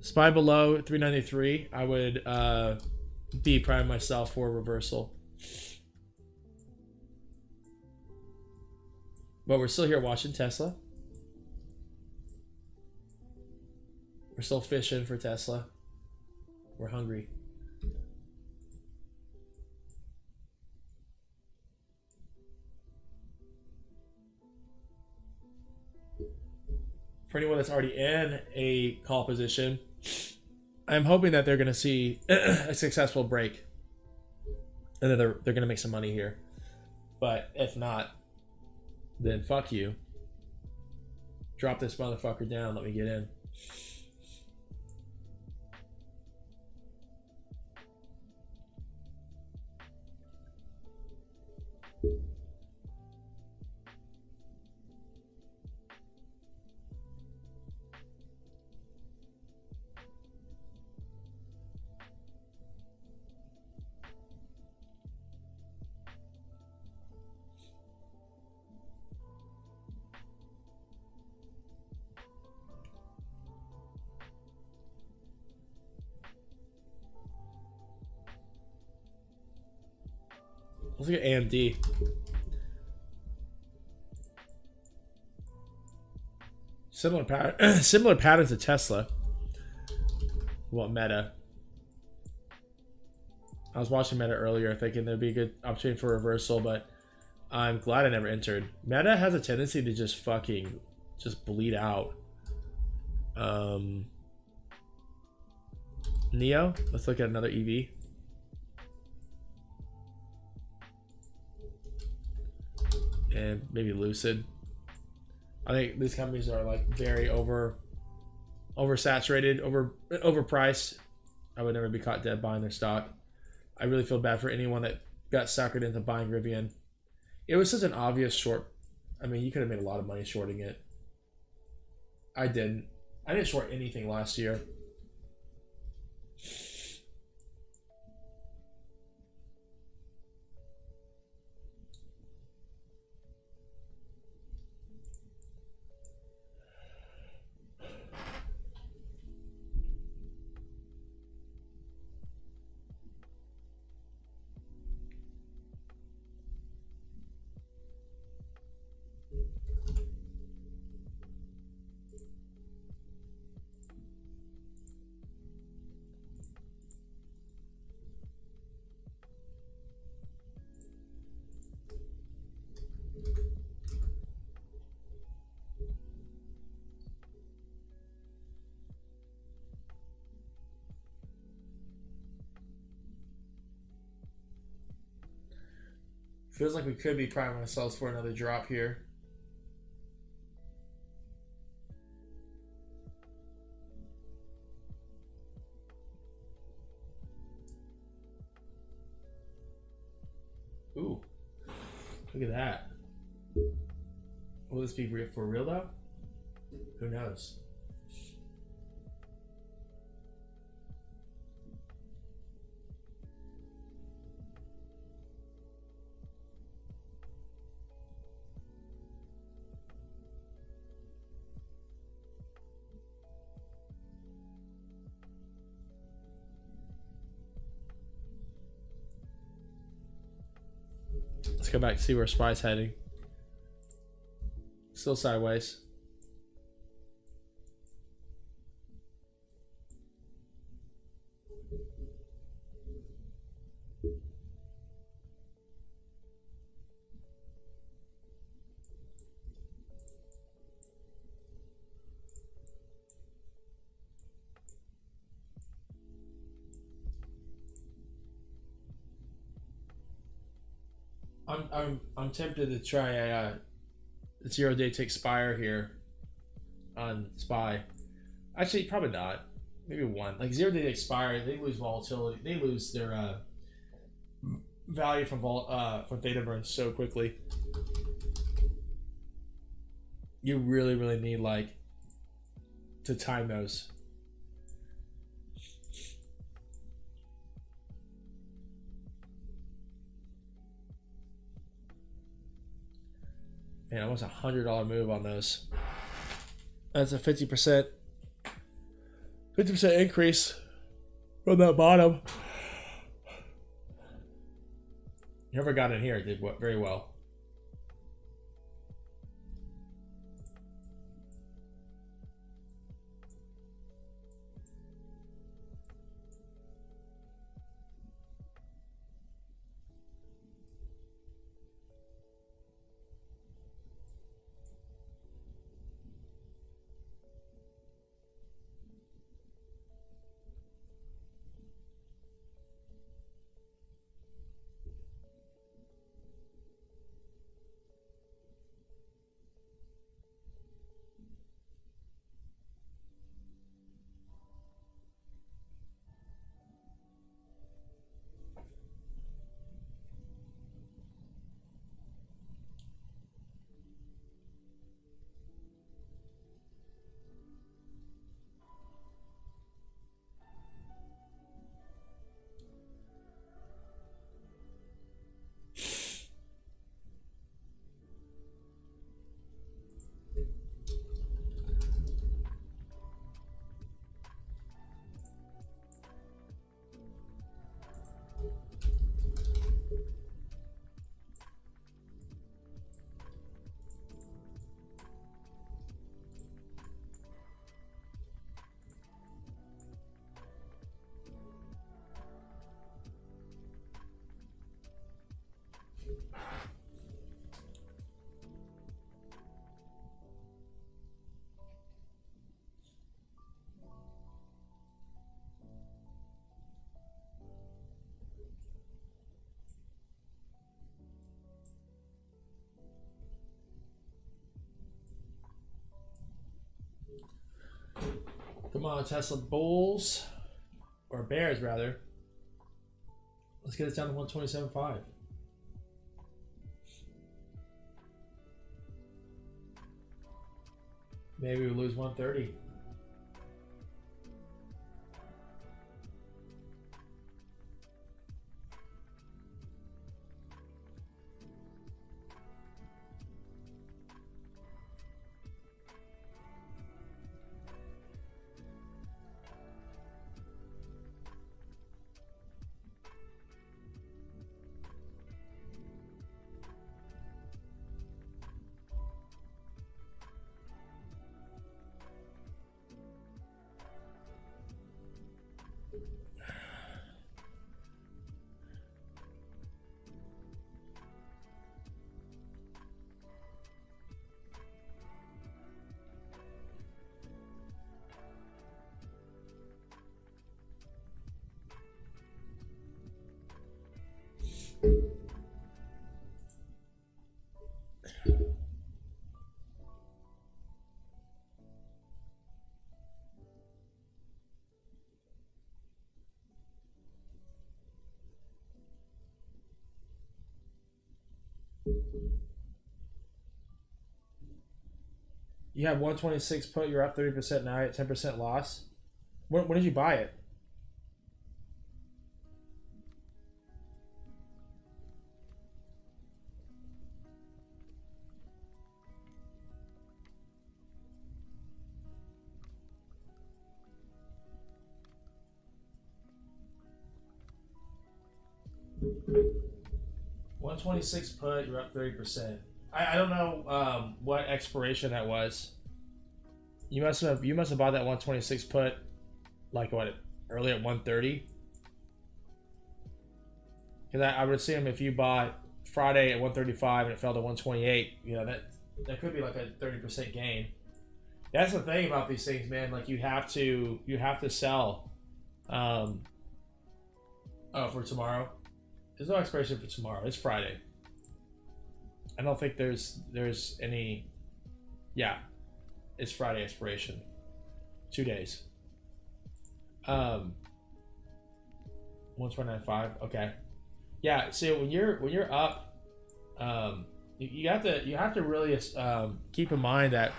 SPY below 393, I would be priming myself for a reversal. But we're still here watching Tesla. We're still fishing for Tesla. We're hungry. For anyone that's already in a call position, I'm hoping that they're going to see a successful break. And then they're going to make some money here. But if not, then fuck you. Drop this motherfucker down. Let me get in. Let's look at AMD. Similar pattern to Tesla. What Meta? I was watching Meta earlier, thinking there'd be a good opportunity for reversal, but I'm glad I never entered. Meta has a tendency to just fucking just bleed out. Neo, let's look at another EV. And maybe Lucid. I think these companies are like very oversaturated, overpriced. I would never be caught dead buying their stock. I really feel bad for anyone that got suckered into buying Rivian. It was such an obvious short. I mean, you could have made a lot of money shorting it. I didn't. I didn't short anything last year. Feels like we could be priming ourselves for another drop here. Ooh, look at that. Will this be for real though? Who knows? Let's go back and see where SPY's heading. Still sideways. I'm tempted to try a 0 day to expire here on SPY. Actually, probably not. Maybe one. Like 0 day to expire, they lose volatility. They lose their value from data burns so quickly. You really need like to time those. Man, almost $100 move on those. That's a 50% increase from that bottom. Whoever got in here did very well. Come on, Tesla bulls. Or bears, rather. Let's get it down to 127.5. Maybe we lose 130. You have 126 put, you're up 30% now, at 10% loss. When did you buy it? One 126 put, you're up 30%. I don't know what expiration that was. You must have bought that 126 put like what, early at 130. Because I would assume if you bought Friday at 135 and it fell to 128, that could be like a 30% gain. That's the thing about these things, man. Like you have to sell. Oh, for tomorrow. There's no expiration for tomorrow. It's Friday. I don't think there's any. Yeah, it's Friday expiration. 2 days. 129.5. Okay. Yeah. See, when you're up, you have to really keep in mind that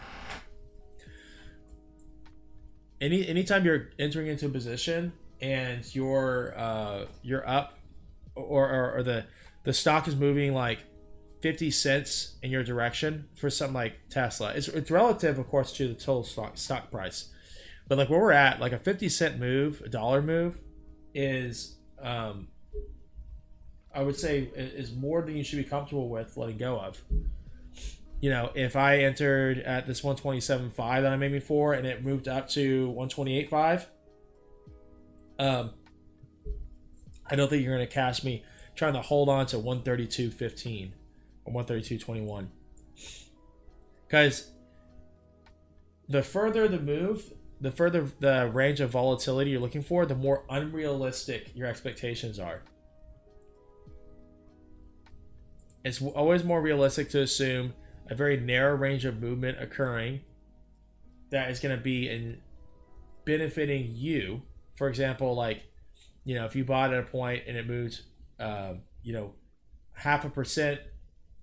anytime you're entering into a position and you're up, or the stock is moving like 50 cents in your direction for something like Tesla. It's relative, of course, to the total stock price. But like where we're at, like a 50-cent move, a dollar move is I would say is more than you should be comfortable with letting go of. If I entered at this 127.5 that I'm aiming for and it moved up to 128.5, I don't think you're going to catch me trying to hold on to 132.15 or 132.21. Because the further the move, the further the range of volatility you're looking for, the more unrealistic your expectations are. It's always more realistic to assume a very narrow range of movement occurring that is going to be in benefiting you. For example, like, if you bought at a point and it moves, 0.5%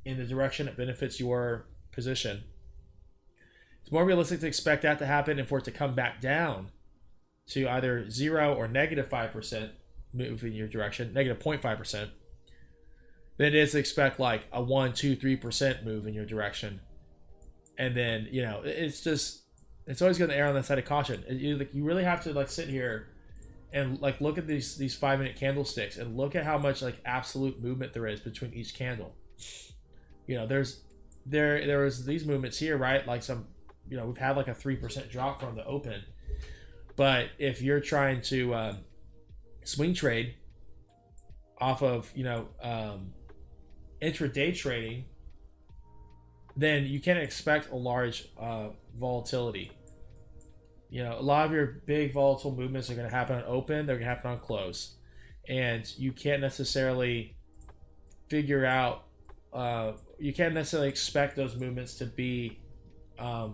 in the direction that benefits your position, it's more realistic to expect that to happen and for it to come back down to either 0 or -5% move in your direction, -0.5%, than it is to expect like a 1, 2, 3% move in your direction. And then, it's always going to err on the side of caution. You really have to like sit here and like look at these 5-minute candlesticks and look at how much like absolute movement there is between each candle. There was these movements here, right? Like we've had like a 3% drop from the open. But if you're trying to swing trade off of intraday trading, then you can't expect a large volatility. A lot of your big volatile movements are going to happen on open, they're going to happen on close. And you can't necessarily figure out, you can't necessarily expect those movements to be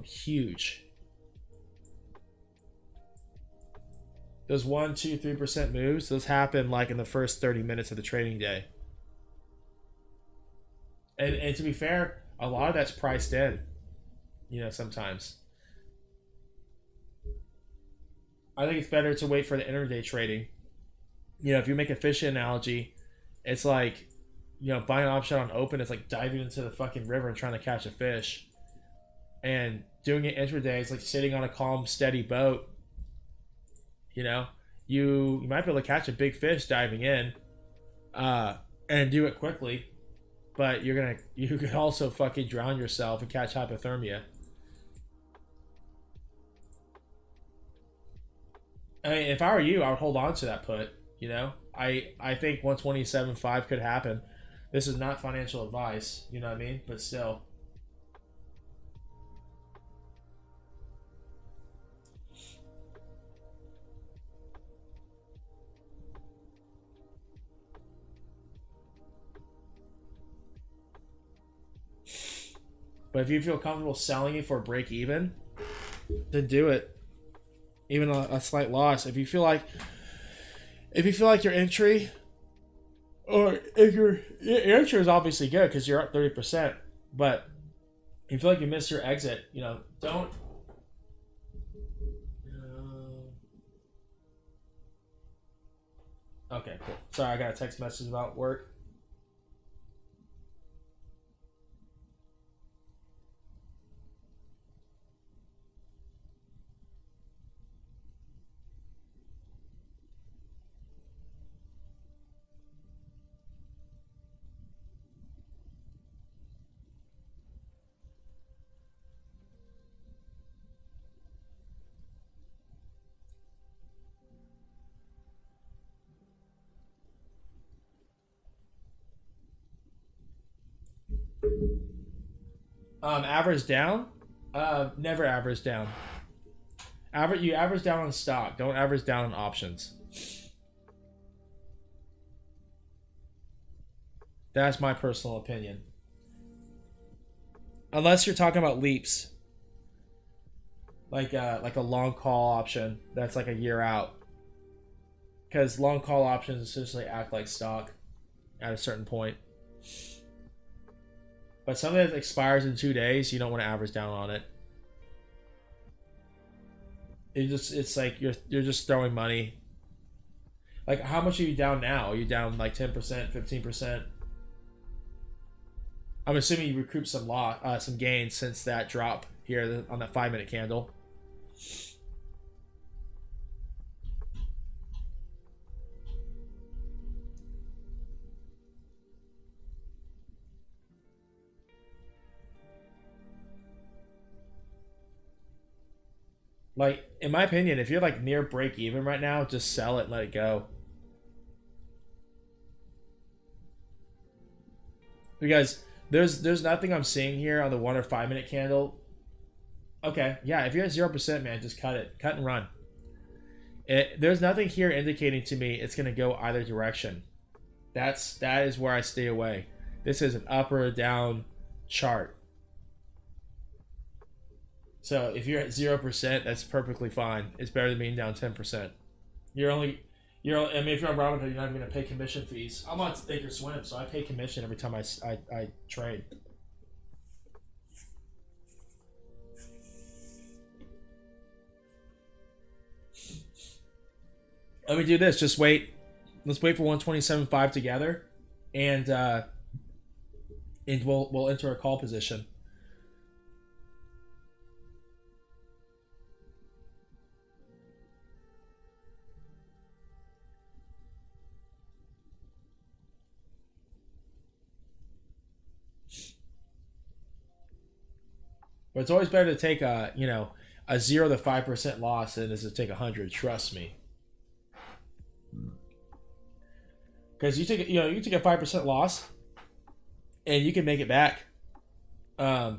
huge. those 1, 2, 3% moves, those happen like in the first 30 minutes of the trading day. And to be fair, a lot of that's priced in, sometimes. I think it's better to wait for the intraday trading. If you make a fishing analogy, it's like, buying an option on open is like diving into the fucking river and trying to catch a fish. And doing it intraday is like sitting on a calm, steady boat. You might be able to catch a big fish diving in, and do it quickly, but you could also fucking drown yourself and catch hypothermia. I mean, if I were you, I would hold on to that put. I think 127.5 could happen. This is not financial advice, you know what I mean? But still. But if you feel comfortable selling it for a break even, then do it. Even a slight loss. If you feel like your entry, or if your entry is obviously good because you're up 30%, but if you feel like you missed your exit, don't. Okay, cool. Sorry, I got a text message about work. Average down? Never average down. You average down on stock. Don't average down on options. That's my personal opinion. Unless you're talking about leaps, like a long call option that's like a year out, because long call options essentially act like stock at a certain point. But something that expires in 2 days, you don't want to average down on it. It's like you're just throwing money. Like, how much are you down now? Are you down like 10%, 15%? I'm assuming you recouped some gains since that drop here on that 5-minute candle. Like, in my opinion, if you're like near break even right now, just sell it and let it go. Because there's nothing I'm seeing here on the 1 or 5-minute candle. Okay, yeah, if you're at 0%, man, just cut and run. There's nothing here indicating to me it's gonna go either direction. That is where I stay away. This is an up or a down chart. So if you're at 0%, that's perfectly fine. It's better than being down 10%. I mean, if you're on Robinhood, you're not even gonna pay commission fees. I'm on Thinkorswim, so I pay commission every time I trade. Let me do this. Just wait. Let's wait for 127.5 together, and we'll enter a call position. But it's always better to take a 0 to 5% loss than it is to take 100. Trust me. Because you take a 5% loss, and you can make it back. You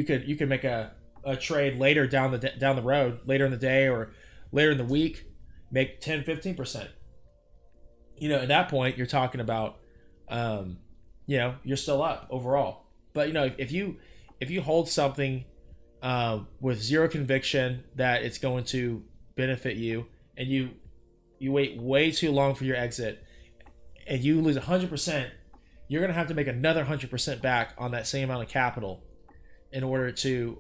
could make a trade later down the road, later in the day or later in the week, make 10-15%. At that point you're talking about, you're still up overall. But if you hold something with zero conviction that it's going to benefit you, and you wait way too long for your exit, and you lose 100%, you're gonna have to make another 100% back on that same amount of capital in order to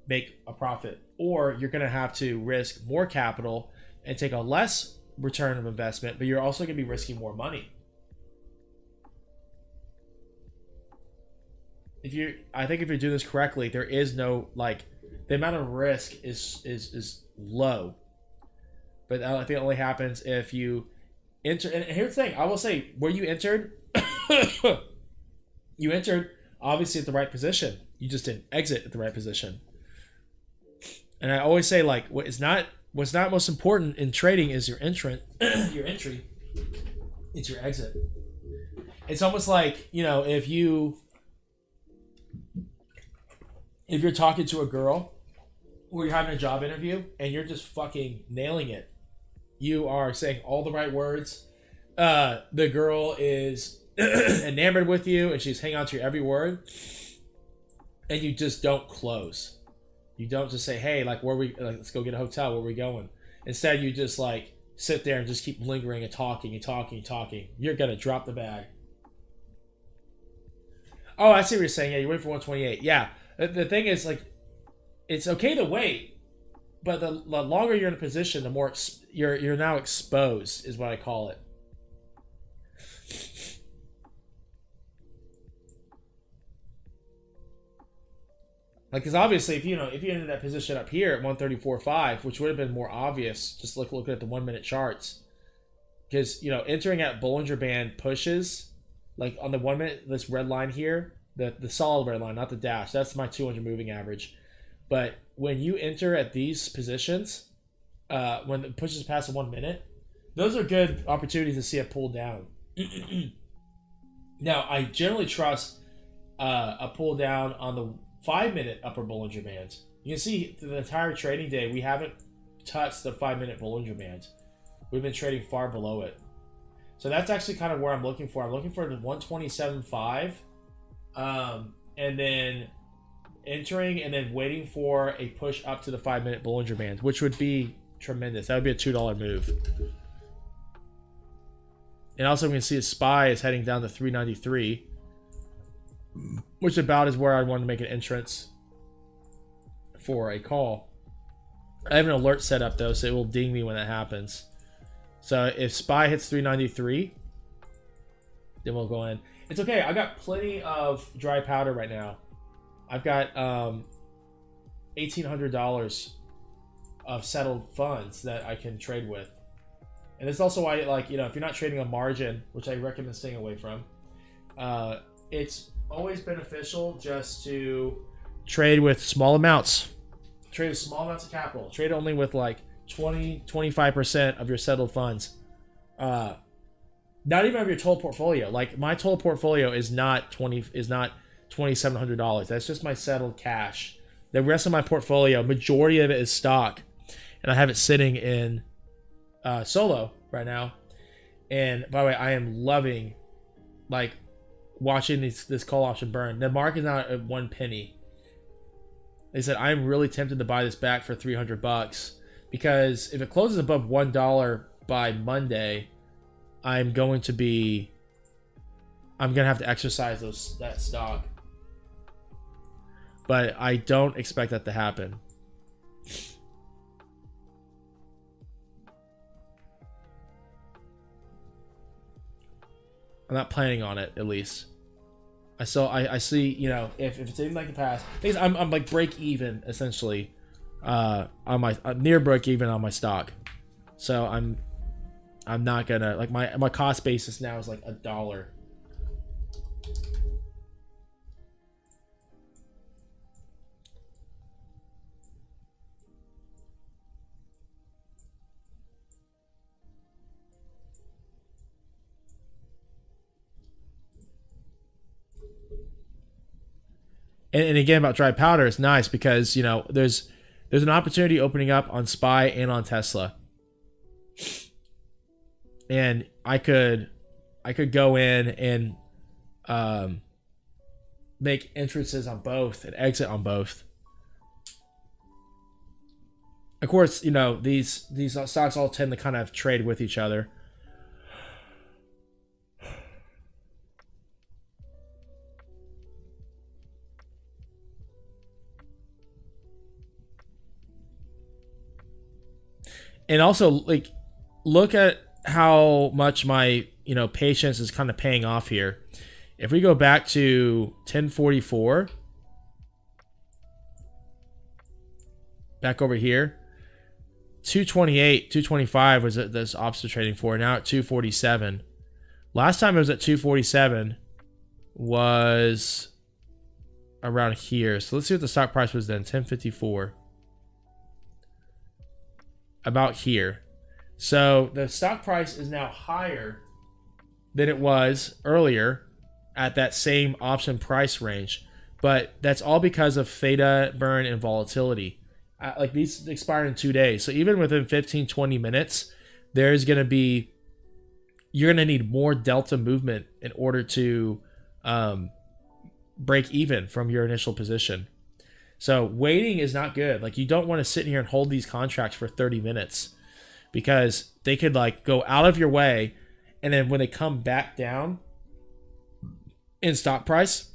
make a profit, or you're gonna have to risk more capital and take a less return of investment, but you're also gonna be risking more money. I think if you're doing this correctly, there is no like the amount of risk is low, but I think it only happens if you enter. And here's the thing: I will say, where you entered, you entered obviously at the right position. You just didn't exit at the right position. And I always say, like, what's not most important in trading is your entry. It's your exit. It's almost like, you know, if you're talking to a girl or you're having a job interview and you're just fucking nailing it, you are saying all the right words. The girl is enamored with you and she's hanging on to your every word, and you just don't close. You don't just say, hey, like, let's go get a hotel, where are we going? Instead, you just like sit there and just keep lingering and talking and talking and talking. You're gonna drop the bag. Oh, I see what you're saying. Yeah, you're waiting for 128. Yeah, the thing is, like, it's okay to wait, but the longer you're in a position, the more you're now exposed, is what I call it. Like, because obviously, if you ended that position up here at 134.5, which would have been more obvious, just looking at the 1 minute charts, because entering at Bollinger Band pushes, like on the 1 minute, this red line here, the solid red line, not the dash. That's my 200 moving average. But when you enter at these positions, when it pushes past the 1 minute, those are good opportunities to see it pull down. Now, I generally trust a pull down on the 5 minute upper Bollinger Band. You can see through the entire trading day, we haven't touched the 5 minute Bollinger Band. We've been trading far below it. So that's actually kind of where I'm looking for. I'm looking for the 127.5, and then entering and then waiting for a push up to the 5 minute Bollinger Band, which would be tremendous. That would be a $2 move. And also we can see a SPY is heading down to 393, which about is where I want to make an entrance for a call. I have an alert set up though, so it will ding me when that happens. So if SPY hits 393, then we'll go in. It's okay. I got plenty of dry powder right now. I've got $1,800 of settled funds that I can trade with. And it's also why, like, if you're not trading a margin, which I recommend staying away from, it's always beneficial just to trade with small amounts. Trade with small amounts of capital. Trade only with like 20-25% of your settled funds. Not even of your total portfolio. Like, my total portfolio is not $2,700. That's just my settled cash. The rest of my portfolio, majority of it is stock, and I have it sitting in solo right now. And by the way, I am loving, like, watching this call option burn. The market is now at 1 penny. They said I'm really tempted to buy this back for $300, because if it closes above $1 by Monday, I'm gonna have to exercise that stock. But I don't expect that to happen. I'm not planning on it, at least. I see, if it's anything like the past, I'm like break even essentially, on I'm near break even on my stock. So I'm not gonna, like, my cost basis now is like $1. And again, about dry powder, it's nice because there's an opportunity opening up on SPY and on Tesla, and I could go in and make entrances on both and exit on both. Of course, you know, these stocks all tend to kind of trade with each other. And also, like, look at how much my, you know, patience is kind of paying off here. If we go back to 1044, back over here, 228, 225 was at this opposite trading for. Now at 247. Last time it was at 247 was around here. So let's see what the stock price was then. 1054. About here. So the stock price is now higher than it was earlier at that same option price range. But that's all because of theta burn and volatility. Like these expire in 2 days. So even within 15, 20 minutes, there's going to be, you're going to need more delta movement in order to break even from your initial position. So waiting is not good. Like, you don't want to sit here and hold these contracts for 30 minutes because they could like go out of your way. And then when they come back down in stock price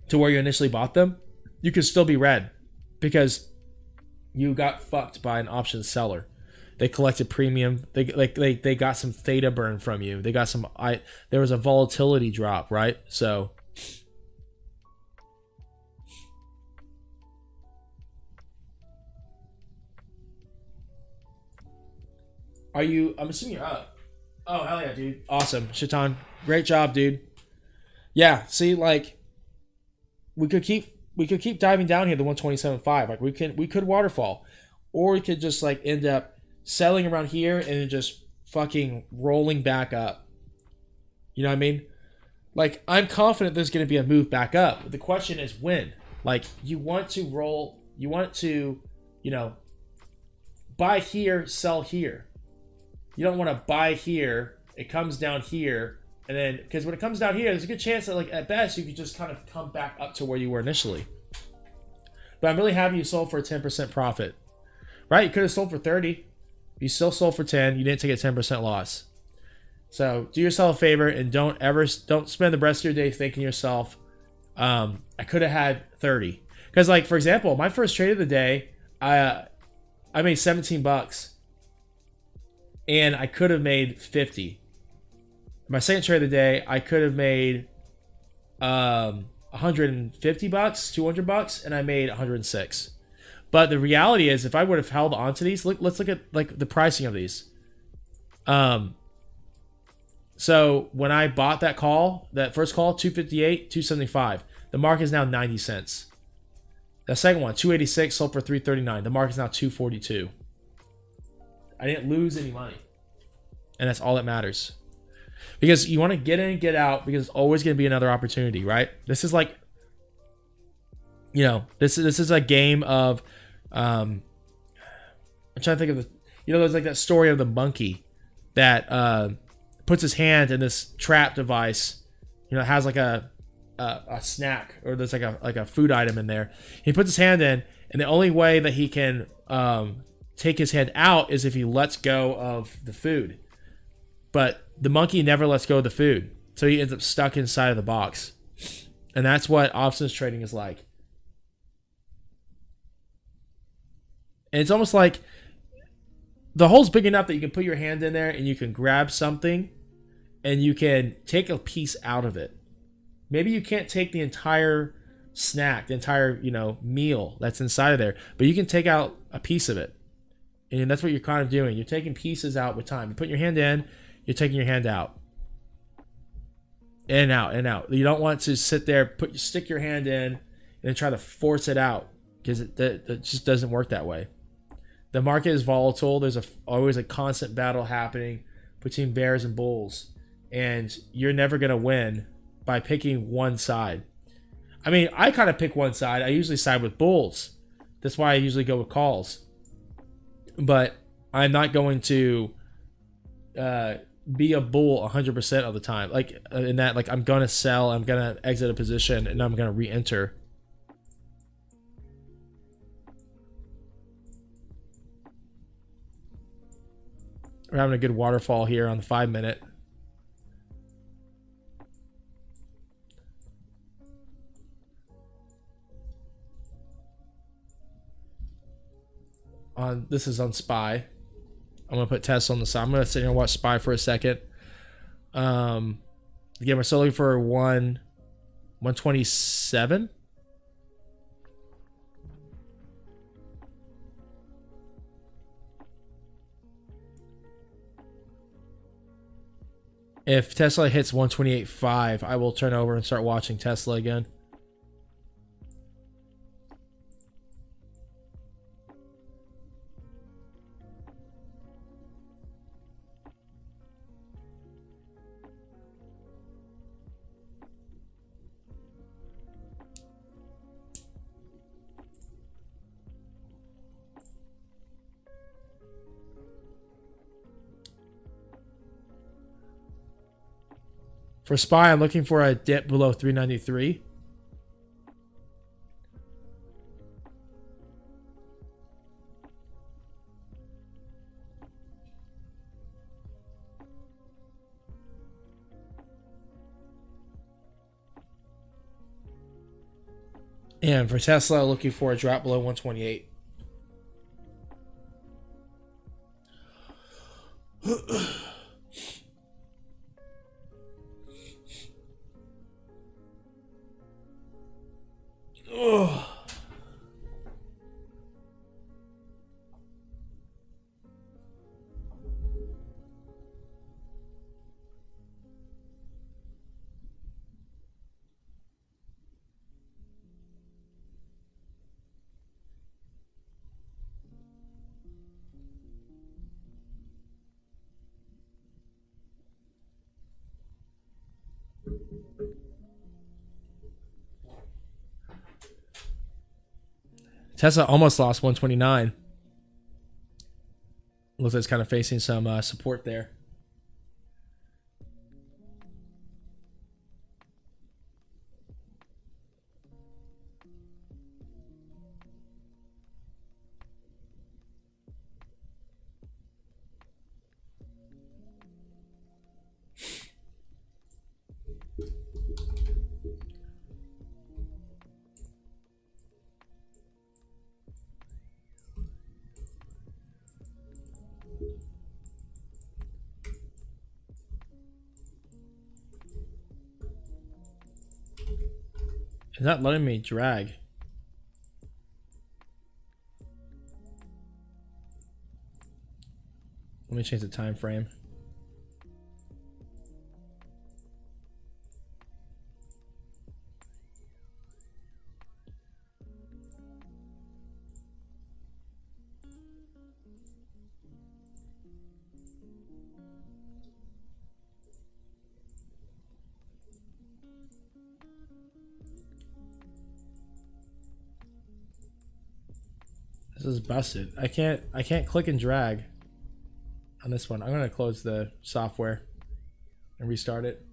to where you initially bought them, you could still be red because you got fucked by an option seller. They collected premium. They got some theta burn from you. They got some, there was a volatility drop, right? So are you, I'm assuming you're up. Oh, hell yeah, dude. Awesome. Shaitan, great job, dude. Yeah, see, like, we could keep diving down here to 127.5. Like, we could waterfall. Or we could just, like, end up selling around here and then just fucking rolling back up. You know what I mean? Like, I'm confident there's going to be a move back up. The question is when. Like, you want to roll, you want to, you know, buy here, sell here. You don't want to buy here, it comes down here, and then, because when it comes down here, there's a good chance that, like, at best, you could just kind of come back up to where you were initially. But I'm really happy you sold for a 10% profit. Right? You could have sold for 30. You still sold for 10. You didn't take a 10% loss. So do yourself a favor and don't spend the rest of your day thinking to yourself, I could have had 30. Because, like, for example, my first trade of the day, I made 17 bucks. And I could have made 50. My second trade of the day, I could have made 150 bucks, 200 bucks, and I made 106. But the reality is, if I would have held on to these, let's look at like the pricing of these. So when I bought that call, that first call, 258, 275. The market is now 90 cents. The second one, 286, sold for 339. The market is now 242. I didn't lose any money. And that's all that matters. Because you want to get in and get out because it's always going to be another opportunity, right? This is like, you know, this is a game of, I'm trying to think of the, you know, there's like that story of the monkey that puts his hand in this trap device, you know, it has like a snack or there's like a food item in there. He puts his hand in, and the only way that he can take his hand out is if he lets go of the food. But the monkey never lets go of the food, so he ends up stuck inside of the box. And that's what options trading is like. And it's almost like the hole's big enough that you can put your hand in there and you can grab something and you can take a piece out of it. Maybe you can't take the entire snack, the entire, you know, meal that's inside of there, but you can take out a piece of it. And that's what you're kind of doing. You're taking pieces out with time. You put your hand in, you're taking your hand out. In and out, in and out. You don't want to sit there, stick your hand in, and then try to force it out, because it just doesn't work that way. The market is volatile. There's always a constant battle happening between bears and bulls, and you're never going to win by picking one side. I mean, I kind of pick one side. I usually side with bulls. That's why I usually go with calls. But I'm not going to be a bull 100% of the time. Like, in that, like, I'm going to sell, I'm going to exit a position, and I'm going to re-enter. We're having a good waterfall here on the 5-minute. This is on SPY. I'm gonna put Tesla on the side. I'm gonna sit here and watch SPY for a second. Again, we're still looking for 127. If Tesla hits 128.5, I will turn over and start watching Tesla again. For SPY, I'm looking for a dip below 393. And for Tesla, looking for a drop below 128. Oh. Tesla almost lost 129. Looks like it's kind of facing some support there. It's not letting me drag. Let me change the time frame. This is busted. I can't click and drag on this one. I'm gonna close the software and restart it.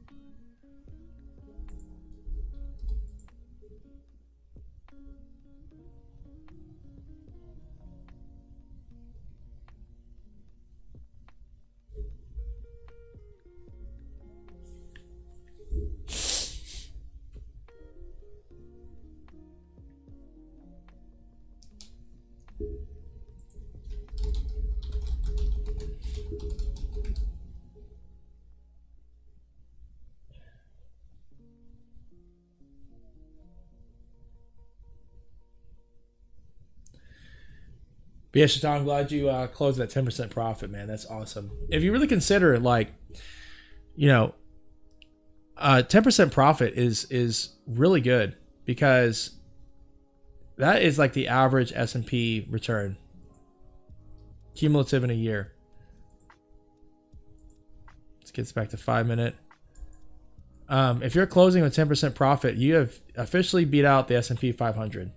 But yeah, Shaitan, I'm glad you closed that 10% profit, man. That's awesome. If you really consider, like, you know, 10% profit is really good, because that is like the average S&P return, cumulative in a year. Let's get back to 5-minute. If you're closing with 10% profit, you have officially beat out the S&P 500.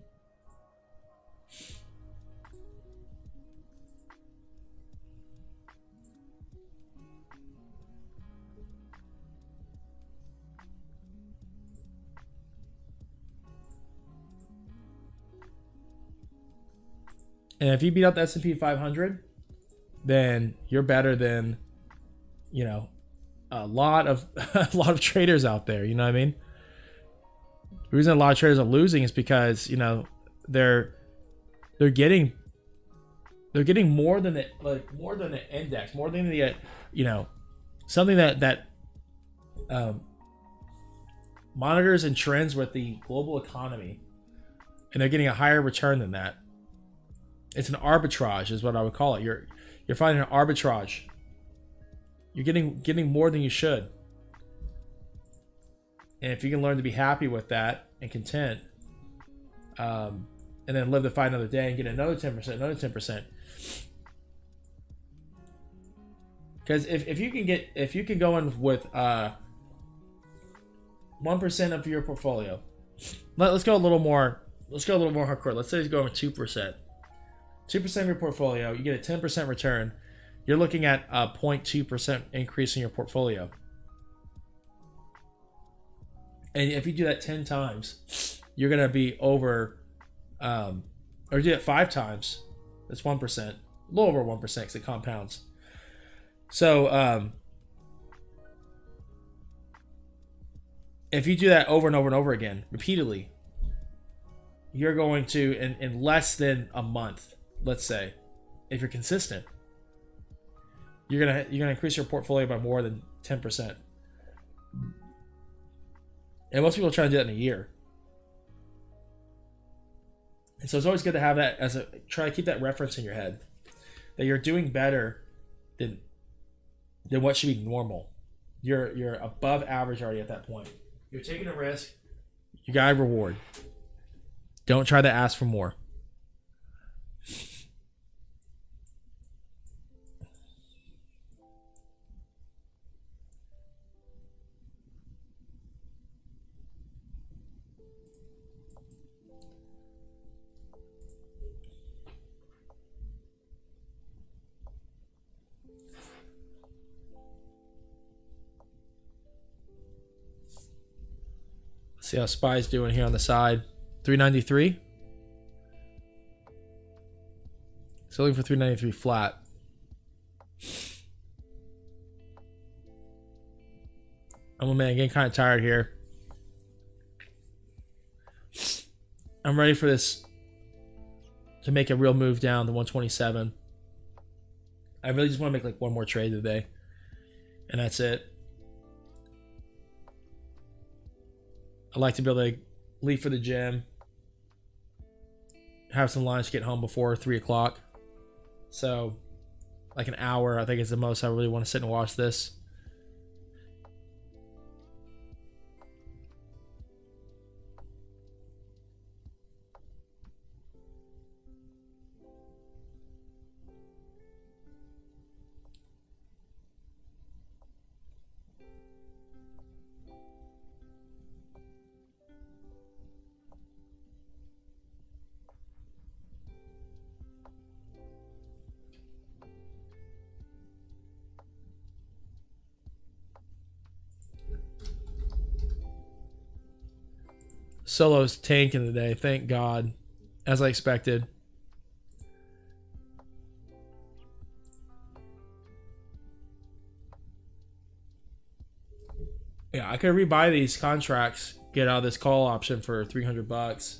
And if you beat out the S&P 500, then you're better than, you know, a lot of a lot of traders out there. You know what I mean? The reason a lot of traders are losing is because, you know, they're getting more than the, more than the index, more than the you know, something that monitors and trends with the global economy, and they're getting a higher return than that. It's an arbitrage, is what I would call it. You're finding an arbitrage. You're getting more than you should. And if you can learn to be happy with that and content, and then live to fight another day and get another 10%, another 10%. Because if you can go in with 1% of your portfolio, let's go a little more hardcore. Let's say you go with 2%. 2% of your portfolio, you get a 10% return. You're looking at a 0.2% increase in your portfolio. And if you do that 10 times, you're going to be over, or do it 5 times, that's 1%. A little over 1% because it compounds. So, if you do that over and over and over again, repeatedly, you're going to, in less than a month, let's say, if you're consistent, you're gonna increase your portfolio by more than 10%. And most people try to do that in a year. And so it's always good to have that as try to keep that reference in your head, that you're doing better than what should be normal. You're above average already at that point. You're taking a risk. You got a reward. Don't try to ask for more. See how SPY's doing here on the side. 393. So looking for 393 flat. I'm getting kind of tired here. I'm ready for this to make a real move down to 127. I really just want to make like one more trade today, and that's it. I like to be able to leave for the gym, have some lunch, get home before 3 o'clock. So, like an hour, I think is the most I really want to sit and watch this. Solo's tanking today, thank God, as I expected. Yeah, I could rebuy these contracts, get out of this call option for $300.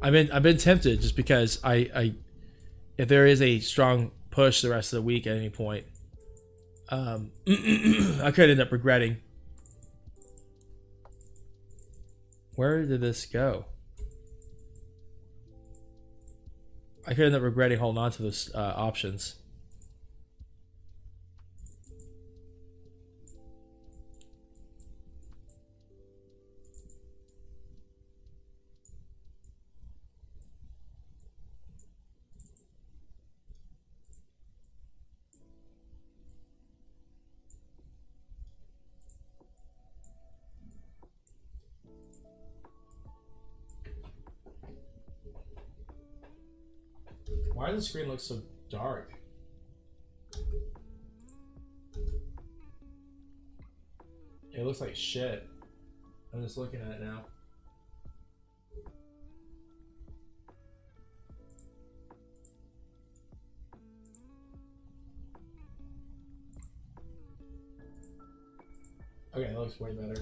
I've been tempted just because I if there is a strong push the rest of the week at any point, I could end up regretting. Where did this go? I could end up regretting holding on to those options. Why does the screen look so dark? It looks like shit. I'm just looking at it now. looks way better.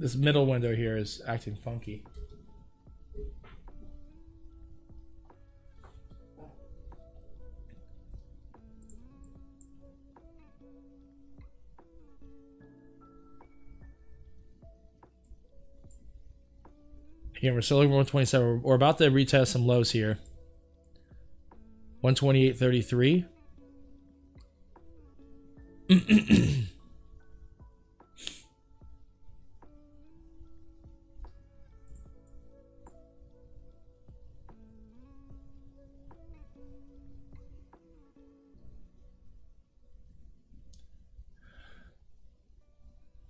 This middle window here is acting funky. Again, we're still looking for 127. We're about to retest some lows here. 128.33.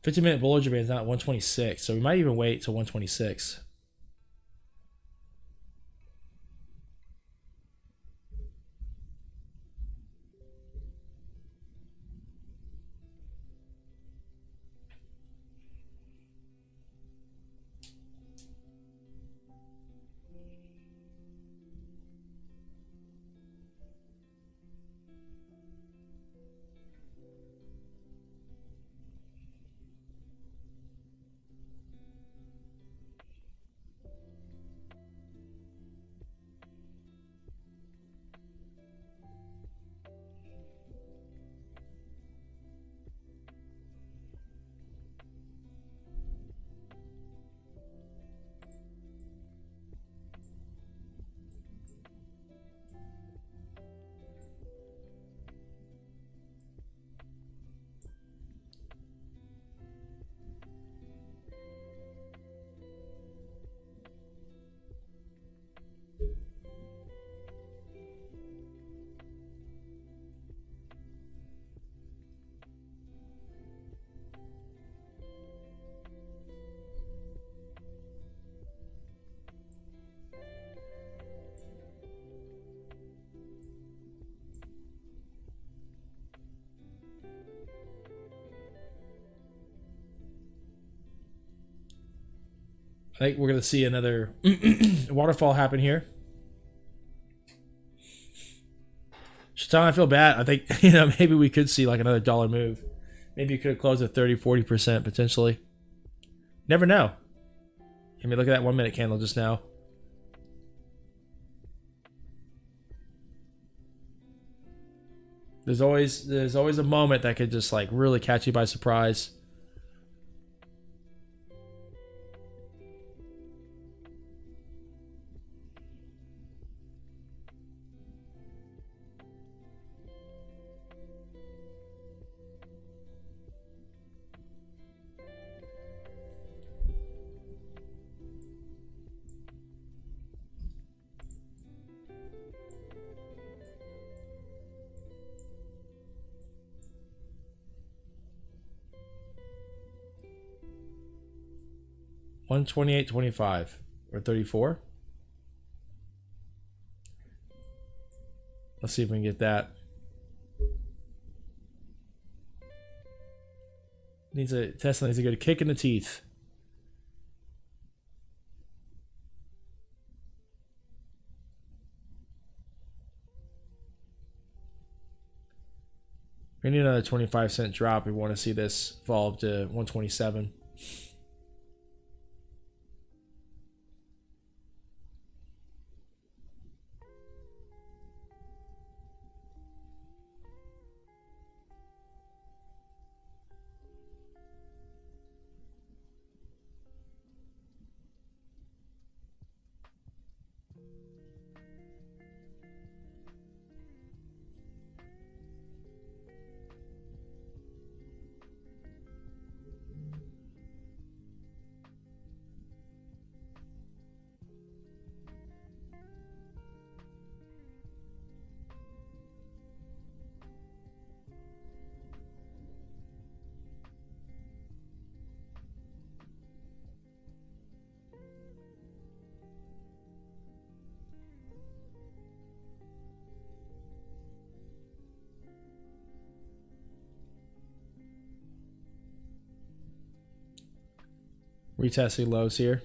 50-minute Bollinger Band is not 126, so we might even wait till 126. I think we're going to see another waterfall happen here. Shaitan, I feel bad. I think, maybe we could see like another dollar move. Maybe you could have closed at 30-40% potentially. Never know. I mean, look at that 1 minute candle just now. There's always a moment that could just like really catch you by surprise. $128.25 or 34. Let's see if we can get that. Tesla needs a good kick in the teeth. We need another 25-cent drop. We want to see this fall up to 127. Retesting lows here.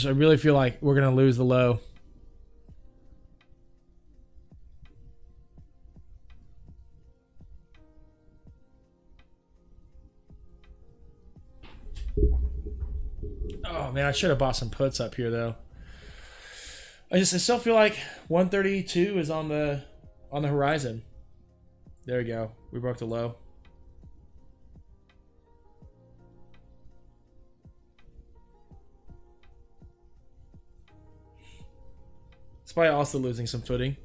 I really feel like we're gonna lose the low. Oh man, I should have bought some puts up here though. I still feel like 132 is on the horizon. There we go. We broke the low. It's probably also losing some footing.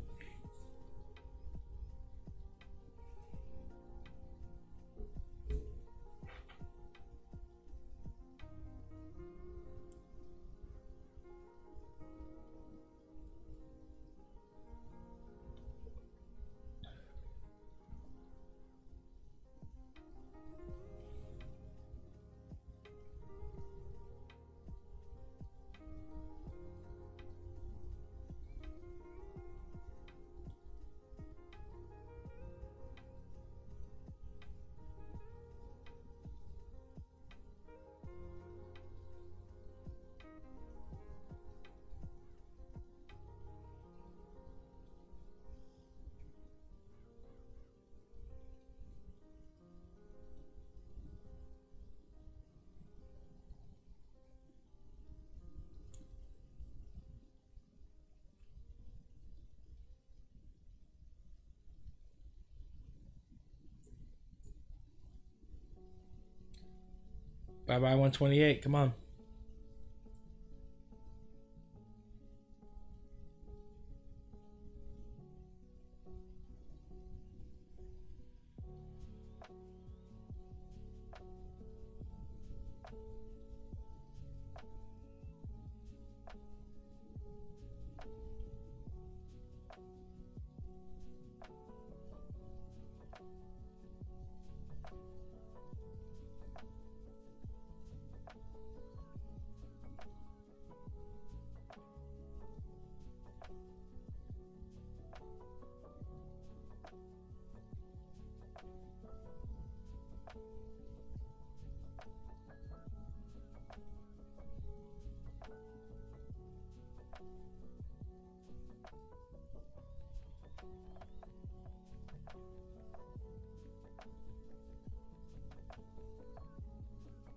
Bye bye 128. Come on.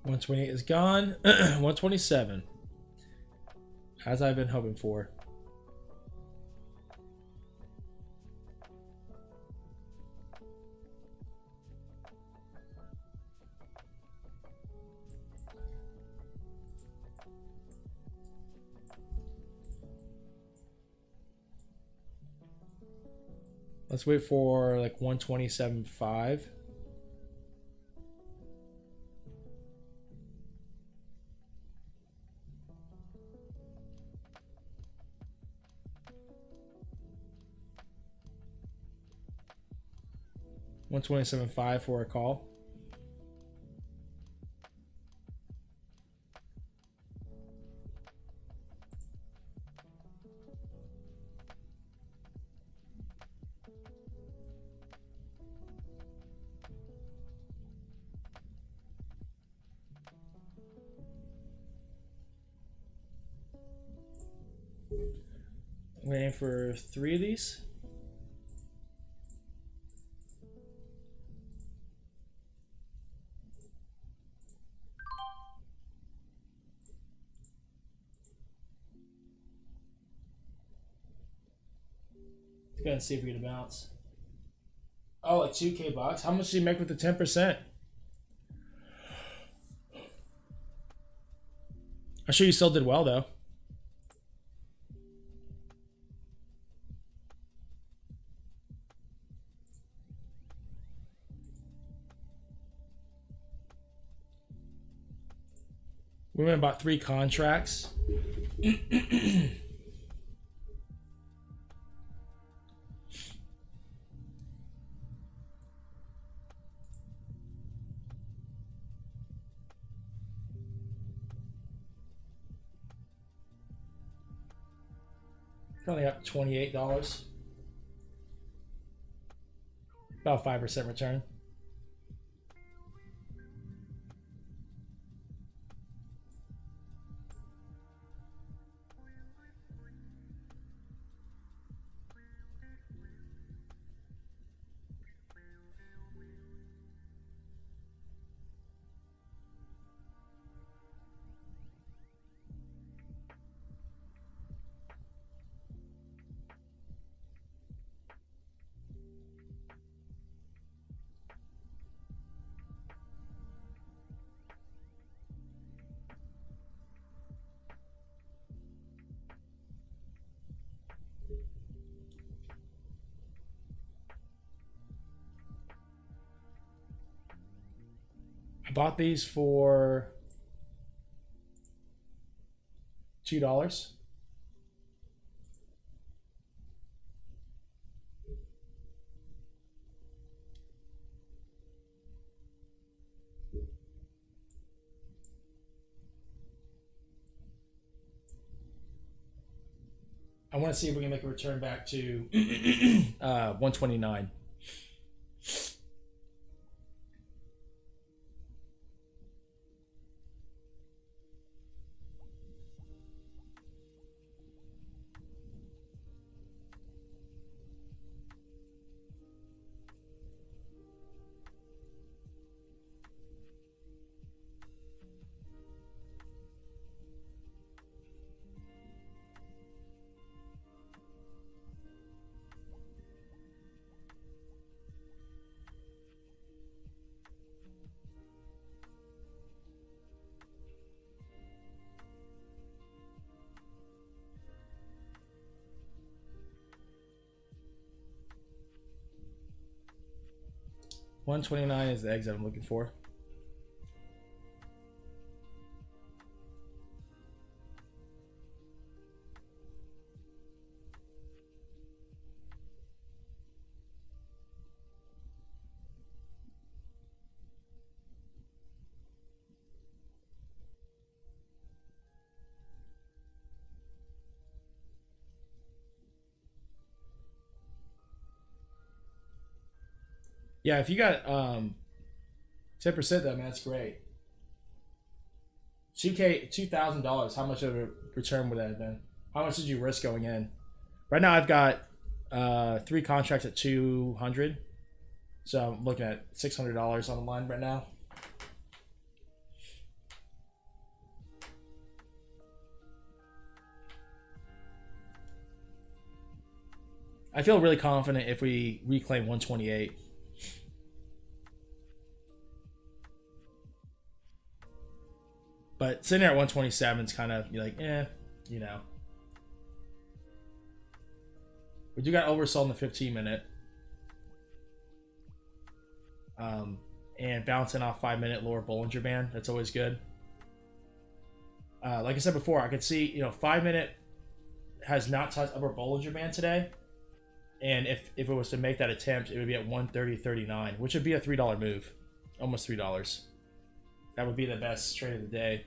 $128 is gone. $127. As I've been hoping for. Let's wait for like 127.5. $127.5 for a call. I'm gonna aim for 3 of these. Let's go ahead and see if we get a bounce. Oh, like 2K bucks. How much do you make with the 10%? I'm sure you still did well though. We went about 3 contracts. Currently up $28. About 5% return. I bought these for $2. I want to see if we can make a return back to 129. $129 is the exit I'm looking for. Yeah, if you got 10% though, man, that's great. $2,000. How much of a return would that have been? How much did you risk going in? Right now, I've got 3 contracts at 200, so I'm looking at $600 on the line right now. I feel really confident if we reclaim 128. But sitting there at 127 is kind of, you're like, you know. We do got oversold in the 15-minute. And bouncing off 5-minute lower Bollinger Band. That's always good. Like I said before, I could see, 5-minute has not touched upper Bollinger Band today. And if it was to make that attempt, it would be at 130.39, which would be a $3 move. Almost $3. That would be the best trade of the day.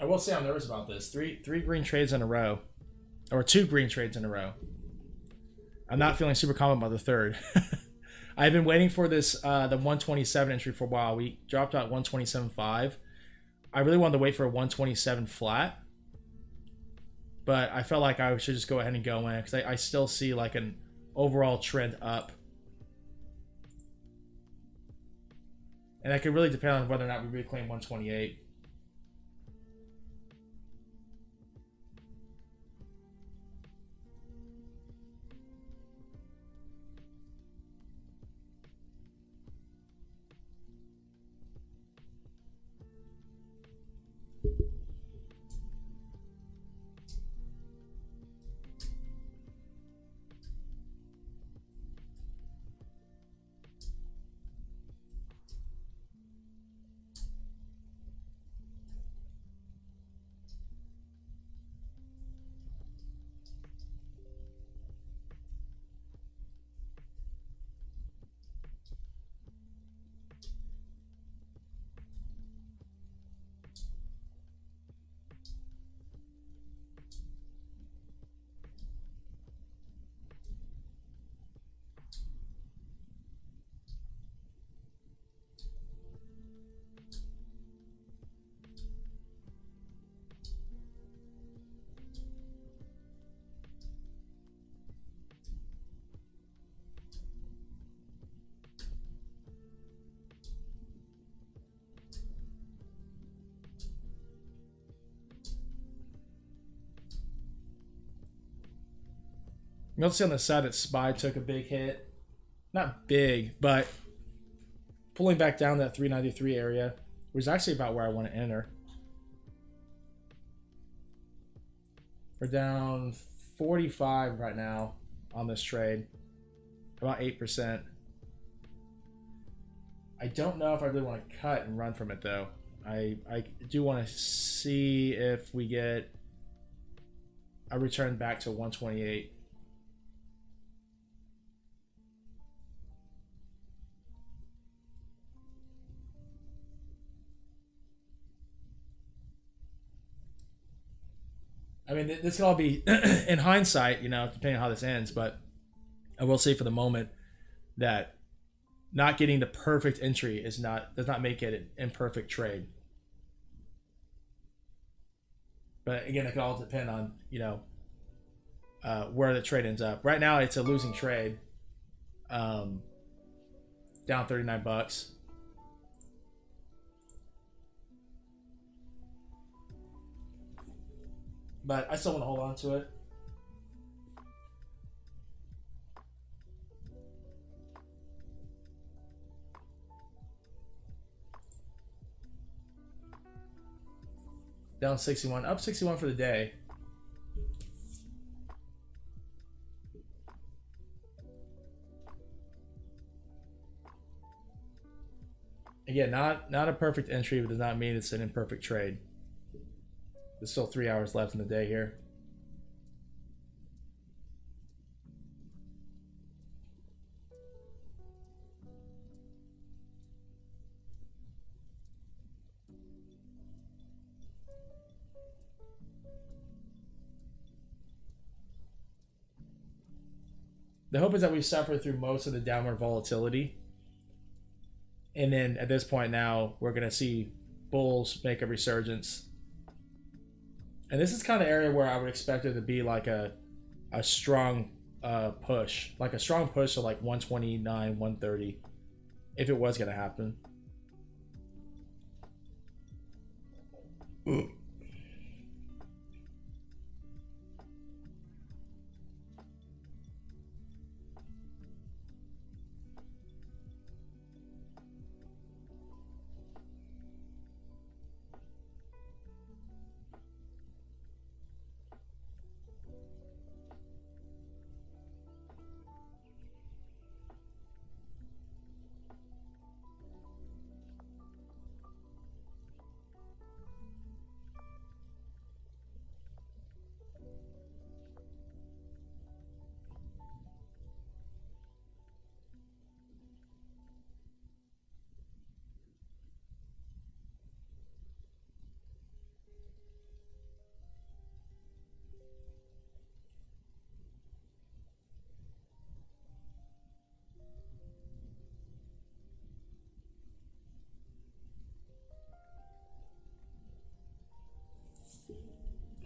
will say I'm nervous about this. Three green trades in a row, or 2 green trades in a row. I'm not feeling super confident about the third. I've been waiting for this the 127 entry for a while. We dropped out 127.5. I really wanted to wait for a 127 flat, but I felt like I should just go ahead and go in because I still see like an overall trend up. And that could really depend on whether or not we reclaim 128. You'll see on the side that SPY took a big hit. Not big, but pulling back down that 393 area was actually about where I want to enter. We're down 45 right now on this trade. About 8%. I don't know if I really want to cut and run from it though. I do want to see if we get a return back to 128. I mean, this can all be in hindsight, you know, depending on how this ends. But I will say for the moment that not getting the perfect entry does not make it an imperfect trade. But again, it can all depend on, you know, where the trade ends up. Right now, it's a losing trade. Down 39 bucks. But I still want to hold on to it. Down 61, up 61 for the day. Again, not a perfect entry, but does not mean it's an imperfect trade. There's still 3 hours left in the day here. The hope is that we suffer through most of the downward volatility. And then at this point now, we're going to see bulls make a resurgence. And this is kind of area where I would expect it to be like a strong push. Like a strong push to like 129, 130. If it was going to happen. Ooh.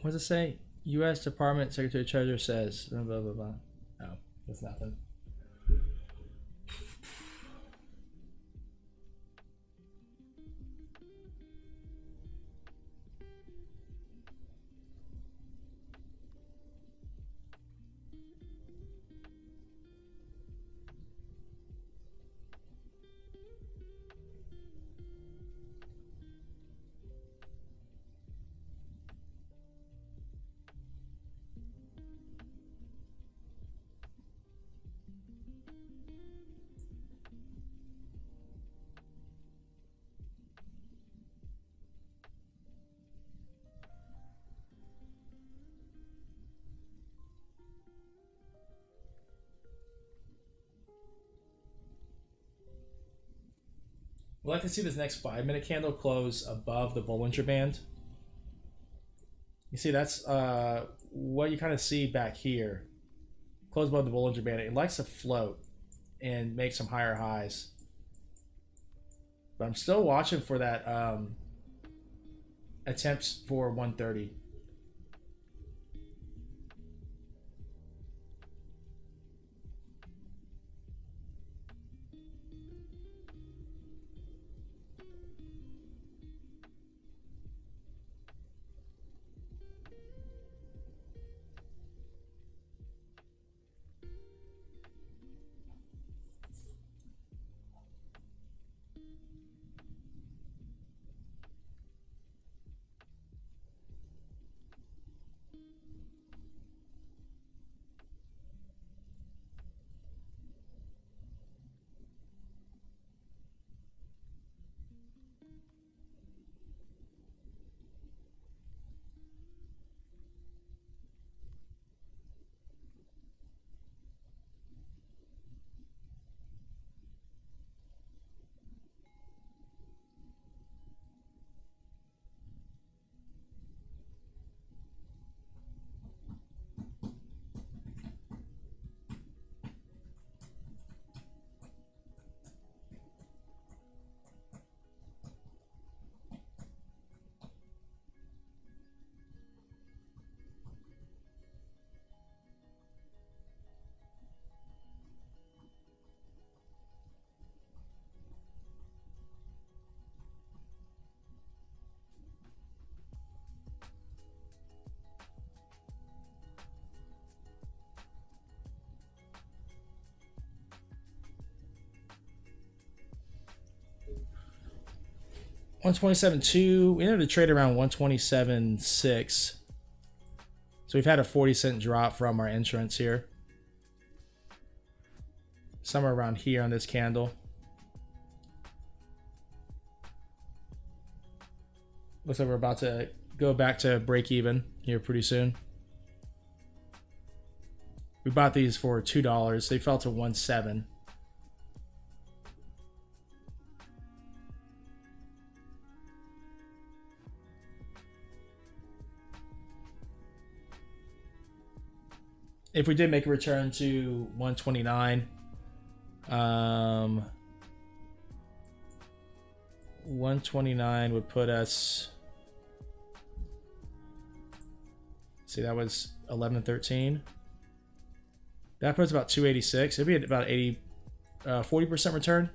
What does it say? U.S. Department Secretary Treasurer says blah blah blah blah. Oh, that's nothing. We'd like to see this next 5-minute candle close above the Bollinger Band. You see, that's what you kind of see back here. Close above the Bollinger Band. It likes to float and make some higher highs. But I'm still watching for that attempts for 130. $127.2. We entered the trade around 127.6. So we've had a 40-cent drop from our entrance here. Somewhere around here on this candle. Looks like we're about to go back to break even here pretty soon. We bought these for $2. They fell to 1.7. If we did make a return to 129, 129 would put us. See, that was 11.13. That puts about 286. It'd be at about 40% return.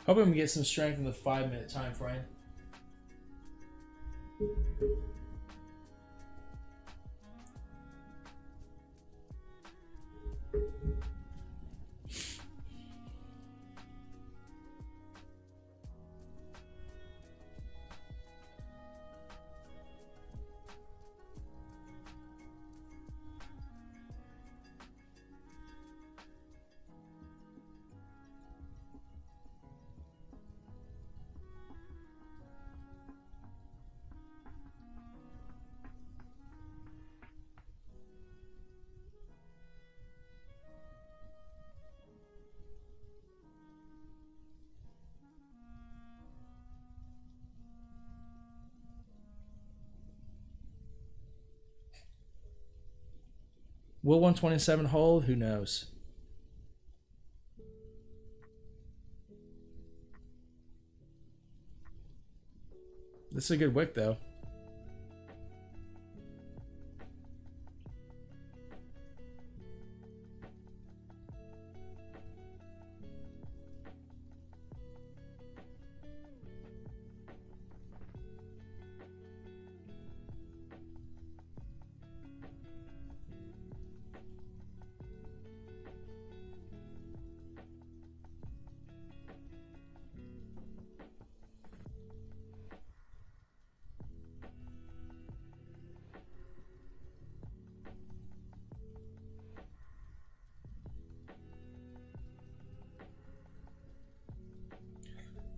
Hoping we get some strength in the 5-minute time frame. Will 127 hold? Who knows? This is a good wick, though.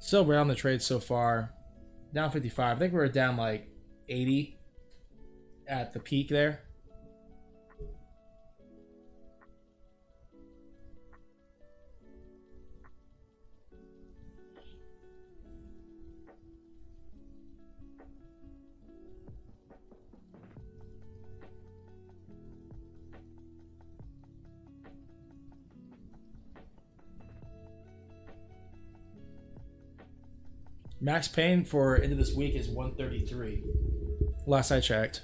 Still around the trade so far. Down 55. I think we were down like 80 at the peak there. Max pain for into this week is 133. Last I checked.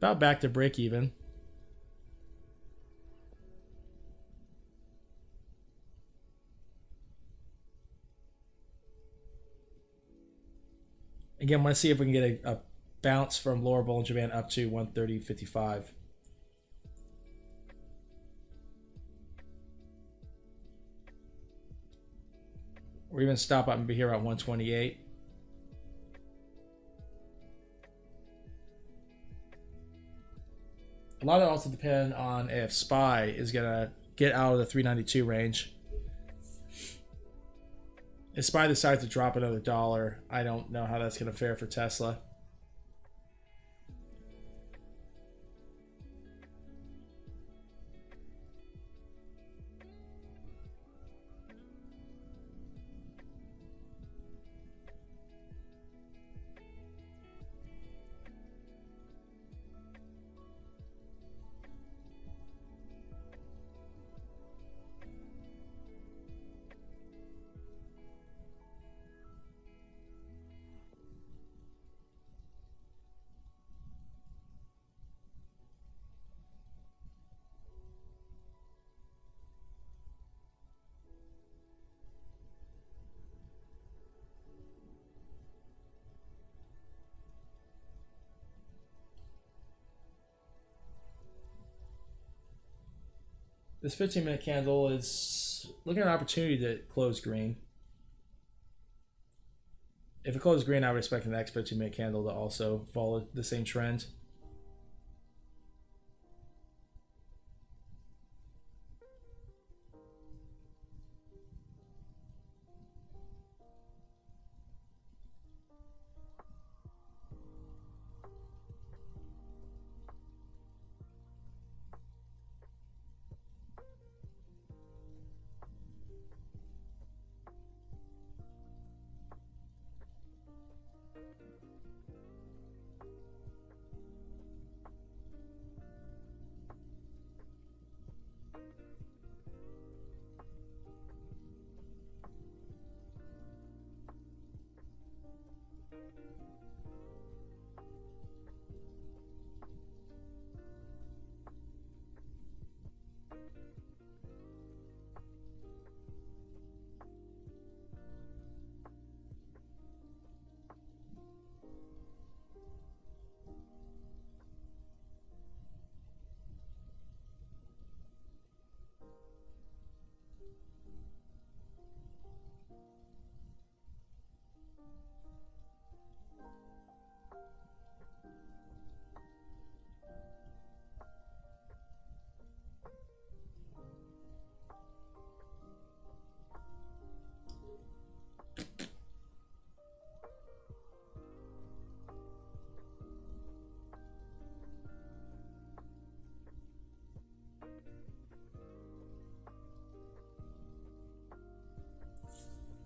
About back to break even. Again, want to see if we can get a bounce from lower Bollinger Band up to 130.55. Or even stop up and be here at 128. A lot of it also depend on if SPY is going to get out of the 392 range. If SPY decides to drop another dollar, I don't know how that's going to fare for Tesla. This 15-minute candle is looking at an opportunity to close green. If it closes green, I would expect the next 15-minute candle to also follow the same trend.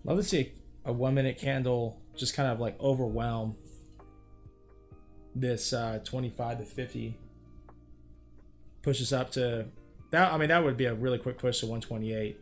Love to see a 1 minute candle just kind of like overwhelm this 25 to 50. Pushes up to that. I mean, that would be a really quick push to 128.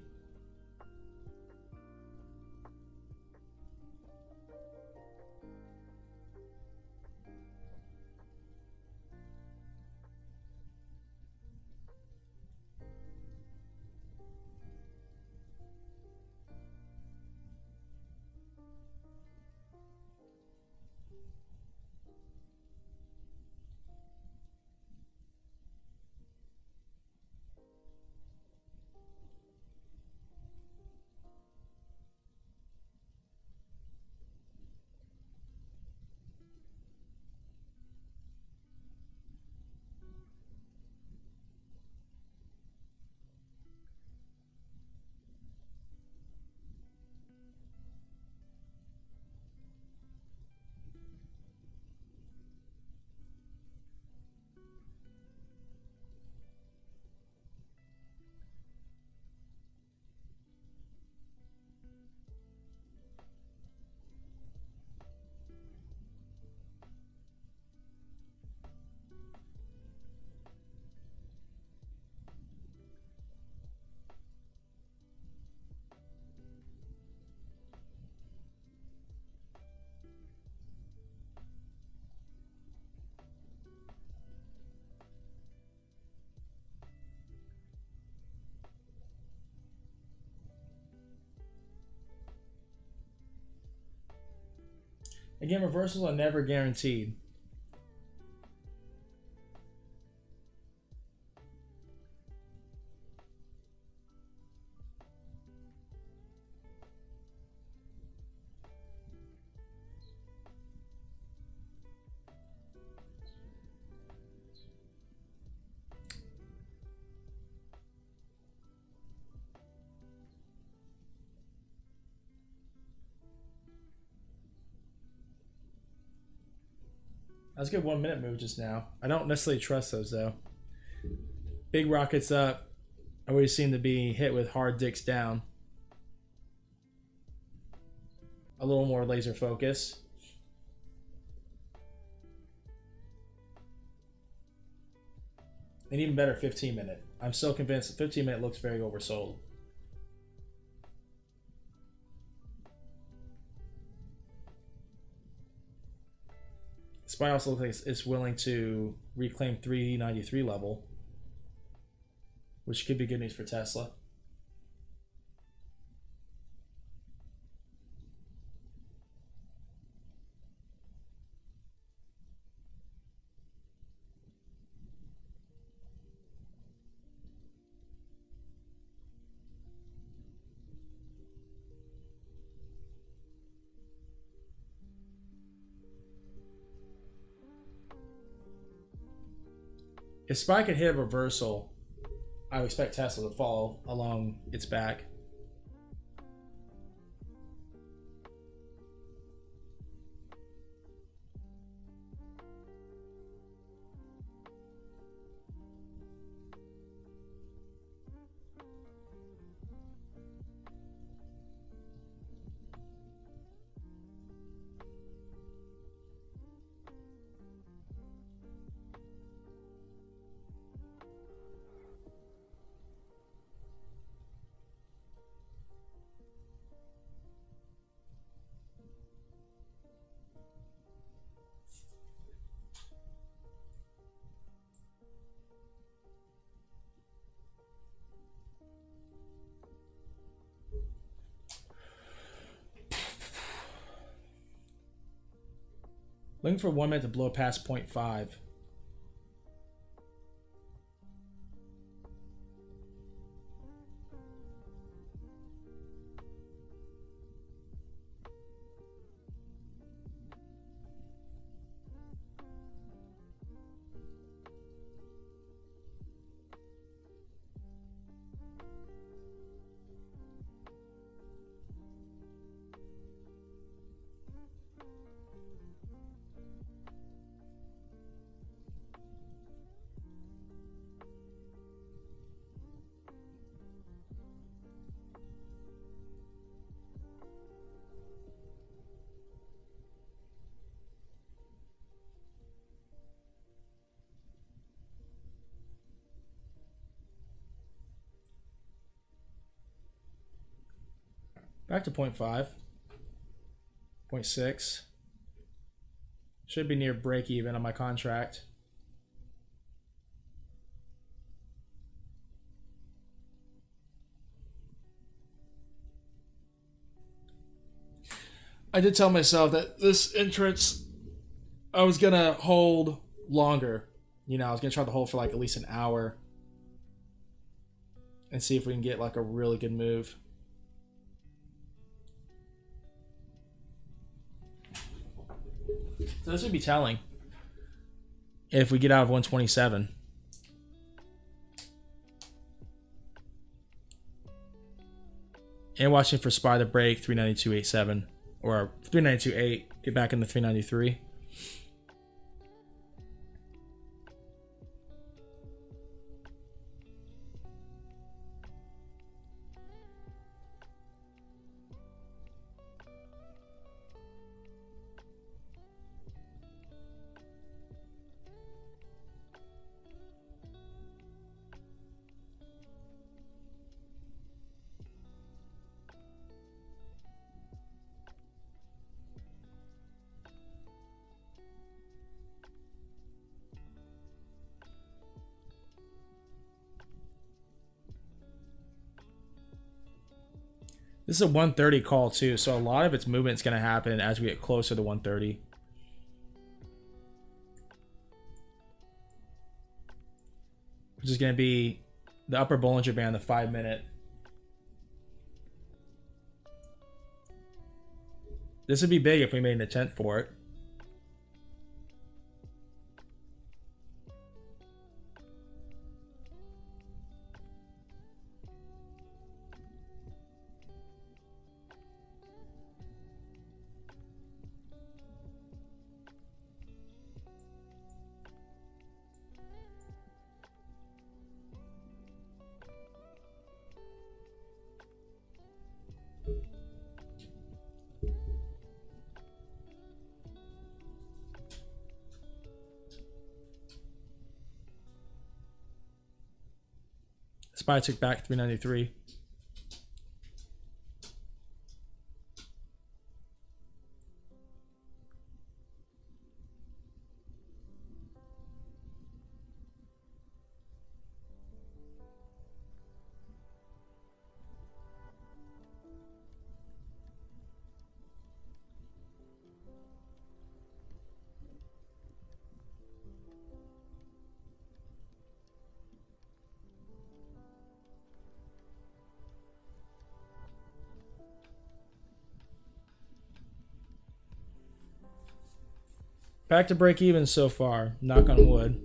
Again, reversals are never guaranteed. That's a good 1 minute move just now. I don't necessarily trust those though. Big rockets up. Always seem to be hit with hard dicks down. A little more laser focus. And even better, 15-minute. I'm still convinced the 15-minute looks very oversold. SPY also looks like it's willing to reclaim 393 level, which could be good news for Tesla. If SPY could hit a reversal, I would expect Tesla to follow along its back. Looking for 1 minute to blow past 0.5. Back to 0.5. 0.6. Should be near break even on my contract. I did tell myself that this entrance, I was going to hold longer. You know, I was going to try to hold for like at least an hour and see if we can get like a really good move. So this would be telling if we get out of 127. And watching for SPY to break 392.87 or 392.8, get back in the 393. This is a 130 call too, so a lot of its movement is going to happen as we get closer to 130. Which is going to be the upper Bollinger Band, the 5-minute. This would be big if we made an attempt for it. SPY took back 393. Back to break even so far, knock on wood.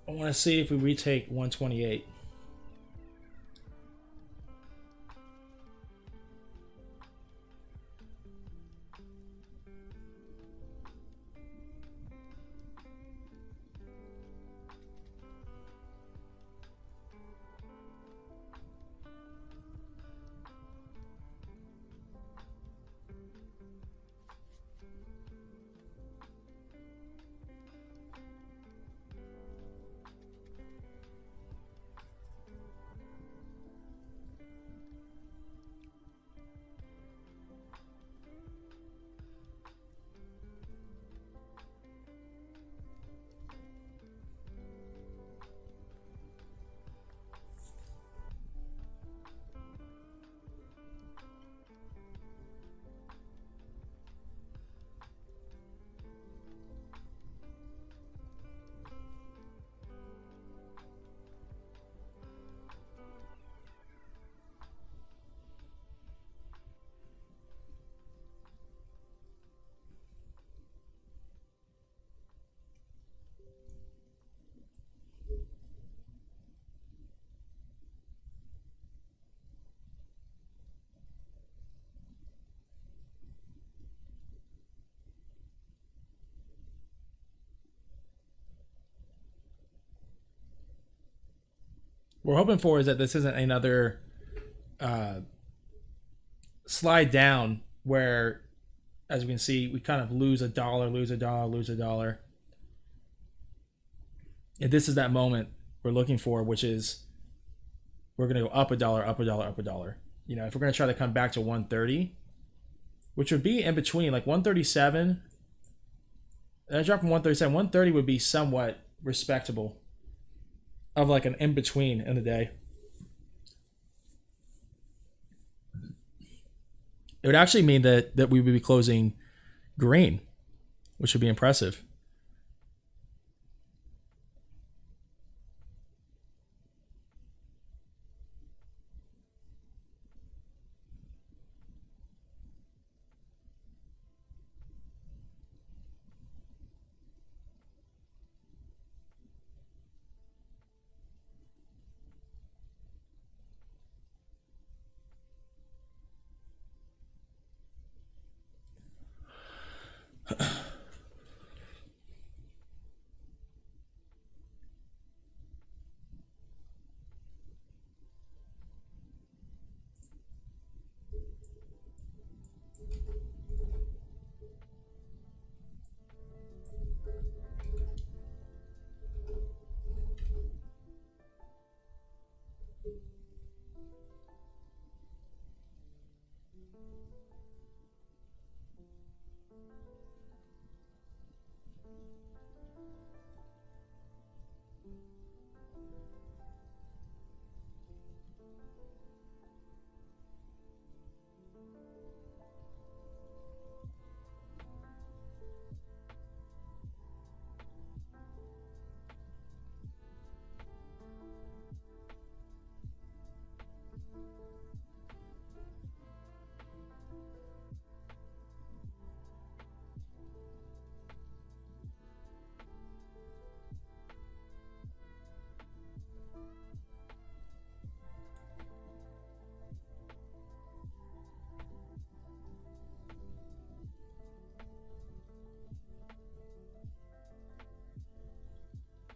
I want to see if we retake 128. we're hoping for is that this isn't another slide down where, as we can see, we kind of lose a dollar, lose a dollar, lose a dollar. And this is that moment we're looking for, which is we're going to go up a dollar, up a dollar, up a dollar. You know, if we're going to try to come back to 130, which would be in between, like 137, and a drop from 137, 130 would be somewhat respectable of like an in-between in the day. It would actually mean that we would be closing green, which would be impressive.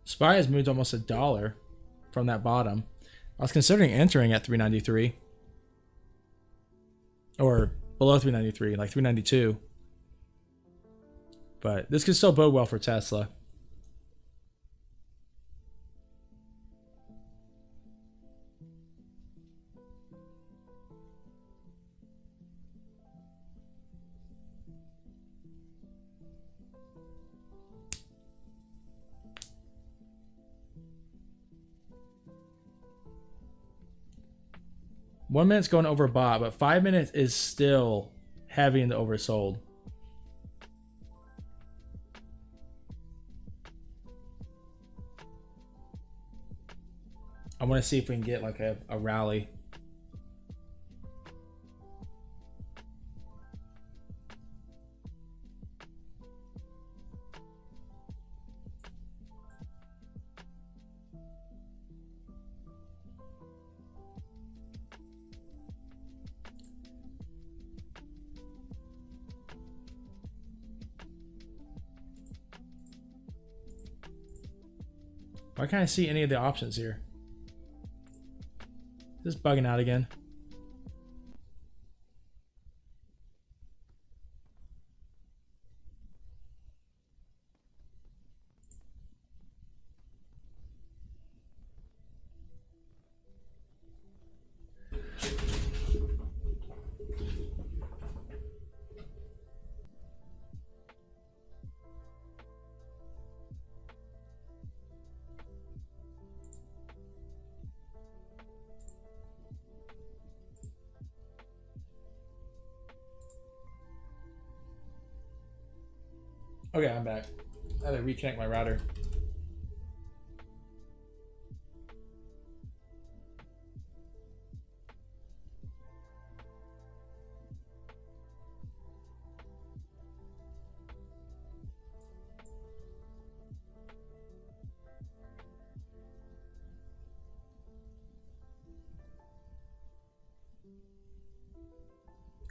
SPY has moved almost a dollar from that bottom. I was considering entering at 393 or below 393, like 392. But this could still bode well for Tesla. One minute's going overbought, but 5 minutes is still heavy in the oversold. I want to see if we can get like a rally. Why can't I see any of the options here? Just bugging out again. Okay, I'm back. I had to reconnect my router.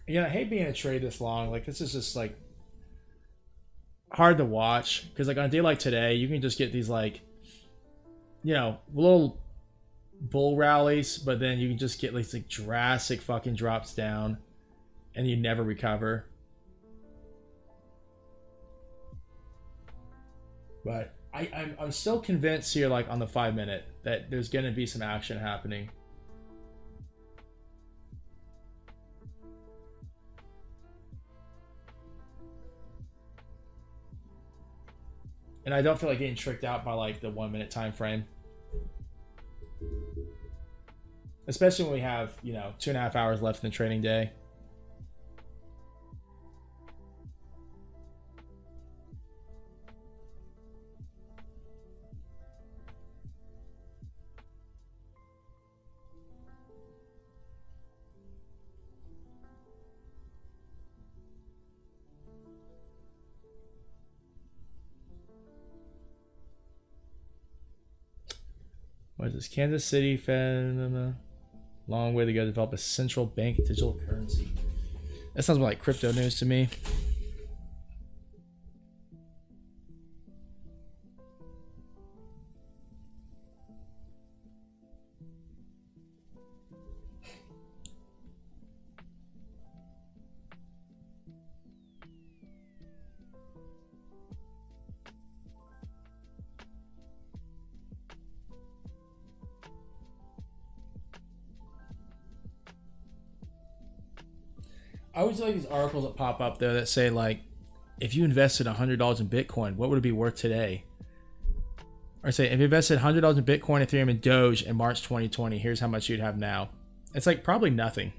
Yeah, I hate being in a trade this long. Like, this is just like hard to watch because like on a day like today you can just get these like, you know, little bull rallies, but then you can just get like drastic fucking drops down and you never recover. But I'm still convinced here, like on the 5 minute, that there's going to be some action happening. And I don't feel like getting tricked out by like the 1 minute time frame. Especially when we have, 2.5 hours left in the trading day. What is this? Kansas City Fed. Long way to go to develop a central bank digital currency. That sounds more like crypto news to me. I always like these articles that pop up there that say, like, if you invested $100 in Bitcoin, what would it be worth today? Or say, if you invested $100 in Bitcoin, Ethereum, and Doge in March 2020, here's how much you'd have now. It's like probably nothing.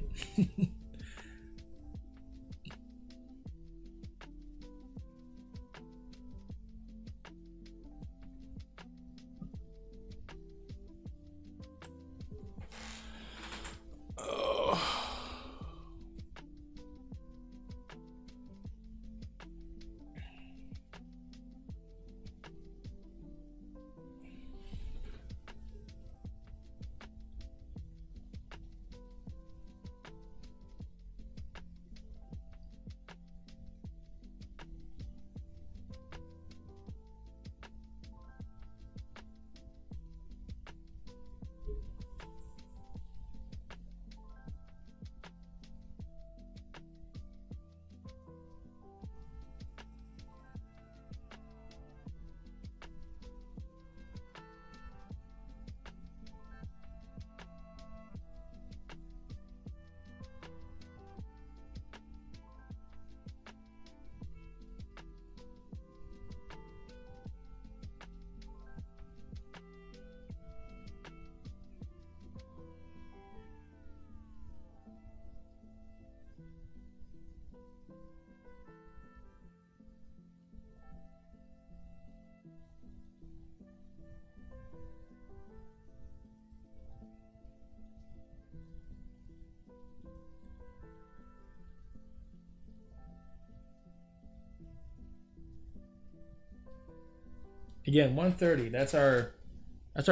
Again, 130. That's our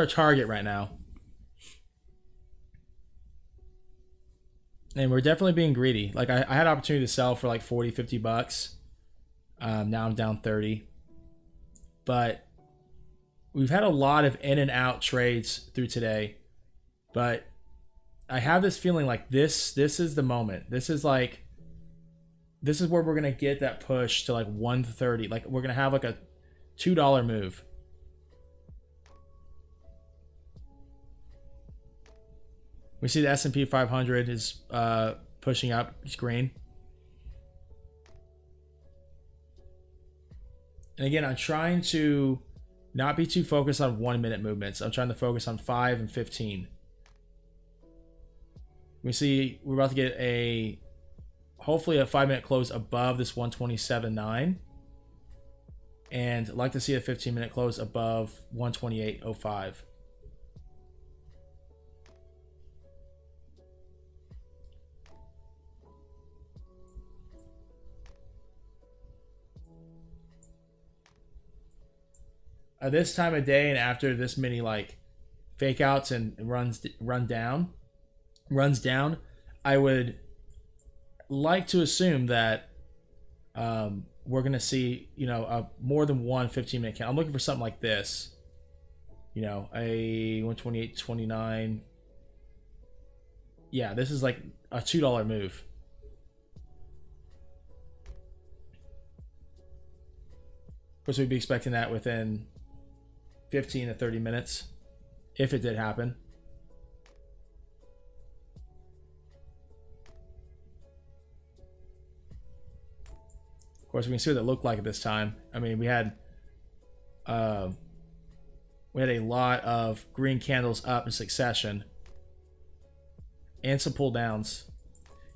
target right now. And we're definitely being greedy. Like I had opportunity to sell for like 40, 50 bucks. Now I'm down 30. But we've had a lot of in and out trades through today. But I have this feeling like this is the moment. This is where we're gonna get that push to like 130. Like we're gonna have like a $2 move. We see the S&P 500 is pushing up. It's green. And again, I'm trying to not be too focused on 1 minute movements. I'm trying to focus on 5 and 15. We see we're about to get hopefully a 5 minute close above this 127.9. And I'd like to see a 15 minute close above 128.05. At this time of day and after this many like fake outs and runs down, I would like to assume that we're going to see, a more than one 15-minute candle. I'm looking for something like this, you know, a 128.29. Yeah, this is like a $2 move. Of course, we'd be expecting that within 15 to 30 minutes if it did happen. Of course, we can see what it looked like at this time. I mean, we had a lot of green candles up in succession and some pull downs.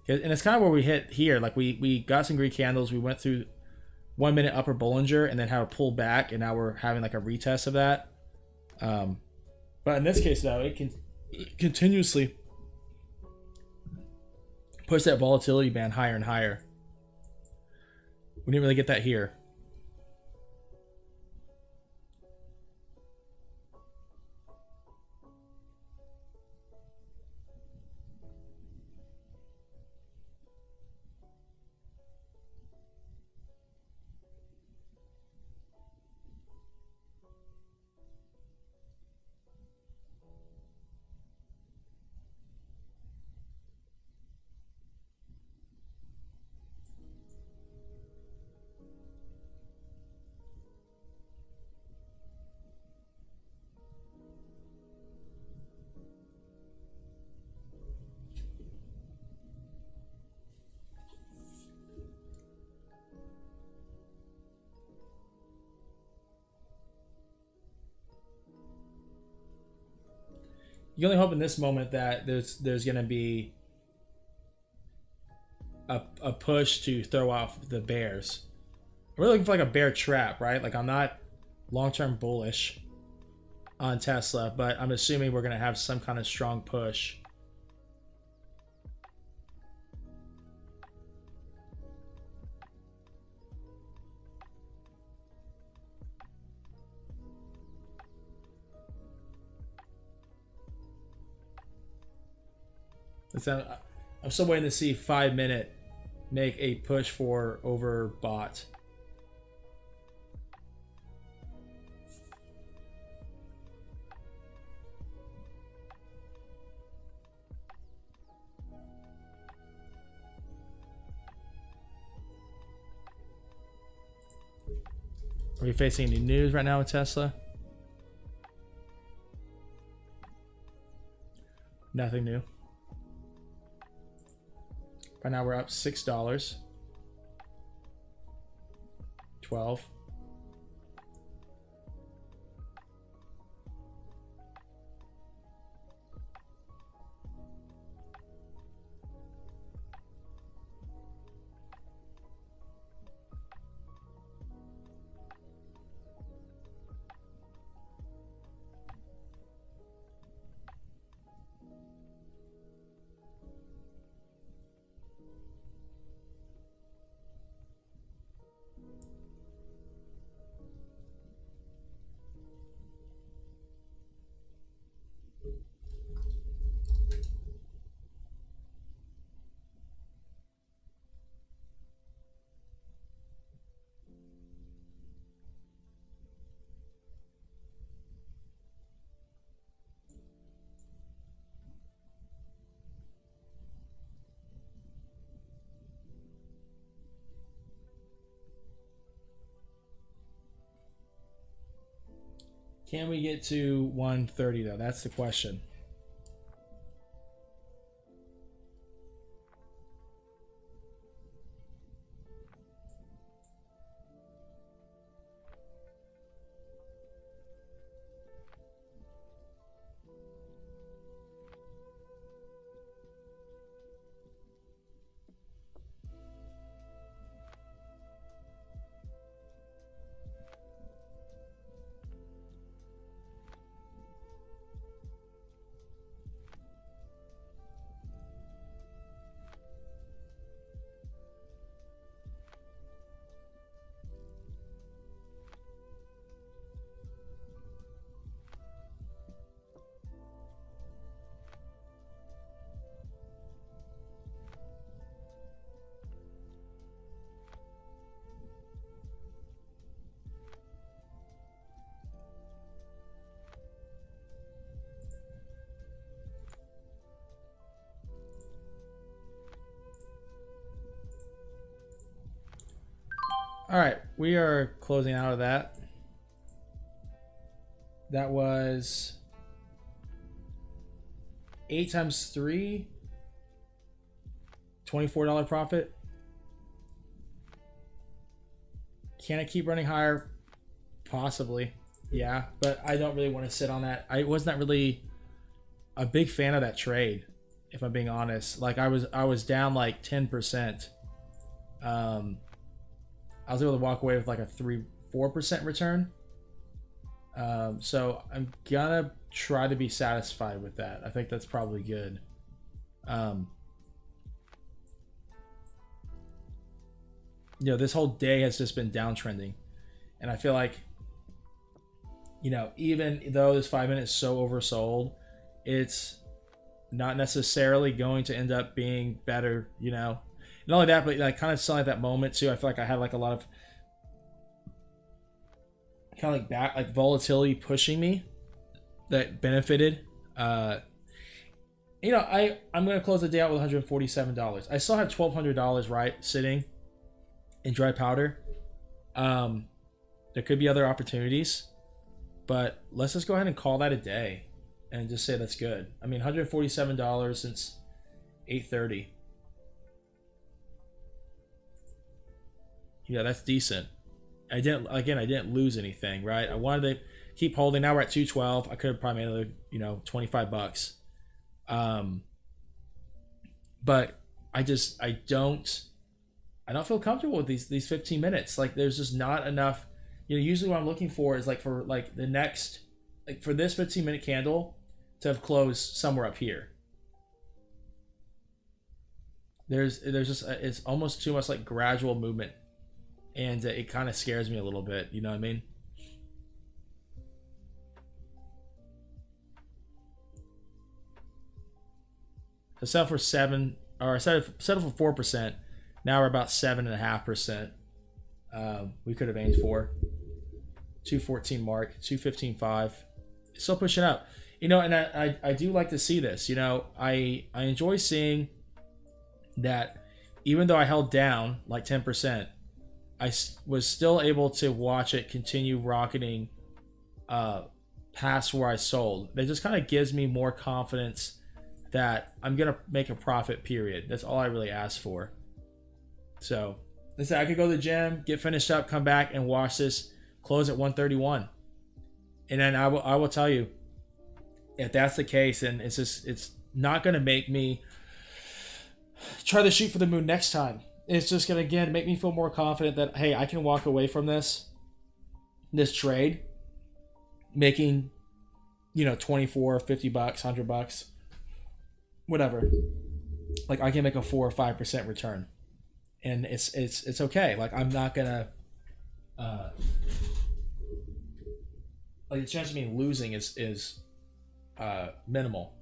And it's kind of where we hit here. Like we got some green candles. We went through 1 minute upper Bollinger and then had a pull back, and now we're having like a retest of that. But in this case, though, it can continuously push that volatility band higher and higher. We didn't really get that here. You only hope in this moment that there's going to be a push to throw off the bears. We're looking for like a bear trap, right? Like I'm not long-term bullish on Tesla, but I'm assuming we're going to have some kind of strong push. I'm still waiting to see 5 minute make a push for overbought. Are we facing any news right now with Tesla? Nothing new. Right now we're up $6. 12. Can we get to 130 though? That's the question. All right, we are closing out of that. That was 8 times 3, $24 profit. Can I keep running higher? Possibly. Yeah, but I don't really want to sit on that. I was not really a big fan of that trade, if I'm being honest. Like I was down like 10%. I was able to walk away with like a 4% return. So I'm gonna try to be satisfied with that. I think that's probably good. This whole day has just been downtrending, and I feel like, even though this 5 minute is so oversold, it's not necessarily going to end up being better. Not only that, but like kind of selling at that moment too. I feel like I had like a lot of kind of like volatility pushing me that benefited. I'm gonna close the day out with $147. I still have $1,200 right sitting in dry powder. There could be other opportunities, but let's just go ahead and call that a day and just say that's good. I mean, $147 since 8:30. Yeah, that's decent. I didn't lose anything, right? I wanted to keep holding. Now we're at 212. I could have probably made another, $25. But I don't feel comfortable with these 15 minutes. Like there's just not enough. Usually what I'm looking for is like for like the next, like for this 15-minute candle to have closed somewhere up here. There's just it's almost too much like gradual movement, and it kind of scares me a little bit. You know what I mean? So sell for 7, or settle for 4%. Now we're about 7.5%. We could have aimed for 214 mark, 215.5. Still pushing up, and I do like to see this. I enjoy seeing that even though I held down like 10%, I was still able to watch it continue rocketing past where I sold. That just kind of gives me more confidence that I'm gonna make a profit. Period. That's all I really ask for. So, listen, I could go to the gym, get finished up, come back and watch this close at 131, and then I will tell you, if that's the case, and it's not gonna make me try to shoot for the moon next time. It's just gonna again make me feel more confident that, hey, I can walk away from this trade making $24, $50, $100, whatever. Like I can make a 4 or 5% return, and it's okay. Like I'm not gonna like the chance of me losing is minimal.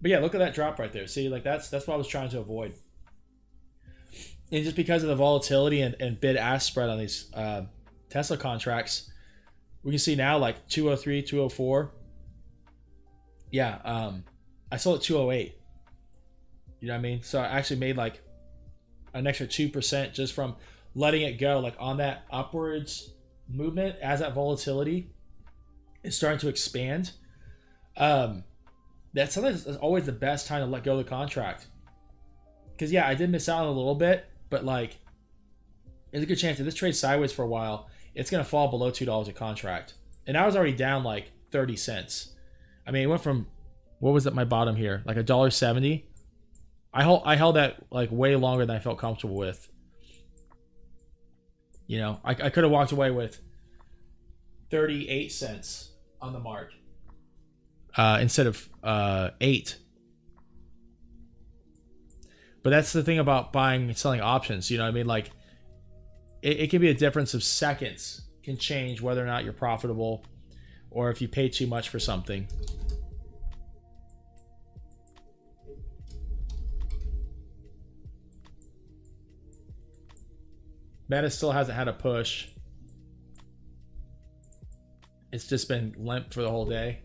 But yeah, look at that drop right there. See, like that's what I was trying to avoid. And just because of the volatility and bid-ask spread on these Tesla contracts, we can see now like 203, 204. Yeah, I sold at 208. You know what I mean? So I actually made like an extra 2% just from letting it go, like on that upwards movement as that volatility is starting to expand. That's sometimes always the best time to let go of the contract. Because yeah, I did miss out on a little bit, but like there's a good chance if this trades sideways for a while, it's gonna fall below $2 a contract. And I was already down like 30 cents. I mean, it went from, what was at my bottom here? Like $1.70. I held that like way longer than I felt comfortable with. I could have walked away with 38 cents on the mark instead of 8. But that's the thing about buying and selling options. You know what I mean? Like it can be a difference of seconds can change whether or not you're profitable or if you pay too much for something. Meta still hasn't had a push. It's just been limp for the whole day.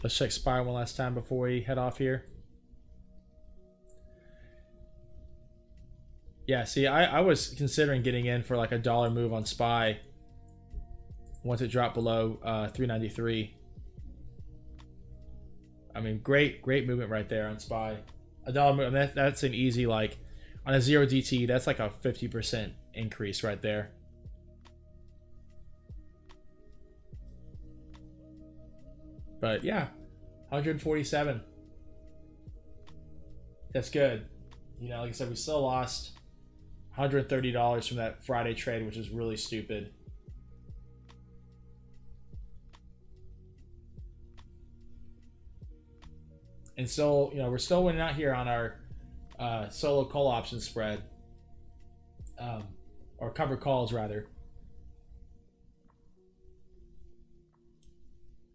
Let's check SPY one last time before we head off here. Yeah, see, I was considering getting in for like a dollar move on SPY once it dropped below 393. I mean, great movement right there on SPY. A dollar move, I mean, that's an easy, like, on a 0 DT, that's like a 50% increase right there. But yeah, 147. That's good. You know, like I said, we still lost $130 from that Friday trade, which is really stupid. And so, you know, we're still winning out here on our solo call option spread, or covered calls rather.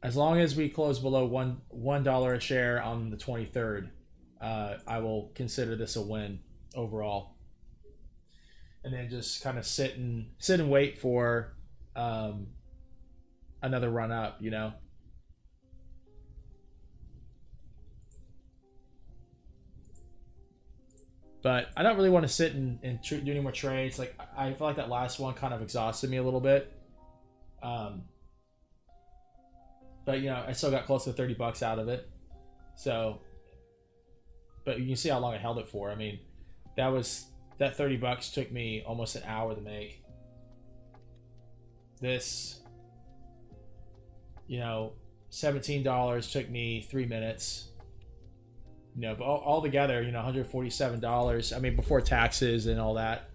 As long as we close below $1 a share on the 23rd, I will consider this a win overall. And then just kind of sit and wait for another run up, you know. But I don't really want to sit and do any more trades. Like, I feel like that last one kind of exhausted me a little bit. But, you know, I still got close to 30 bucks out of it. So, but you can see how long I held it for. I mean, that 30 bucks took me almost an hour to make. This, you know, $17 took me 3 minutes. You know, but all together, you know, $147. I mean, before taxes and all that.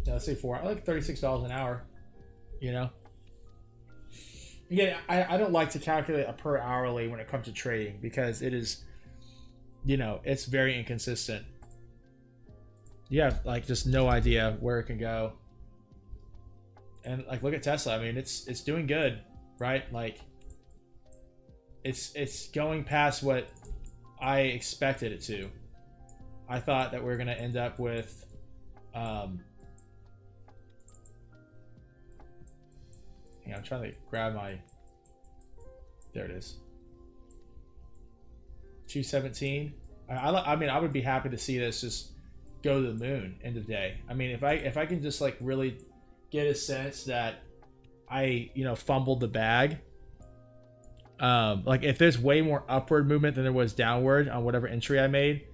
Let's say I like $36 an hour. You know. Again, I don't like to calculate a per hourly when it comes to trading because it is, you know, it's very inconsistent. You have like just no idea where it can go. And like, look at Tesla. I mean, it's doing good, right? Like, it's going past what I expected it to. I thought that we are going to end up with I'm trying to grab my, there it is, 217. I mean, I would be happy to see this just go to the moon end of day. I mean, if I can just like really get a sense that I, you know, fumbled the bag, like if there's way more upward movement than there was downward on whatever entry I made,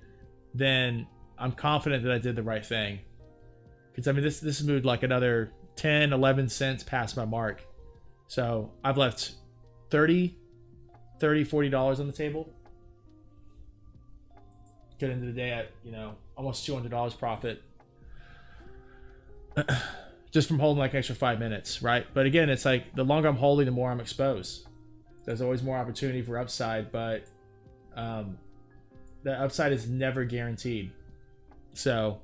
then I'm confident that I did the right thing. Because I mean, this moved like another 10, 11 cents past my mark. So I've left $40 on the table. Get into the day at, you know, almost $200 profit. Just from holding like an extra 5 minutes, right? But again, it's like the longer I'm holding, the more I'm exposed. There's always more opportunity for upside, but the upside is never guaranteed. So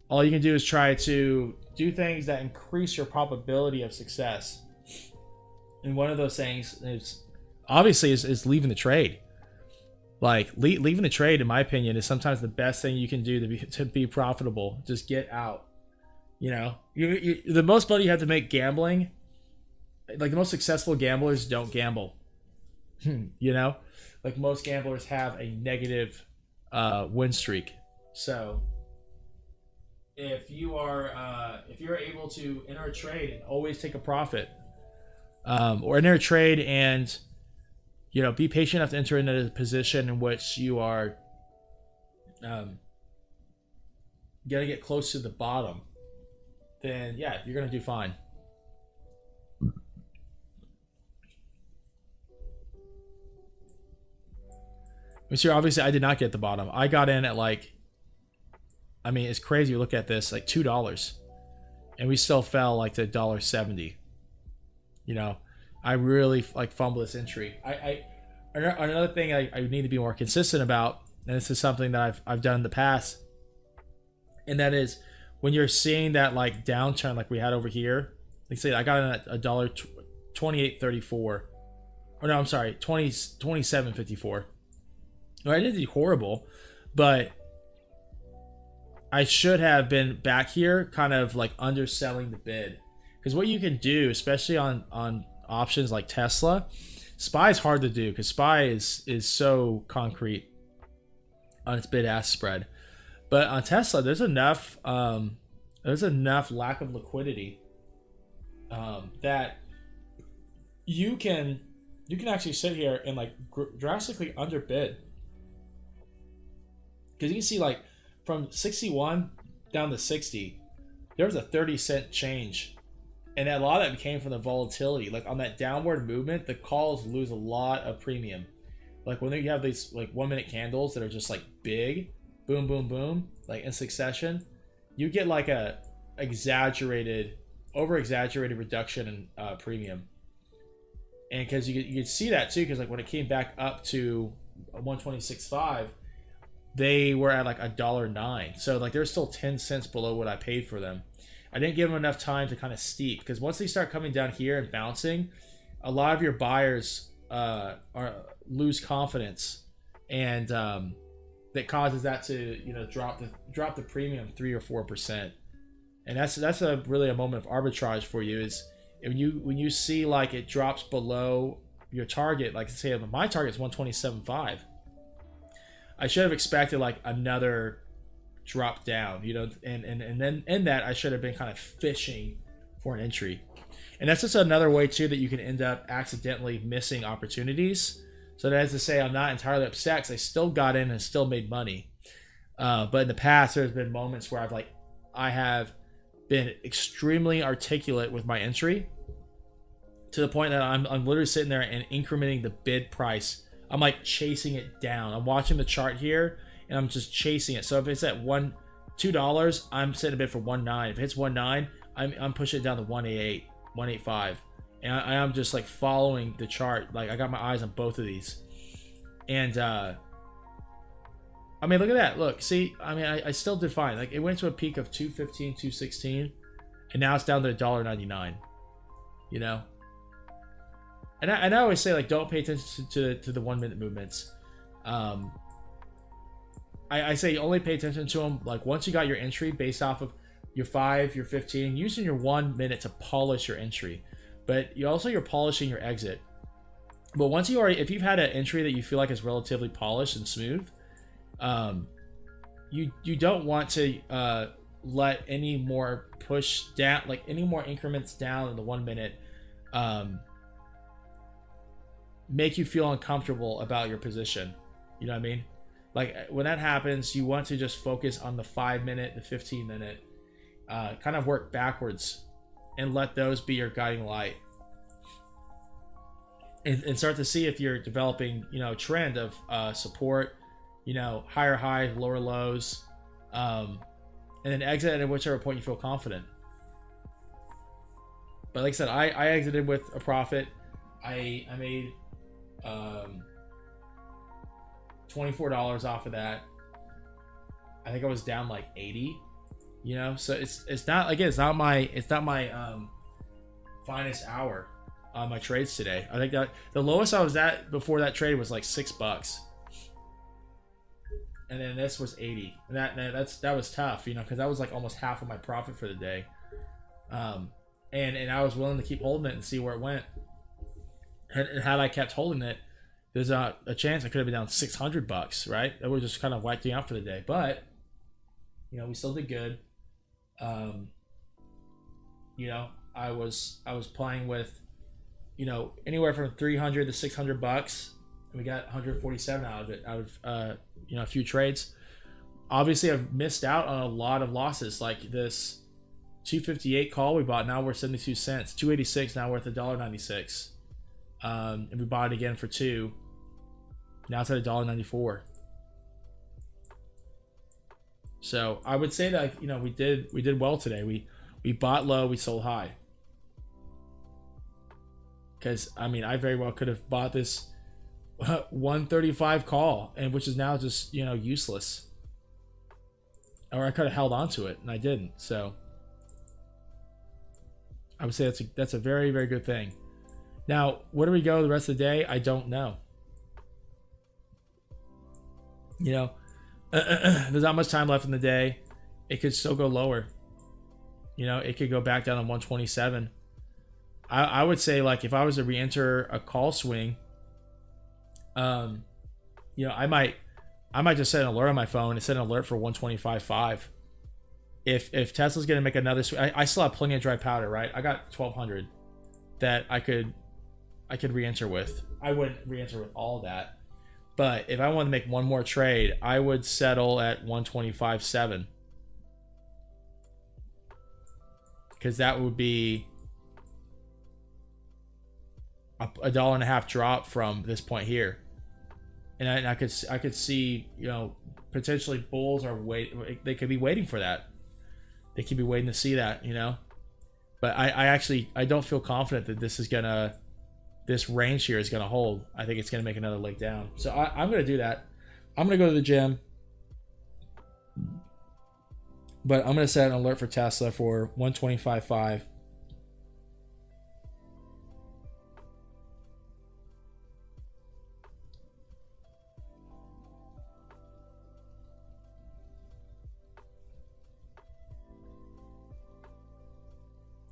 all you can do is try to do things that increase your probability of success. And one of those things is obviously is leaving the trade. Like leaving the trade, in my opinion, is sometimes the best thing you can do to be profitable. Just get out. You know, the most money you have to make gambling, like the most successful gamblers don't gamble. You know, like most gamblers have a negative win streak. So if you're able to enter a trade and always take a profit, or enter a trade and, you know, be patient enough to enter into a position in which you are gonna get close to the bottom, then yeah, you're gonna do fine. So obviously I did not get the bottom. I got in at like, I mean, it's crazy. You look at this, like $2, and we still fell like to $1.70. You know, I really like fumble this entry. Another thing I need to be more consistent about, and this is something that I've done in the past, and that is when you're seeing that like downturn like we had over here. Like say I got in at $28.34, or no, I'm sorry, 27.54. I didn't do horrible, but I should have been back here kind of like underselling the bid, Because what you can do, especially on options like Tesla, SPY is hard to do because SPY is so concrete on its bid ask spread. But on Tesla, there's enough lack of liquidity that you can actually sit here and like drastically underbid, because you can see like from 61 down to 60, there was a 30-cent change, and a lot of that came from the volatility. Like on that downward movement, the calls lose a lot of premium. Like when you have these like 1-minute candles that are just like big, boom, boom, boom, like in succession, you get like a over exaggerated reduction in premium. And because you could see that too, because like when it came back up to 126.5, they were at like $1.09. So like they're still 10 cents below what I paid for them. I didn't give them enough time to kind of steep, because once they start coming down here and bouncing, a lot of your buyers lose confidence, and that causes that to drop the premium 3 or 4%. And that's really a moment of arbitrage for you, is when you see like it drops below your target. Like say my target is 127.5. I should have expected like another drop down, and then in that I should have been kind of fishing for an entry. And that's just another way too that you can end up accidentally missing opportunities. So that is to say, I'm not entirely upset because I still got in and still made money. But in the past, there's been moments where I have been extremely articulate with my entry, to the point that I'm literally sitting there and incrementing the bid price. I'm like chasing it down. I'm watching the chart here and I'm just chasing it. So if it's at $2, I'm setting a bid for 1.9. If it's 1.9, I'm pushing it down to 1.88, 1.85. And I'm just like following the chart. Like I got my eyes on both of these. And I mean, look at that. Look, see, I mean, I still did fine. Like it went to a peak of 215, 216, and now it's down to $1.99. And I always say, like, don't pay attention to the 1-minute movements. I say only pay attention to them like once you got your entry based off of your 5, your 15, using your 1 minute to polish your entry. But you're polishing your exit. But once if you've had an entry that you feel like is relatively polished and smooth, you don't want to let any more push down, like any more increments down in the 1 minute, make you feel uncomfortable about your position. You know what I mean? Like when that happens, you want to just focus on the 5 minute, the 15 minute, kind of work backwards and let those be your guiding light. And start to see if you're developing, a trend of support, higher highs, lower lows, and then exit at whichever point you feel confident. But like I said, I exited with a profit. I made $24 off of that. I think I was down like 80, so it's not my finest hour on my trades today. I think that the lowest I was at before that trade was like $6, and then this was 80, and that was tough, because that was like almost half of my profit for the day. And I was willing to keep holding it and see where it went. And had I kept holding it, there's a chance I could have been down $600, right? That would just kind of wiped me out for the day. But we still did good. I was playing with anywhere from $300 to $600, and we got 147 out of it, out of a few trades. Obviously, I've missed out on a lot of losses, like this 258 call we bought. Now we're 72 cents. 286 now worth $1.96. And we bought it again for $2. Now it's at $1.94. So I would say that we did well today. We bought low, we sold high. Because I very well could have bought this 135 call, and which is now just useless. Or I could have held on to it, and I didn't. So I would say that's a very, very good thing. Now, where do we go the rest of the day? I don't know. There's not much time left in the day. It could still go lower. You know, it could go back down to 127. I would say, like, if I was to re-enter a call swing, you know, I might just set an alert on my phone and set an alert for 125.5. If Tesla's gonna make another swing, I still have plenty of dry powder, right? I got 1,200 that I could re-enter with. I wouldn't re-enter with all that, but if I wanted to make one more trade, I would settle at 125.7, because that would be a $1.50 drop from this point here, and I could see, you know, potentially bulls are they could be waiting for that. They could be waiting to see that, you know. But I don't feel confident that this range here is gonna hold. I think it's gonna make another leg down. So I'm gonna do that. I'm gonna go to the gym, but I'm gonna set an alert for Tesla for 125.5.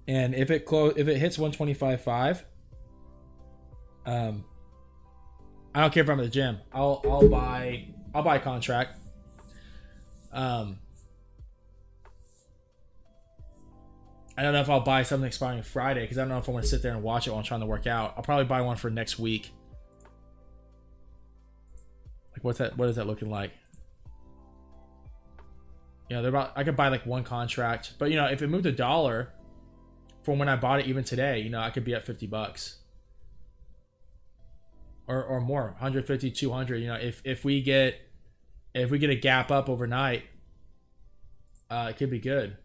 And if it hits 125.5, I don't care if I'm at the gym. I'll buy a contract. I don't know if I'll buy something expiring Friday, because I don't know if I want to sit there and watch it while I'm trying to work out. I'll probably buy one for next week. Like, what's that? What is that looking like? You know, I could buy like one contract, but you know, if it moved $1 from when I bought it even today, you know, I could be at $50 or more, 150, 200. You know, if we get a gap up overnight, it could be good.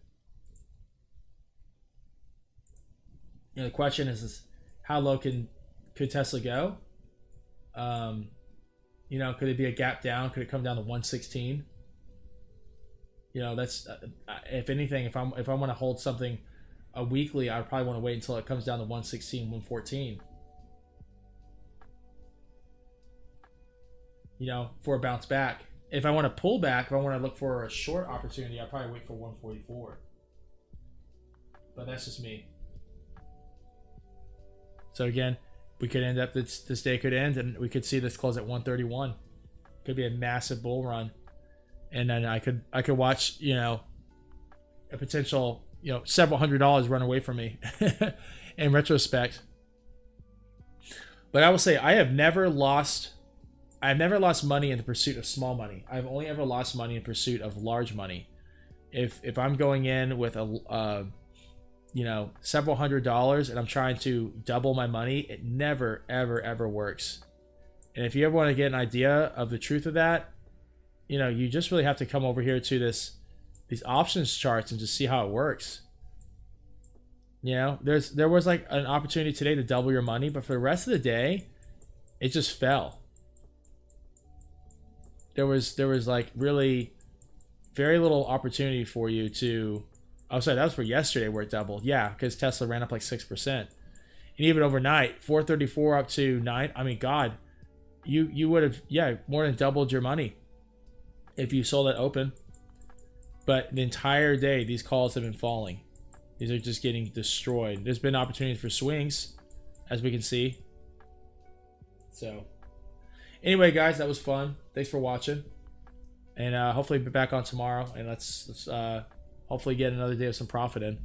You know, the question is how low could Tesla go? You know, could it be a gap down? Could it come down to 116? You know, that's if anything, if I want to hold something a weekly, I probably want to wait until it comes down to 116, 114. You know, for a bounce back. If I want to pull back, if I want to look for a short opportunity, I'll probably wait for 144. But that's just me. So again, we could end up, this day could end and we could see this close at 131. Could be a massive bull run. And then I could watch, you know, a potential, you know, several $100s run away from me in retrospect. But I will say I've never lost money in the pursuit of small money. I've only ever lost money in pursuit of large money. If I'm going in with you know, several $100s and I'm trying to double my money, it never ever works. And if you ever want to get an idea of the truth of that, you know, you just really have to come over here to these options charts and just see how it works. You know, there was like an opportunity today to double your money, but for the rest of the day, it just fell. There was like really very little opportunity for you to. Oh, sorry, that was for yesterday where it doubled. Yeah, because Tesla ran up like 6%, and even overnight, 434 up to 9. I mean, God, you would have more than doubled your money if you sold it open. But the entire day, these calls have been falling. These are just getting destroyed. There's been opportunities for swings, as we can see. So, anyway, guys, that was fun. Thanks for watching, and hopefully be back on tomorrow. And let's hopefully get another day of some profit in.